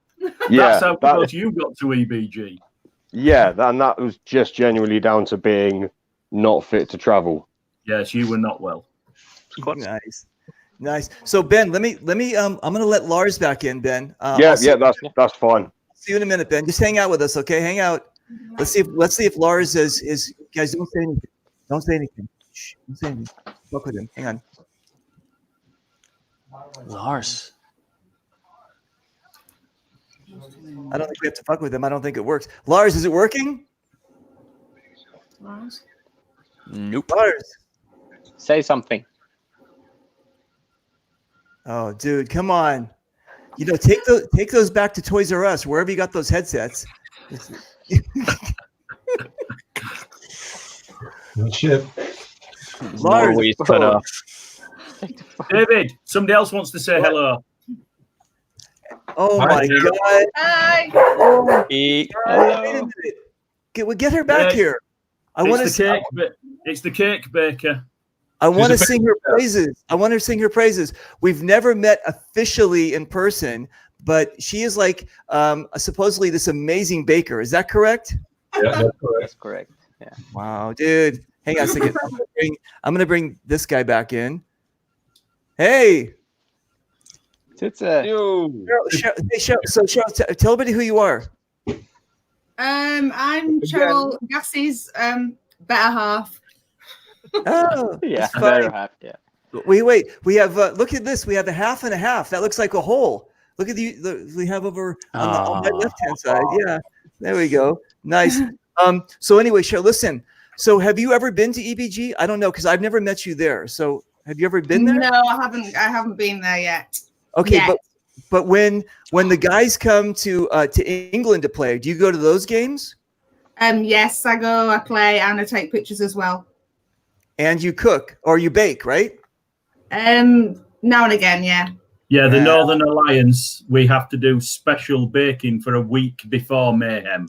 Yeah, That's how close you got to EBG. Yeah, and that was just genuinely down to being not fit to travel. Yes, you were not well. Nice. So Ben, let me. I'm gonna let Lars back in. Ben. That's fine. See you in a minute, Ben. Just hang out with us, okay? Hang out. Let's see if Lars is. Guys, don't say anything. Don't say anything. Shh, don't say anything. Talk with him. Hang on. Lars. I don't think we have to fuck with him. I don't think it works. Lars, is it working? Lars? Nope. Lars. Say something. Oh, dude, come on. You know, take those back to Toys R Us, wherever you got those headsets. Shit. Lars. Cut off. David, somebody else wants to say hello. Oh my God. Hi. Oh, hey. Wait a minute. Get her back here. It's the cake baker. I want to sing her praises. I want her to sing her praises. We've never met officially in person, but she is like supposedly this amazing baker. Is that correct? Yeah, that's correct. Yeah. Wow, dude. Hang on a second. I'm gonna bring this guy back in. Hey. Cheryl, tell everybody who you are. I'm Cheryl Gassy's better half. Oh, yeah, better half. Yeah. Wait. We have look at this. We have a half and a half. That looks like a whole. Look at we have over on my left hand side. Yeah, there we go. Nice. So anyway, Cheryl, listen. So have you ever been to EBG? I don't know because I've never met you there. So have you ever been there? No, I haven't been there yet. Okay, yet. but when the guys come to England to play, do you go to those games? Yes, I go, I play, and I take pictures as well. And you cook or you bake, right? Now and again, yeah. Yeah, the Northern Alliance, we have to do special baking for a week before Mayhem.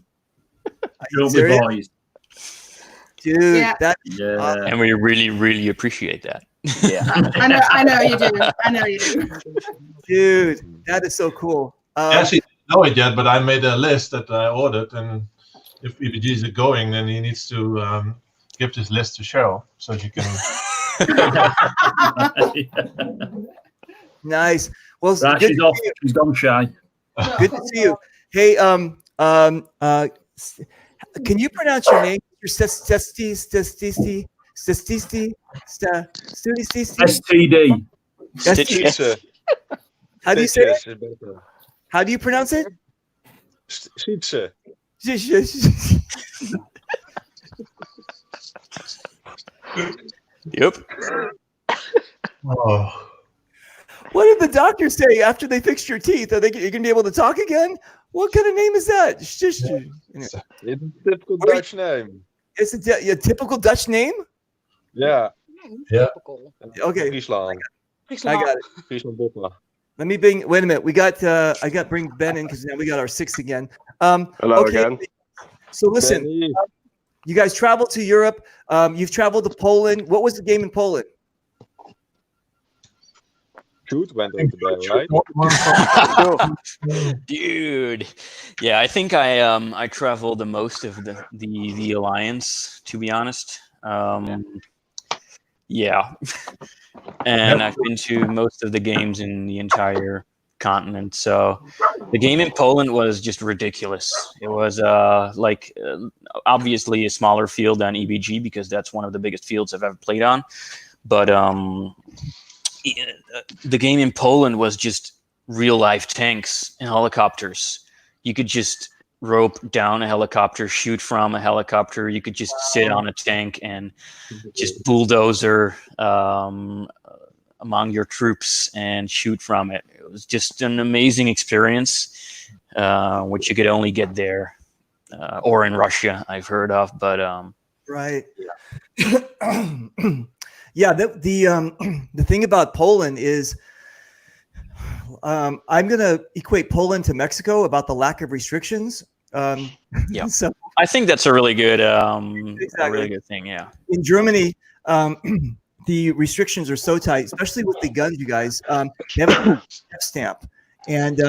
Don't we, serious? boys? Dude, Yeah. Yeah. And we really, really appreciate that. Yeah. I know you do. I know you do. Dude, that is so cool. Actually, don't know it yet, but I made a list that I ordered, and if EBG is going, then he needs to give this list to Cheryl so she can. Nice. Well, Right, good she's to off. see you. She's gone shy. Good to see you. Hey, can you pronounce your name? Your STD. Sietse. How do you say it? How do you pronounce it? Sietse. Yep. Oh. What did the doctor say after they fixed your teeth? Are they you're gonna be able to talk again? What kind of name is that? It's a typical Dutch name. It's a typical Dutch name? Yeah. Yeah. Okay. Friesland. I got it. Friesland Boppa. Let me bring. Wait a minute. We got. I got bring Ben in because now we got our sixth again. Hello okay. again. So listen, you guys traveled to Europe. You've traveled to Poland. What was the game in Poland? Shoot went over there, right? Dude, yeah, I think I traveled the most of the alliance, to be honest. Yeah, and I've been to most of the games in the entire continent. So the game in Poland was just ridiculous. It was obviously a smaller field than EBG because that's one of the biggest fields I've ever played on, but the game in Poland was just real life tanks and helicopters. You could just rope down a helicopter, shoot from a helicopter. You could just sit on a tank and just bulldozer among your troops and shoot from it. It was just an amazing experience, which you could only get there or in Russia, I've heard of. But right. Yeah, the thing about Poland is I'm going to equate Poland to Mexico about the lack of restrictions. Yeah, so I think that's a really good, exactly. a really good thing. Yeah. In Germany, the restrictions are so tight, especially with the guns. You guys, they have a F stamp, and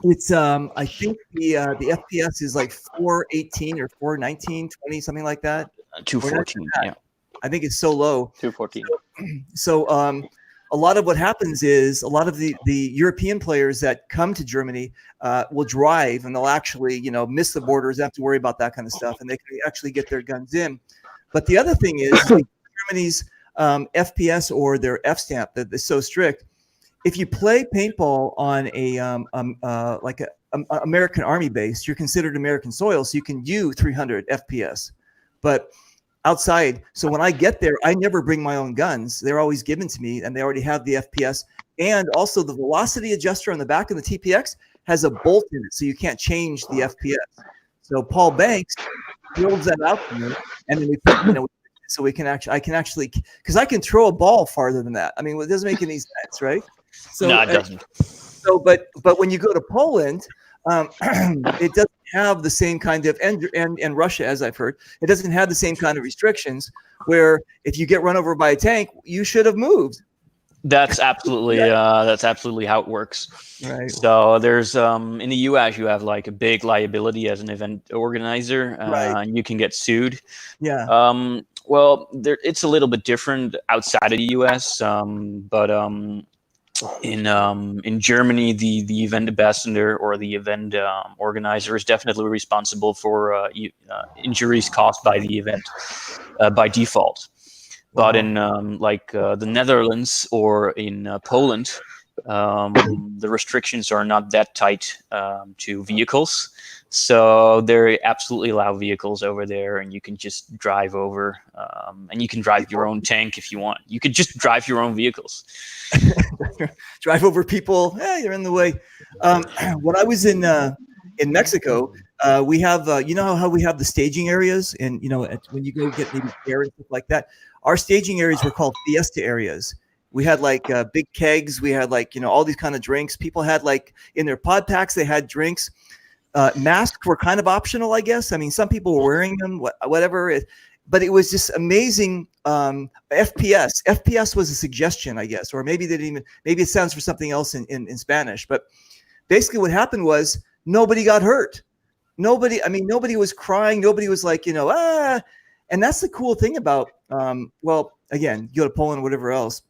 it's I think the FPS is like 418 or 419, 20, something like that. 214. Yeah. I think it's so low. 214. So a lot of what happens is a lot of the European players that come to Germany will drive and they'll actually, miss the borders, have to worry about that kind of stuff, and they can actually get their guns in. But the other thing is like Germany's FPS or their F stamp that is so strict. If you play paintball on a American Army base, you're considered American soil, so you can do 300 FPS. But outside, so when I get there, I never bring my own guns. They're always given to me, and they already have the FPS. And also the velocity adjuster on the back of the TPX has a bolt in it, so you can't change the FPS. So Paul Banks builds that out for me, and then we put, so we can actually, because I can throw a ball farther than that. I mean, it doesn't make any sense, right? So, no, it doesn't. So, but when you go to Poland, it doesn't have the same kind of and Russia, as I've heard, it doesn't have the same kind of restrictions where if you get run over by a tank, you should have moved. That's absolutely how it works. Right. So there's in the US you have like a big liability as an event organizer, Right. and you can get sued. Yeah. Well, it's a little bit different outside of the US, but in Germany, the event ambassador or the event organizer is definitely responsible for injuries caused by the event by default. But in the Netherlands or in Poland, the restrictions are not that tight to vehicles. So they absolutely allow vehicles over there, and you can just drive over, and you can drive your own tank if you want. You could just drive your own vehicles. Drive over people. You're in the way. When I was in Mexico, We have, you know how we have the staging areas, and when you go get maybe beer and stuff like that, our staging areas were called fiesta areas. We had like big kegs. We had like all these kind of drinks. People had like in their pod packs they had drinks. Masks were kind of optional, I guess. I mean, some people were wearing them, whatever. But it was just amazing. FPS was a suggestion, I guess, or maybe they didn't even. Maybe it sounds for something else in Spanish. But basically, what happened was nobody got hurt. Nobody was crying. Nobody was like, and that's the cool thing about, well, again, you go to Poland or whatever else.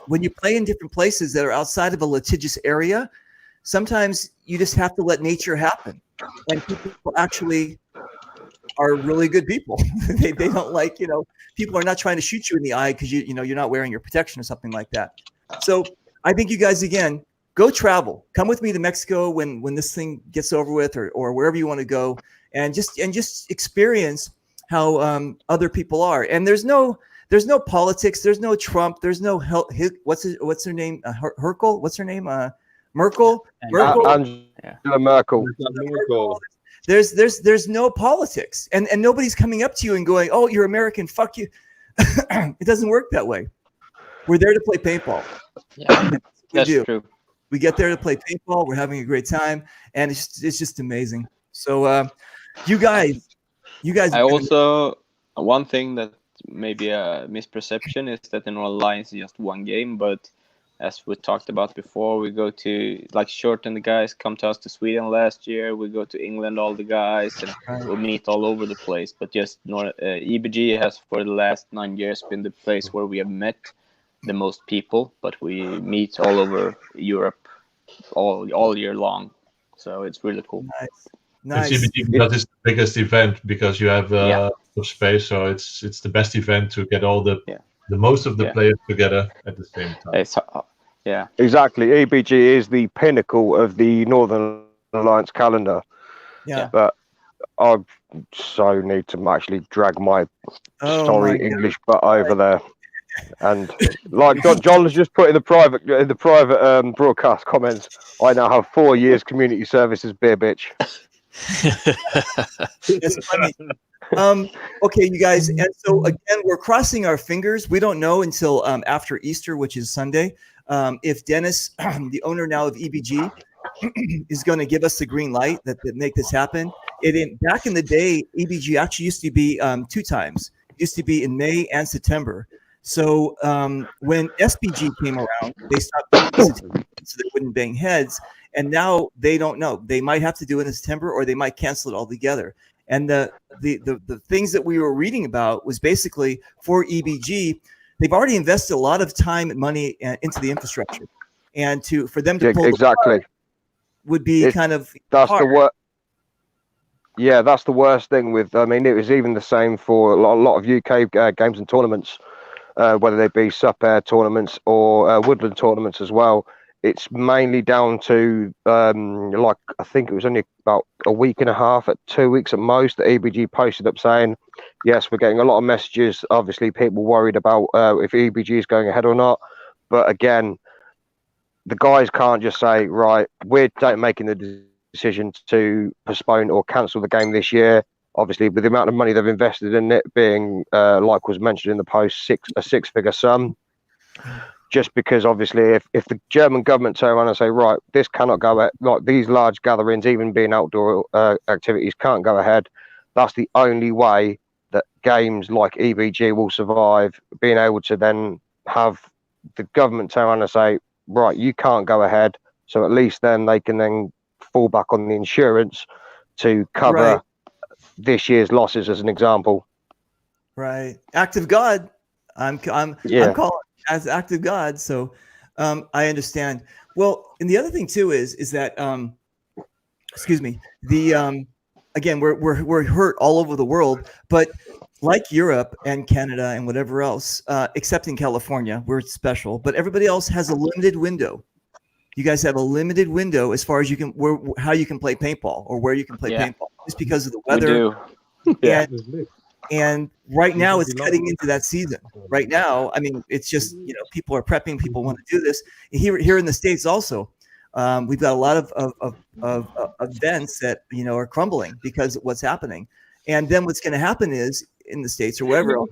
When you play in different places that are outside of a litigious area, sometimes you just have to let nature happen. And people actually are really good people. they don't like, people are not trying to shoot you in the eye because you're not wearing your protection or something like that. So I think you guys, again, go travel. Come with me to Mexico when this thing gets over with, or wherever you want to go, and just experience how other people are. And there's no politics. There's no Trump. There's no what's her name? Herkel. What's her name? Merkel. Angela Merkel. There's no politics, and nobody's coming up to you and going, "Oh, you're American. Fuck you." It doesn't work that way. We're there to play paintball. Yeah, that's true. We get there to play paintball. We're having a great time, and it's just amazing. So, you guys. I also, one thing that maybe a misperception is that in Alliance is just one game, but as we talked about before, we go to, like Short and the guys come to us to Sweden last year. We go to England, all the guys, and we meet all over the place. But just EBG has for the last 9 years been the place where we have met the most people, but we meet all over Europe all year long. So it's really cool. Nice. EBG, that is the biggest event because you have of space, so it's the best event to get all the most of the players together at the same time. Yeah, exactly. EBG is the pinnacle of the Northern Alliance calendar. Yeah, but I so need to actually drag my English butt over there. And like John has just put in the private broadcast comments, I now have 4 years community service as beer bitch. It's funny. Okay, you guys, and so again, we're crossing our fingers. We don't know until after Easter, which is Sunday, if Dennis, the owner now of EBG, is going to give us the green light that make this happen. Back in the day, EBG actually used to be 2 times. It used to be in May and September. So when SBG came around, they stopped doing it so they wouldn't bang heads. And now they don't know. They might have to do it in September, or they might cancel it altogether. And the things that we were reading about was basically for EBG, they've already invested a lot of time and money into the infrastructure, and for them to pull exactly would be kind of that's hard. the worst. Yeah, that's the worst thing with. I mean, it was even the same for a lot of UK games and tournaments, whether they be SUP Air tournaments or Woodland tournaments as well. It's mainly down to like I think it was only about a week and a half, at 2 weeks at most, that EBG posted up saying, yes, we're getting a lot of messages. Obviously, people worried about if EBG is going ahead or not. But again, the guys can't just say, right, we're making the decision to postpone or cancel the game this year. Obviously, with the amount of money they've invested in it being, like was mentioned in the post, a six-figure sum. Just because, obviously, if the German government turn around and say, right, this cannot go ahead, like these large gatherings, even being outdoor activities, can't go ahead, that's the only way that games like EBG will survive, being able to then have the government turn around and say, right, you can't go ahead. So at least then they can then fall back on the insurance to cover this year's losses, as an example. Right. Act of God. I'm calling as act of God. So I understand. Well, and the other thing too is that excuse me, the again, we're hurt all over the world, but like Europe and Canada and whatever else, except in California, we're special, but everybody else has a limited window. You guys have a limited window as far as how you can play paintball, or where you can play paintball, just because of the weather. We do. And right now it's cutting into that season. Right now, I mean, it's just, people are prepping, people want to do this. Here in the States also, we've got a lot of events that are crumbling because of what's happening. And then what's going to happen is in the States or wherever else,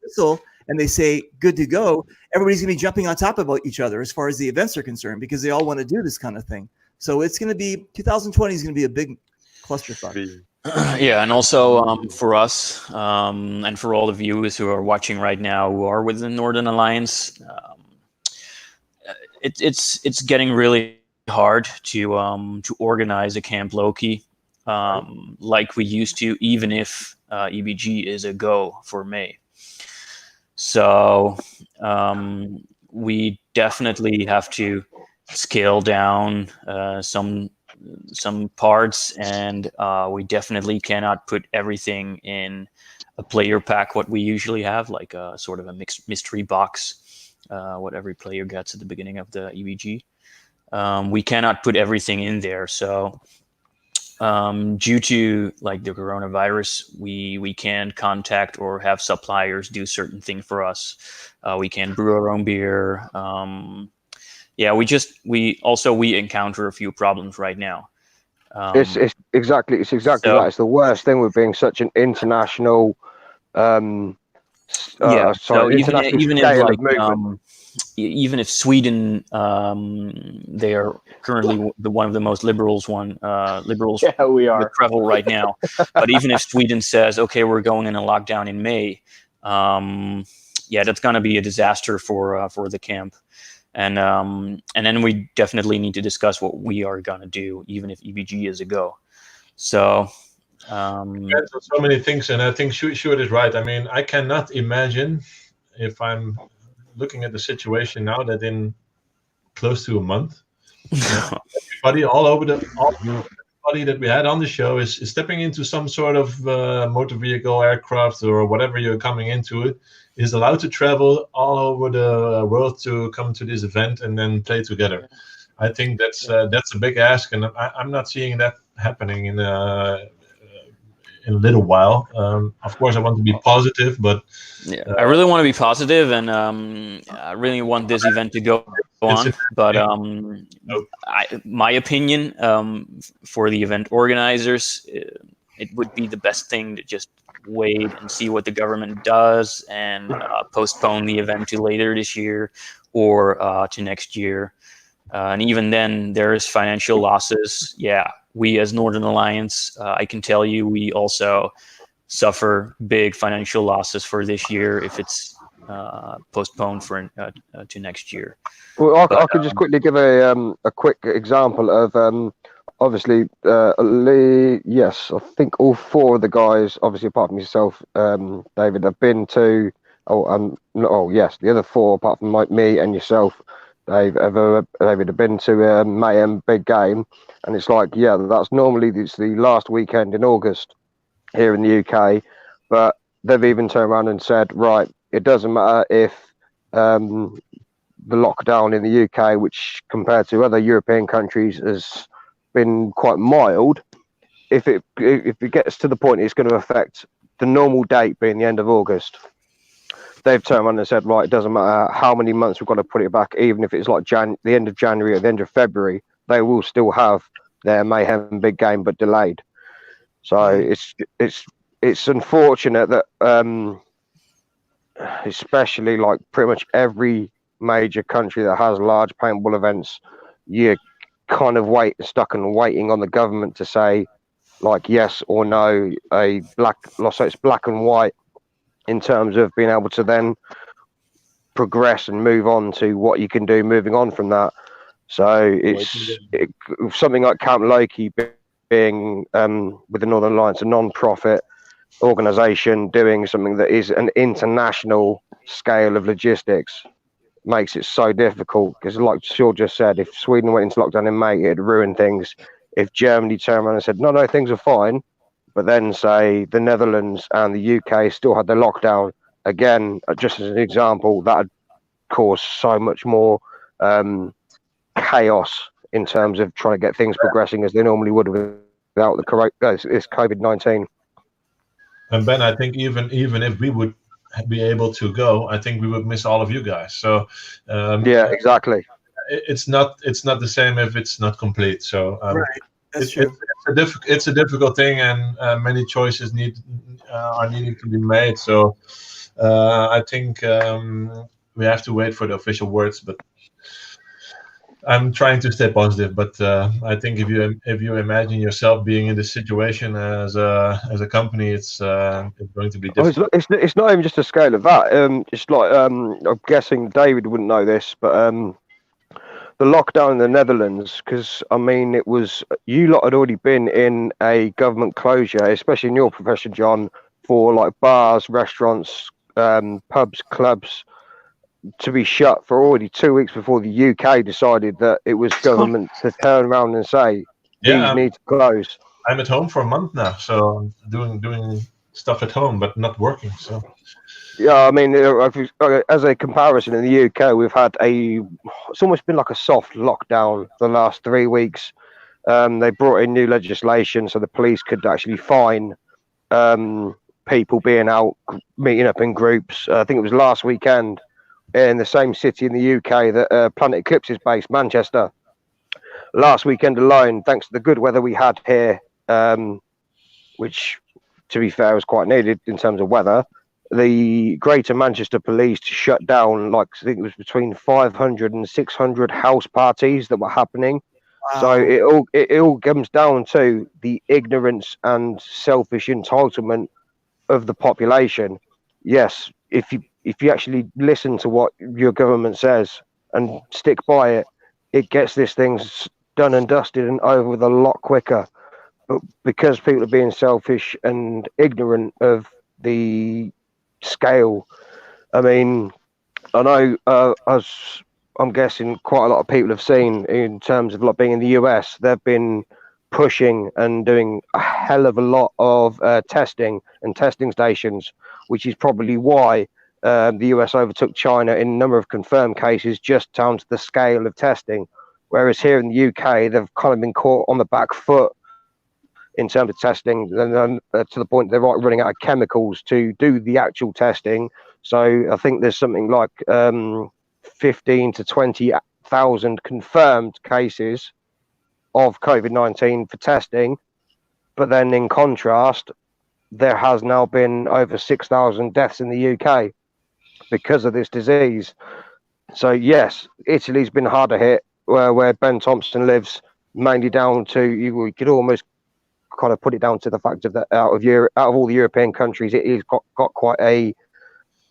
whistle, and they say good to go, everybody's going to be jumping on top of each other as far as the events are concerned because they all want to do this kind of thing. So it's going to be 2020 is going to be a big clusterfuck. Yeah, and also for us and for all the viewers who are watching right now who are with the Northern Alliance, it's getting really hard to organize a Camp Loki like we used to, even if EBG is a go for May. So we definitely have to scale down some parts, and we definitely cannot put everything in a player pack what we usually have, like a sort of a mixed mystery box, what every player gets at the beginning of the EBG. We cannot put everything in there. So due to like the coronavirus, we can't contact or have suppliers do certain things for us. We can't brew our own beer. Yeah, we encounter a few problems right now. It's exactly so, that. It's the worst thing with being such an international. Yeah. So international even if scale like of movement. even if Sweden, they are currently one of the most liberals Yeah, we are with travel right now. But even if Sweden says, okay, we're going in a lockdown in May, yeah, that's going to be a disaster for the camp. And then we definitely need to discuss what we are going to do, even if EBG is a go. So so many things, and I think Stuart is right. I mean, I cannot imagine if I'm looking at the situation now that in close to a month, everybody everybody that we had on the show is stepping into some sort of motor vehicle, aircraft, or whatever you're coming into it, is allowed to travel all over the world to come to this event and then play together. I think that's a big ask, and I'm not seeing that happening in a little while. Of course, I want to be positive, but yeah, I really want to be positive, and I really want this event to go on. But my opinion for the event organizers, it would be the best thing to just wait and see what the government does and postpone the event to later this year or to next year. And even then, there is financial losses. Yeah, we as Northern Alliance, I can tell you, we also suffer big financial losses for this year if it's postponed for to next year. Well, I could just quickly give a quick example of obviously yes, I think all four of the guys, obviously apart from yourself, David, have been to yes, the other four apart from me and yourself, David, have been to Mayhem Big Game, and it's like, yeah, that's normally it's the last weekend in August here in the UK, but they've even turned around and said, right, it doesn't matter if the lockdown in the UK, which compared to other European countries has been quite mild, if it gets to the point it's going to affect the normal date being the end of August, they've turned around and said, right, it doesn't matter how many months we've got to put it back, even if it's like the end of January or the end of February, they will still have their Mayhem Big Game but delayed. So it's unfortunate that especially like pretty much every major country that has large paintball events, you're kind of stuck and waiting on the government to say like yes or no, so it's black and white in terms of being able to then progress and move on to what you can do moving on from that. So something like Camp Loki being with the Northern Alliance, a non-profit organization doing something that is an international scale of logistics, makes it so difficult, because like Shaw just said, if Sweden went into lockdown in May, it'd ruin things. If Germany turned around and said no, things are fine, but then say the Netherlands and the UK still had their lockdown again, just as an example, that would cause so much more chaos in terms of trying to get things progressing as they normally would without this COVID-19. And Ben, I think even if we would be able to go, I think we would miss all of you guys. So yeah, exactly. it's not the same if it's not complete. So right, that's true. It's a difficult thing, and many choices are needing to be made. So I think we have to wait for the official words, but I'm trying to stay positive. But I think if you imagine yourself being in this situation as a company, it's going to be difficult. It's not even just a scale of that. It's like I'm guessing David wouldn't know this, but the lockdown in the Netherlands, because I mean, it was you lot had already been in a government closure, especially in your profession, John, for like bars, restaurants, pubs, clubs, to be shut for already 2 weeks before the UK decided that it was government to turn around and say these need to close. I'm at home for a month now, so I'm doing stuff at home, but not working. So. Yeah, I mean, as a comparison, in the UK, we've had it's almost been like a soft lockdown the last 3 weeks. They brought in new legislation so the police could actually fine people being out, meeting up in groups. I think it was last weekend in the same city in the UK that Planet Eclipse is based, Manchester. Last weekend alone, thanks to the good weather we had here, which, to be fair, was quite needed in terms of weather, the Greater Manchester Police shut down, like, I think it was between 500 and 600 house parties that were happening. Wow. So it all comes down to the ignorance and selfish entitlement of the population. Yes, if you actually listen to what your government says and stick by it, it gets this thing done and dusted and over with a lot quicker. But because people are being selfish and ignorant of the scale, I mean, I know as I'm guessing quite a lot of people have seen in terms of like being in the US, they've been pushing and doing a hell of a lot of testing and testing stations, which is probably why the US overtook China in a number of confirmed cases just down to the scale of testing. Whereas here in the UK, they've kind of been caught on the back foot in terms of testing, and to the point they're running out of chemicals to do the actual testing. So I think there's something like 15 to 20,000 confirmed cases of COVID-19 for testing. But then in contrast, there has now been over 6,000 deaths in the UK because of this disease. So yes, Italy's been harder hit, where Ben Thompson lives, mainly down to, you could almost kind of put it down to the fact of that out of all the European countries, it has got quite a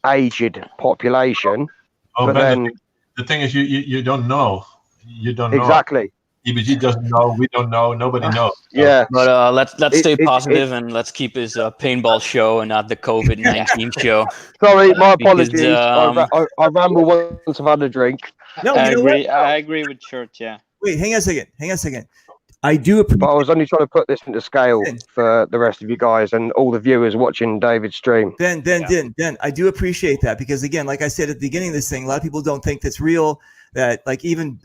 aged population. Oh, but Ben, then the thing is, you don't know. You don't know. Exactly. EBG doesn't know. We don't know. Nobody knows. Yeah. But let's stay positive and let's keep this a painball show and not the COVID-19 show. Sorry, my apologies. Because, I ramble once I've had a drink. No, I you know agree. what? I agree with Church. Yeah. Wait, hang on a second. I do appreciate. But I was only trying to put this into scale for the rest of you guys and all the viewers watching David's stream. Ben, I do appreciate that, because again, like I said at the beginning of this thing, a lot of people don't think that's real. That, like, even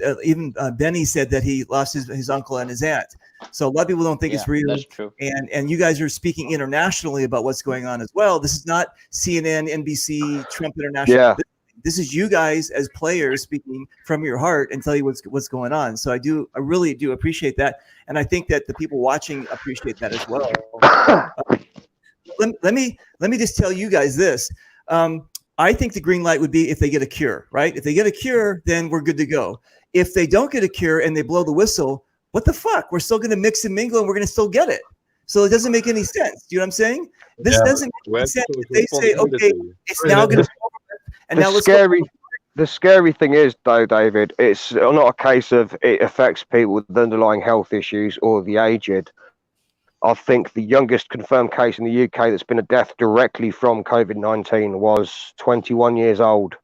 Benny said that he lost his uncle and his aunt. So a lot of people don't think it's real. That's true. And you guys are speaking internationally about what's going on as well. This is not CNN, NBC, Trump International. Yeah. This is you guys as players speaking from your heart and tell you what's going on. So I really do appreciate that, and I think that the people watching appreciate that as well. Let me just tell you guys this. I think the green light would be if they get a cure, right? If they get a cure, then we're good to go. If they don't get a cure and they blow the whistle, what the fuck? We're still going to mix and mingle and we're going to still get it. So it doesn't make any sense. Do you know what I'm saying? This doesn't make any sense. If they say, okay, it's now going to be over. And now the scary thing is, though, David, it's not a case of it affects people with underlying health issues or the aged. I think the youngest confirmed case in the UK that's been a death directly from COVID-19 was 21 years old.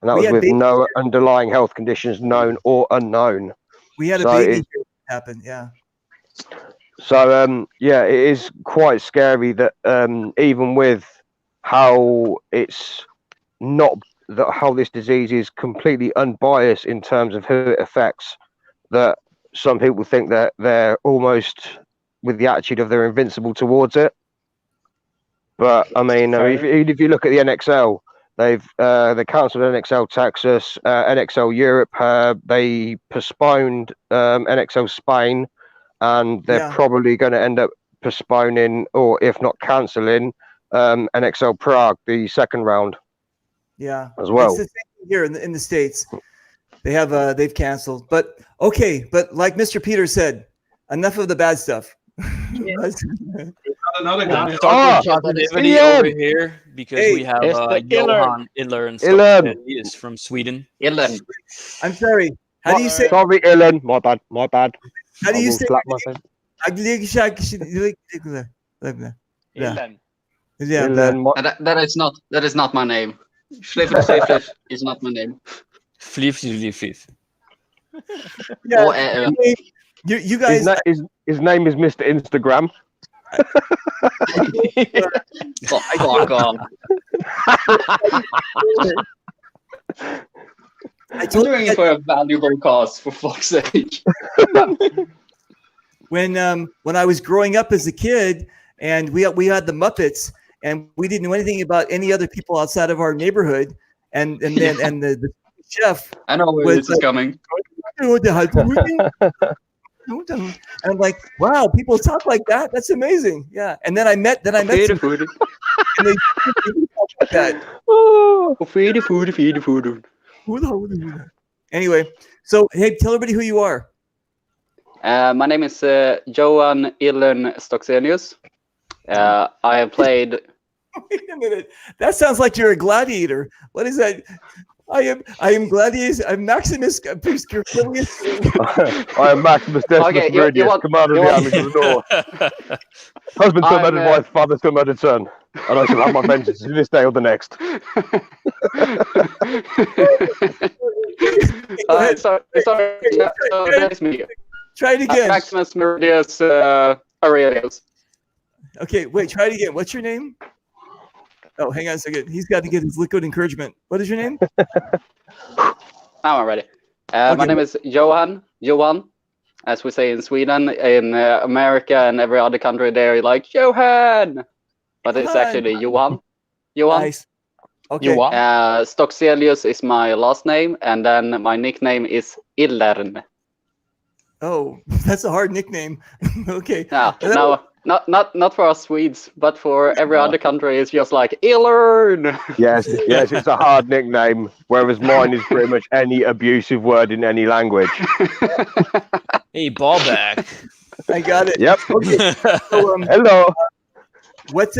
And that was with no underlying health conditions known or unknown. We had a baby happen, yeah. So, yeah, it is quite scary that even with how it's not, that how this disease is completely unbiased in terms of who it affects, that some people think that they're almost with the attitude of they're invincible towards it. But I mean, if you look at the NXL, They've they cancelled NXL Texas, NXL Europe. They postponed NXL Spain, and they're probably going to end up postponing, or if not cancelling, NXL Prague, the second round. Yeah, as well. It's the same thing here in the States. They have they've canceled, but okay. But like Mr. Peter said, enough of the bad stuff. Another guy. Positivity over here because we have Johan Iller and stuff. He is from Sweden. Illen. I'm sorry. How do you say? Sorry, Illen. My bad. My bad. How do you say? Illen. That is not my name. Flif is not my name. Flif. Yeah, you guys. His name is Mr. Instagram. Fuck off. I'm doing it for a valuable cause, for fuck's sake. When I was growing up as a kid, and we had the Muppets, and we didn't know anything about any other people outside of our neighborhood, and the chef. I know where this is coming. And I'm like, wow, people talk like that. That's amazing. Yeah. And then I met some and they talk like that. Anyway, so hey, tell everybody who you are. My name is Johan Illen Stocksenius. I have played. Wait a minute. That sounds like you're a gladiator. What is that? I am Gladius. I'm Maximus Priscilius. I am Maximus Decimus Meridius, commander of the armies of the North. Husband still murdered wife, father still murdered son. And I shall have my vengeance this day or the next. Sorry. Try it again. Maximus Meridius Aurelius. Okay, wait, try it again. What's your name? Oh, hang on a second. He's got to get his liquid encouragement. What is your name? Now I'm ready. My name is Johan, as we say in Sweden. In America and every other country, they're like Johan, but it's actually Johan. Nice. Okay. Stockselius is my last name, and then my nickname is Illern. Oh, that's a hard nickname. Okay. No, not for us Swedes, but for every other country, it's just like Illern. Yes, it's a hard nickname, whereas mine is pretty much any abusive word in any language. Hey, ball back. I got it. Yep. Okay. So, hello. What's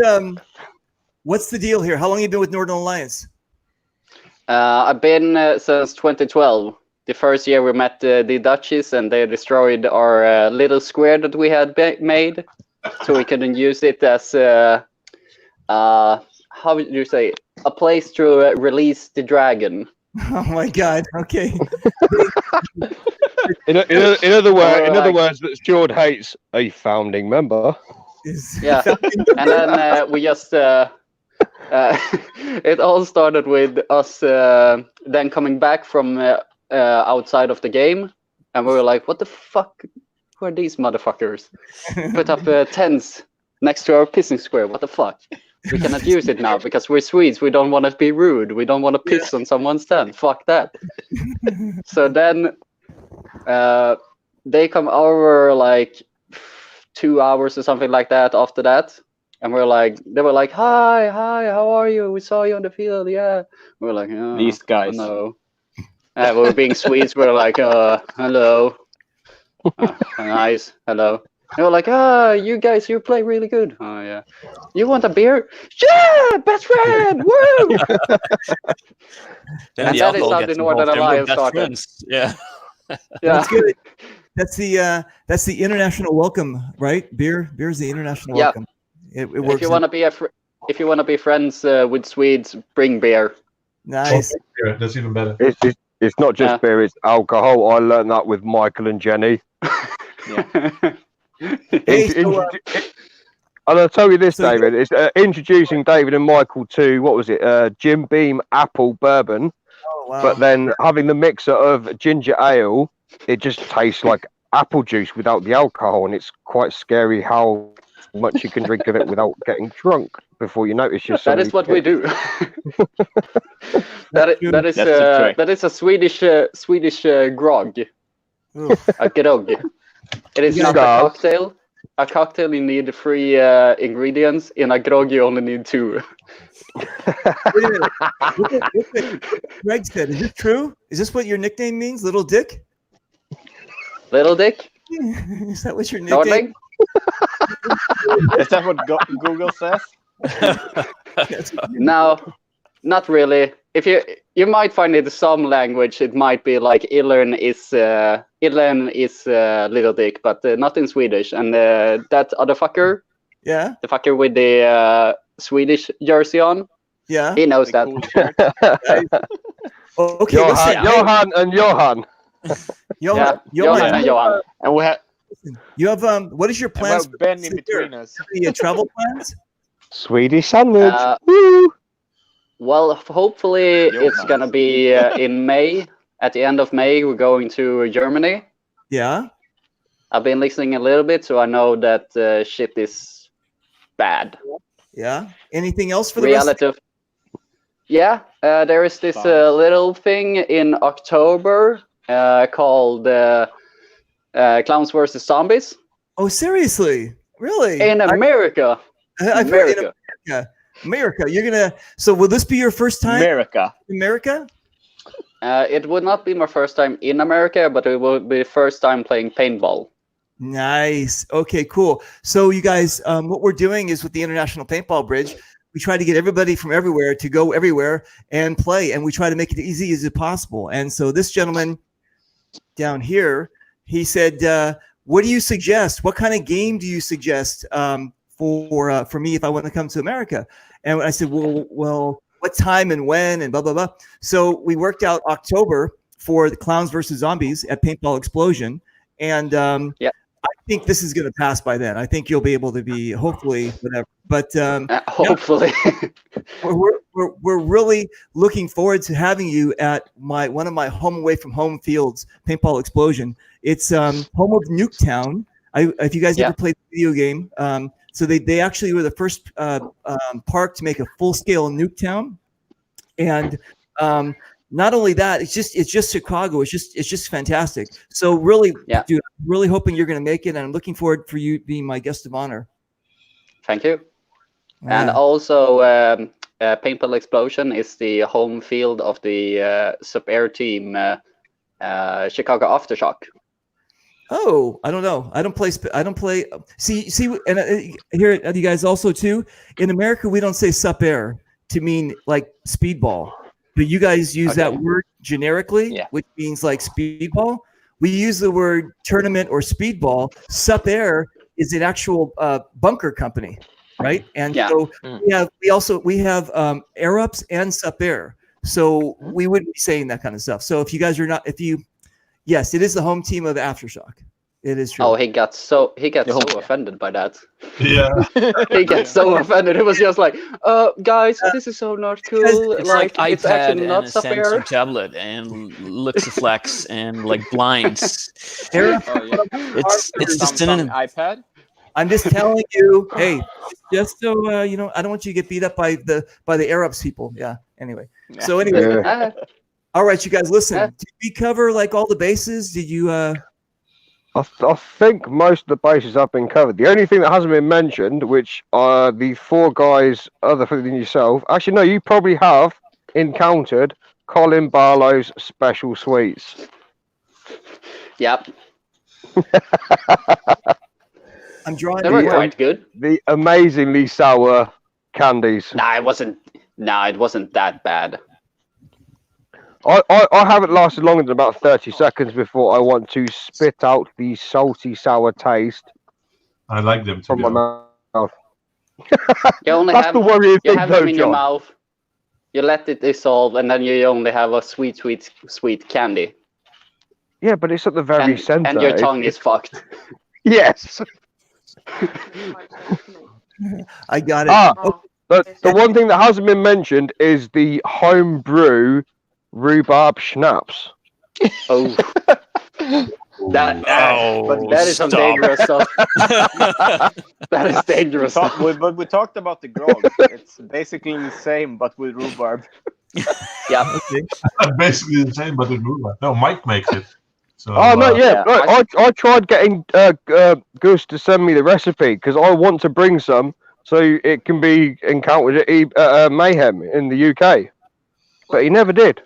the deal here? How long have you been with Northern Alliance? I've been since 2012. The first year we met the Dutchies, and they destroyed our little square that we had made, so we couldn't use it as how would you say, a place to release the dragon. Oh my God! Okay. in other words, that Stuart hates a founding member. Yeah, and then we just it all started with us then coming back from outside of the game, and we were like, what the fuck, who are these motherfuckers? Put up tents next to our pissing square. What the fuck? We cannot use it now because we're Swedes. We don't want to be rude. We don't want to piss on someone's tent. Fuck that. So then they come over like 2 hours or something like that after that, and they were like, hi, how are you? We saw you on the field. Yeah. We were like, oh, these guys. No. We were being Swedes. We were like, hello. Nice, hello. They were like, you guys, you play really good. Oh, yeah. You want a beer? Yeah, best friend! Woo! And that is how the Northern Alliance started. Yeah. That's good. That's the international welcome, right? Beer is the international welcome. It works. If you want to be friends with Swedes, bring beer. Nice. Yeah, that's even better. It's not just beer; it's alcohol. I learned that with Michael and Jenny. And I'll tell you this, David. It's introducing David and Michael to what was it? Jim Beam Apple Bourbon. Oh, wow. But then having the mixer of ginger ale, it just tastes like apple juice without the alcohol, and it's quite scary how much you can drink of it without getting drunk before you notice you're That is what we do. that is a Swedish grog. A grog. It is not a cocktail. A cocktail, you need 3 ingredients. In a grog, you only need 2. Wait a minute. What Greg said, is this true? Is this what your nickname means, Little Dick? Little Dick? Is that what your nickname? Is that what Google says? No, not really. If you might find it in some language, it might be like Ilern is Little Dick, but not in Swedish. And that other fucker, the fucker with the Swedish jersey on, he knows that. Okay, Johan and Johan. Johan and Johan. And we have. You have what is your plans? For Ben in between us. Any travel plans? Swedish sandwich. Well, hopefully it's gonna be in May. At the end of May, we're going to Germany. Yeah. I've been listening a little bit, so I know that shit is bad. Yeah. Anything else for the reality? Yeah, there is this little thing in October called Clowns vs. Zombies. Oh, seriously? Really? In America. I've heard in America. You're gonna. So will this be your first time? America. It would not be my first time in America, but it will be the first time playing paintball. Nice. Okay, cool. So you guys, what we're doing is with the International Paintball Bridge, we try to get everybody from everywhere to go everywhere and play, and we try to make it easy as possible. And so this gentleman down here, he said, "What do you suggest? What kind of game do you suggest for me if I want to come to America?" And I said, "Well, what time and when and blah blah blah." So we worked out October for the Clowns versus Zombies at Paintball Explosion, and I think this is going to pass by then. I think you'll be able to be hopefully whatever. But hopefully, we're really looking forward to having you at one of my home away from home fields, Paintball Explosion. It's home of Nuketown. If you guys ever played the video game, so they actually were the first park to make a full scale Nuketown, and not only that, it's just Chicago. It's just fantastic. So really, dude, I'm really hoping you're going to make it, and I'm looking forward for you being my guest of honor. Thank you. And also, Paintball Explosion is the home field of the sub-air team, Chicago Aftershock. Oh, I don't know. I don't play. See, and here you guys also too. In America, we don't say sup-air to mean like speedball, but you guys use that word generically, which means like speedball. We use the word tournament or speedball. Sup-air is an actual bunker company, right? And so we have air ups and sup-air. So we wouldn't be saying that kind of stuff. So if you guys are not, yes, it is the home team of Aftershock. It is true. Oh, he got so offended by that. Yeah. He gets so offended. It was just like, guys, this is so not cool. It's like it's iPad actually and not a sup-air. Samsung tablet and Luxaflex and like blinds. It's the synonym. iPad. I'm just telling you, hey, just so I don't want you to get beat up by the Air Ups people. Yeah. Anyway. So anyway. All right, you guys, listen. Did we cover like all the bases? Did you I think most of the bases have been covered. The only thing that hasn't been mentioned, which are the 4 guys other than yourself. Actually, no, you probably have encountered Colin Barlow's special sweets. Yep. I'm drawing. They were quite good. The amazingly sour candies. Nah, it wasn't that bad. I haven't lasted longer than about 30 seconds before I want to spit out the salty sour taste. I like them from my mouth. You only That's have, the worrying you thing, have though, them in your John. mouth. You let it dissolve, and then you only have a sweet candy. Yeah, but it's at the very center. And your tongue is fucked. Yes. I got it. The one thing that hasn't been mentioned is the homebrew rhubarb schnapps. Oh. But that is some dangerous stuff. That is dangerous stuff. But we talked about the grog. It's basically the same, but with rhubarb. Yeah. Basically the same, but with rhubarb. No, Mike makes it. So, No, I tried getting Gus to send me the recipe because I want to bring some so it can be encountered at Mayhem in the UK, but he never did.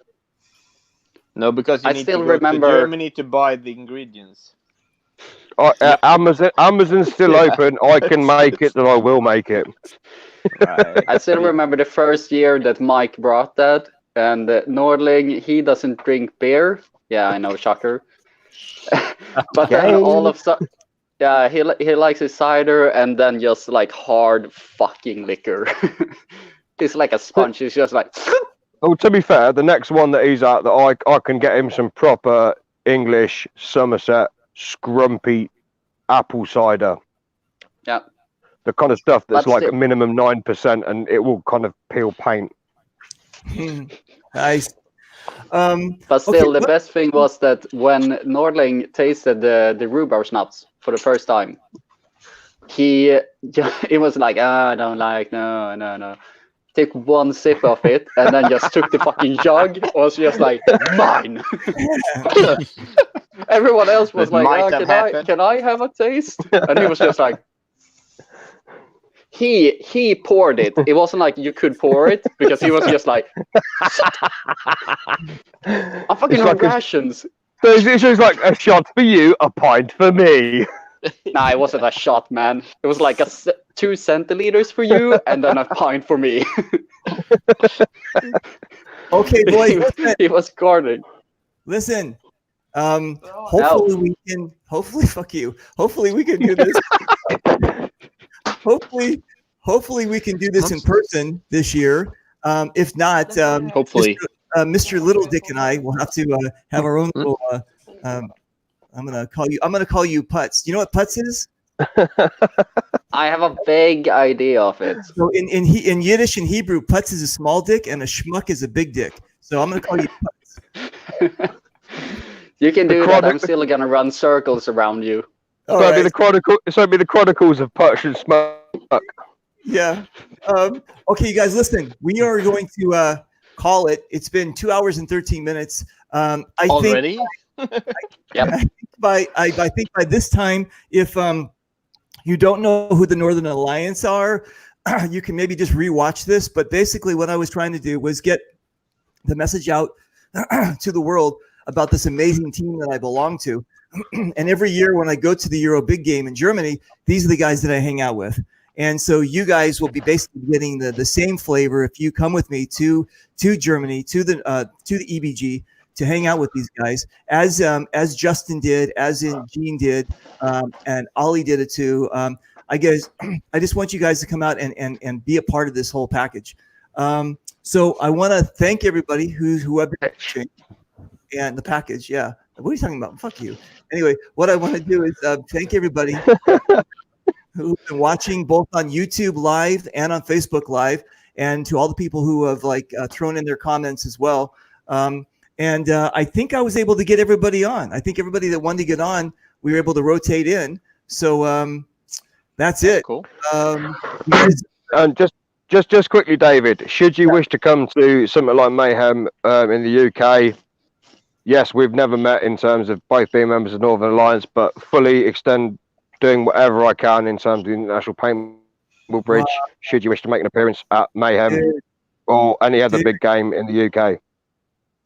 No, because you I need still to go remember- to Germany to buy the ingredients. Amazon's still open. I can make it, and I will make it. I still remember the first year that Mike brought that, and Nordling, he doesn't drink beer. Yeah, I know, shocker. But then all of yeah, he likes his cider and then just like hard fucking liquor. It's like a sponge. It's just like. Oh, to be fair, the next one that he's at, that I can get him some proper English Somerset scrumpy apple cider. Yeah. The kind of stuff that's But like still- a minimum 9%, and it will kind of peel paint. Nice. But still, the best thing was that when Nordling tasted the rhubarb schnapps for the first time, he was like, I don't like, no. Take one sip of it and then just took the fucking jug. Was just like, mine. Everyone else was That might like, have happened. can I have a taste? And he was just like, he poured it. It wasn't like you could pour it because he was just like, I'm fucking on rations. So it's just like a shot for you, a pint for me. Nah, it wasn't a shot, man. It was like 2 centiliters for you and then a pint for me. Okay, boys. He was guarding. Listen. Hopefully we can. Hopefully, fuck you. Hopefully we can do this. Hopefully we can do this in person this year. If not, hopefully, Mr. Little Dick and I will have to have our own little. I'm gonna call you Putz. Do you know what Putz is? I have a vague idea of it. So in Yiddish and Hebrew, Putz is a small dick and a schmuck is a big dick. So I'm gonna call you Putz. You can do that. I'm still gonna run circles around you. So it'd be the Chronicles of Putz and Smoke. Yeah. Okay, you guys, listen. We are going to call it. It's been 2 hours and 13 minutes. I already. Think I think by this time, if you don't know who the Northern Alliance are, you can maybe just rewatch this. But basically, what I was trying to do was get the message out to the world about this amazing team that I belong to. And every year when I go to the EuroBig Game in Germany, these are the guys that I hang out with. And so you guys will be basically getting the same flavor if you come with me to Germany, to the EBG, to hang out with these guys, as Justin did, as Gene did, and Ollie did it too. I guess I just want you guys to come out and be a part of this whole package. So I want to thank everybody who have been watching and the package. Yeah, what are you talking about? Fuck you. Anyway, what I want to do is thank everybody who's been watching both on YouTube Live and on Facebook Live, and to all the people who have thrown in their comments as well. And I think I was able to get everybody on. I think everybody that wanted to get on, we were able to rotate in. So that's it. Cool. And just quickly, David, should you wish to come to something like Mayhem in the UK, yes, we've never met in terms of both being members of Northern Alliance, but fully extend doing whatever I can in terms of the International Paintball Bridge, should you wish to make an appearance at Mayhem or any other big game in the UK.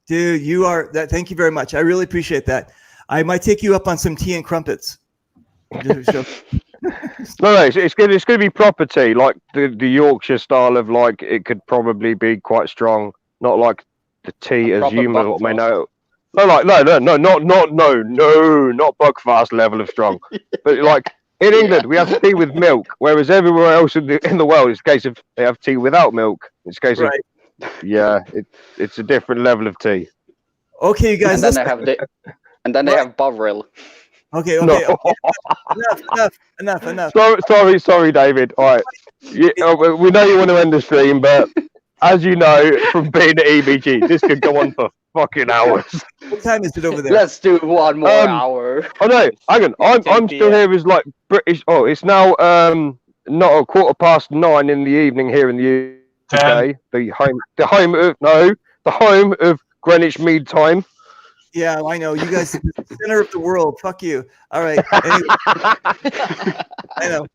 Dude, you are that. Thank you very much. I really appreciate that. I might take you up on some tea and crumpets. No, it's going to be proper tea, like the Yorkshire style of like it could probably be quite strong, not like the tea as you may know. No, not Buckfast level of strong, but like in England we have tea with milk, whereas everywhere else in the world it's a case of they have tea without milk. It's a case of it's a different level of tea. Okay, you guys. And then they have Bovril. Okay. Enough. Sorry, David. All right, we know you want to end the stream, but as you know from being at EBG, this could go on for fucking hours. What time is it over there? Let's do one more hour. Oh no, hang on. I'm still here as like British. Oh, it's now not a 9:15 in the evening here in the UK. The home of Greenwich Mean Time. Yeah, I know. You guys are the center of the world. Fuck you. All right. Anyway, I know.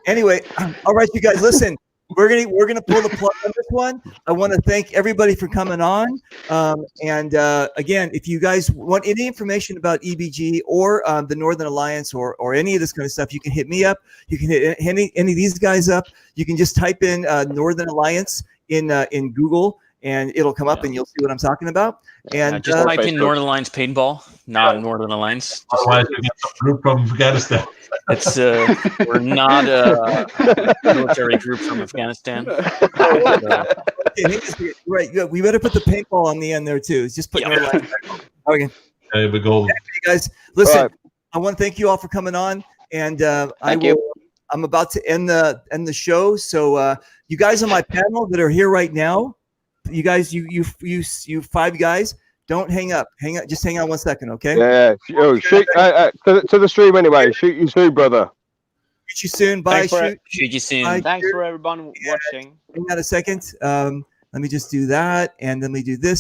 Anyway, all right, you guys, listen. We're gonna pull the plug on this one. I want to thank everybody for coming on. Again, if you guys want any information about EBG or the Northern Alliance or any of this kind of stuff, you can hit me up. You can hit any of these guys up. You can just type in Northern Alliance in Google, and it'll come up, and you'll see what I'm talking about. And just type in Northern Alliance paintball, not Northern Alliance. Otherwise, we get some group from Afghanistan. It's we're not a military group from Afghanistan. Right, we better put the paintball on the end there too. It's just putting okay. There we go. Hey guys, listen. Right. I want to thank you all for coming on, and I'm about to end the show. So you guys on my panel that are here right now, you guys, you 5 guys. Don't hang up. Just hang on 1 second, okay? Yeah. Oh, shoot to the stream anyway. Shoot you soon, brother. Shoot you soon. Bye. Shoot you soon. Bye. Thanks for everyone watching. Hang on a second. Let me just do that, and then we do this.